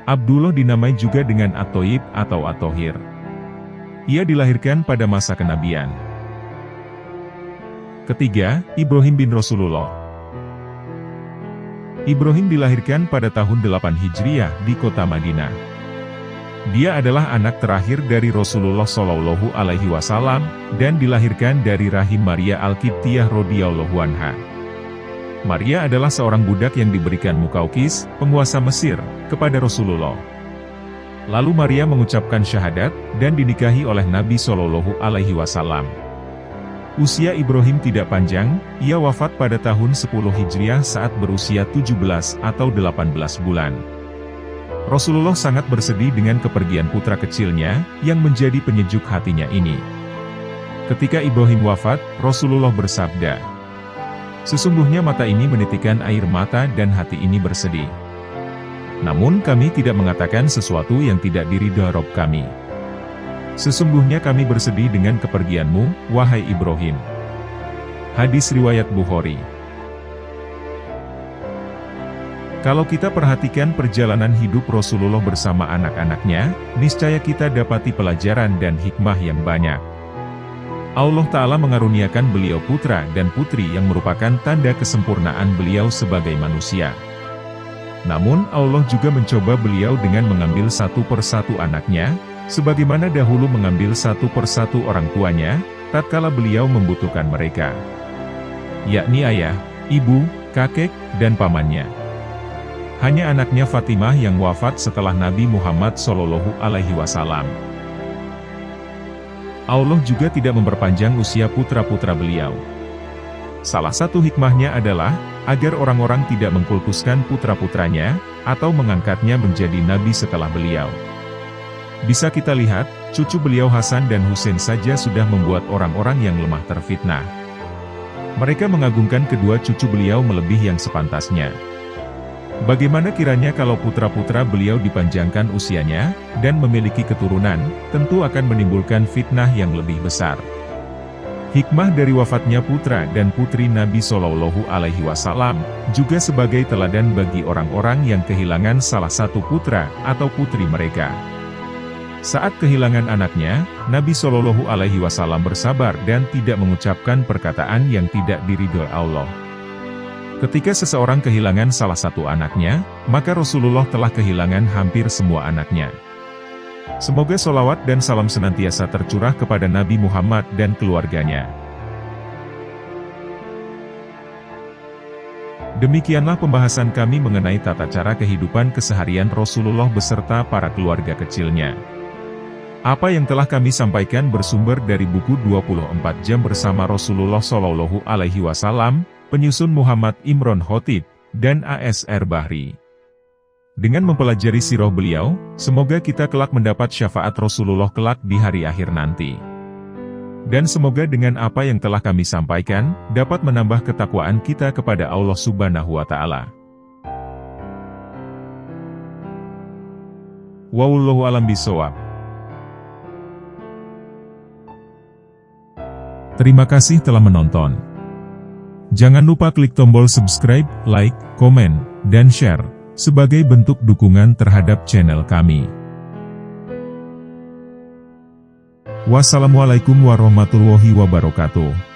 Abdullah dinamai juga dengan At-Thayyib atau At-Thahir. Ia dilahirkan pada masa kenabian. Ketiga, Ibrahim bin Rasulullah. Ibrahim dilahirkan pada tahun 8 Hijriah di kota Madinah. Dia adalah anak terakhir dari Rasulullah Shallallahu Alaihi Wasallam dan dilahirkan dari rahim Maria Al-Qibtiyah radhiyallahu anha. Maria adalah seorang budak yang diberikan Muqawqis, penguasa Mesir, kepada Rasulullah. Lalu Maria mengucapkan syahadat dan dinikahi oleh Nabi Shallallahu Alaihi Wasallam. Usia Ibrahim tidak panjang, ia wafat pada tahun 10 Hijriah saat berusia 17 atau 18 bulan. Rasulullah sangat bersedih dengan kepergian putra kecilnya, yang menjadi penyejuk hatinya ini. Ketika Ibrahim wafat, Rasulullah bersabda, "Sesungguhnya mata ini menitikkan air mata dan hati ini bersedih. Namun kami tidak mengatakan sesuatu yang tidak diridha Rabb kami. Sesungguhnya kami bersedih dengan kepergianmu, wahai Ibrahim." Hadis riwayat Bukhari. Kalau kita perhatikan perjalanan hidup Rasulullah bersama anak-anaknya, niscaya kita dapati pelajaran dan hikmah yang banyak. Allah Ta'ala mengaruniakan beliau putra dan putri yang merupakan tanda kesempurnaan beliau sebagai manusia. Namun Allah juga mencoba beliau dengan mengambil satu persatu anaknya, sebagaimana dahulu mengambil satu persatu orang tuanya, tatkala beliau membutuhkan mereka, yakni ayah, ibu, kakek, dan pamannya. Hanya anaknya Fatimah yang wafat setelah Nabi Muhammad SAW. Allah juga tidak memperpanjang usia putra-putra beliau. Salah satu hikmahnya adalah, agar orang-orang tidak mengkultuskan putra-putranya, atau mengangkatnya menjadi nabi setelah beliau. Bisa kita lihat, cucu beliau Hasan dan Husain saja sudah membuat orang-orang yang lemah terfitnah. Mereka mengagungkan kedua cucu beliau melebihi yang sepantasnya. Bagaimana kiranya kalau putra-putra beliau dipanjangkan usianya, dan memiliki keturunan, tentu akan menimbulkan fitnah yang lebih besar. Hikmah dari wafatnya putra dan putri Nabi Shallallahu Alaihi Wasallam, juga sebagai teladan bagi orang-orang yang kehilangan salah satu putra atau putri mereka. Saat kehilangan anaknya, Nabi Shallallahu Alaihi Wasallam bersabar dan tidak mengucapkan perkataan yang tidak diridhoi Allah. Ketika seseorang kehilangan salah satu anaknya, maka Rasulullah telah kehilangan hampir semua anaknya. Semoga sholawat dan salam senantiasa tercurah kepada Nabi Muhammad dan keluarganya. Demikianlah pembahasan kami mengenai tata cara kehidupan keseharian Rasulullah beserta para keluarga kecilnya. Apa yang telah kami sampaikan bersumber dari buku 24 Jam Bersama Rasulullah Shallallahu Alaihi Wasallam, penyusun Muhammad Imron Khotib, dan ASR Bahri. Dengan mempelajari sirah beliau, semoga kita kelak mendapat syafaat Rasulullah kelak di hari akhir nanti. Dan semoga dengan apa yang telah kami sampaikan, dapat menambah ketakwaan kita kepada Allah Subhanahu wa Ta'ala. Wallahu a'lam bishawab. Terima kasih telah menonton. Jangan lupa klik tombol subscribe, like, komen, dan share, sebagai bentuk dukungan terhadap channel kami. Wassalamualaikum warahmatullahi wabarakatuh.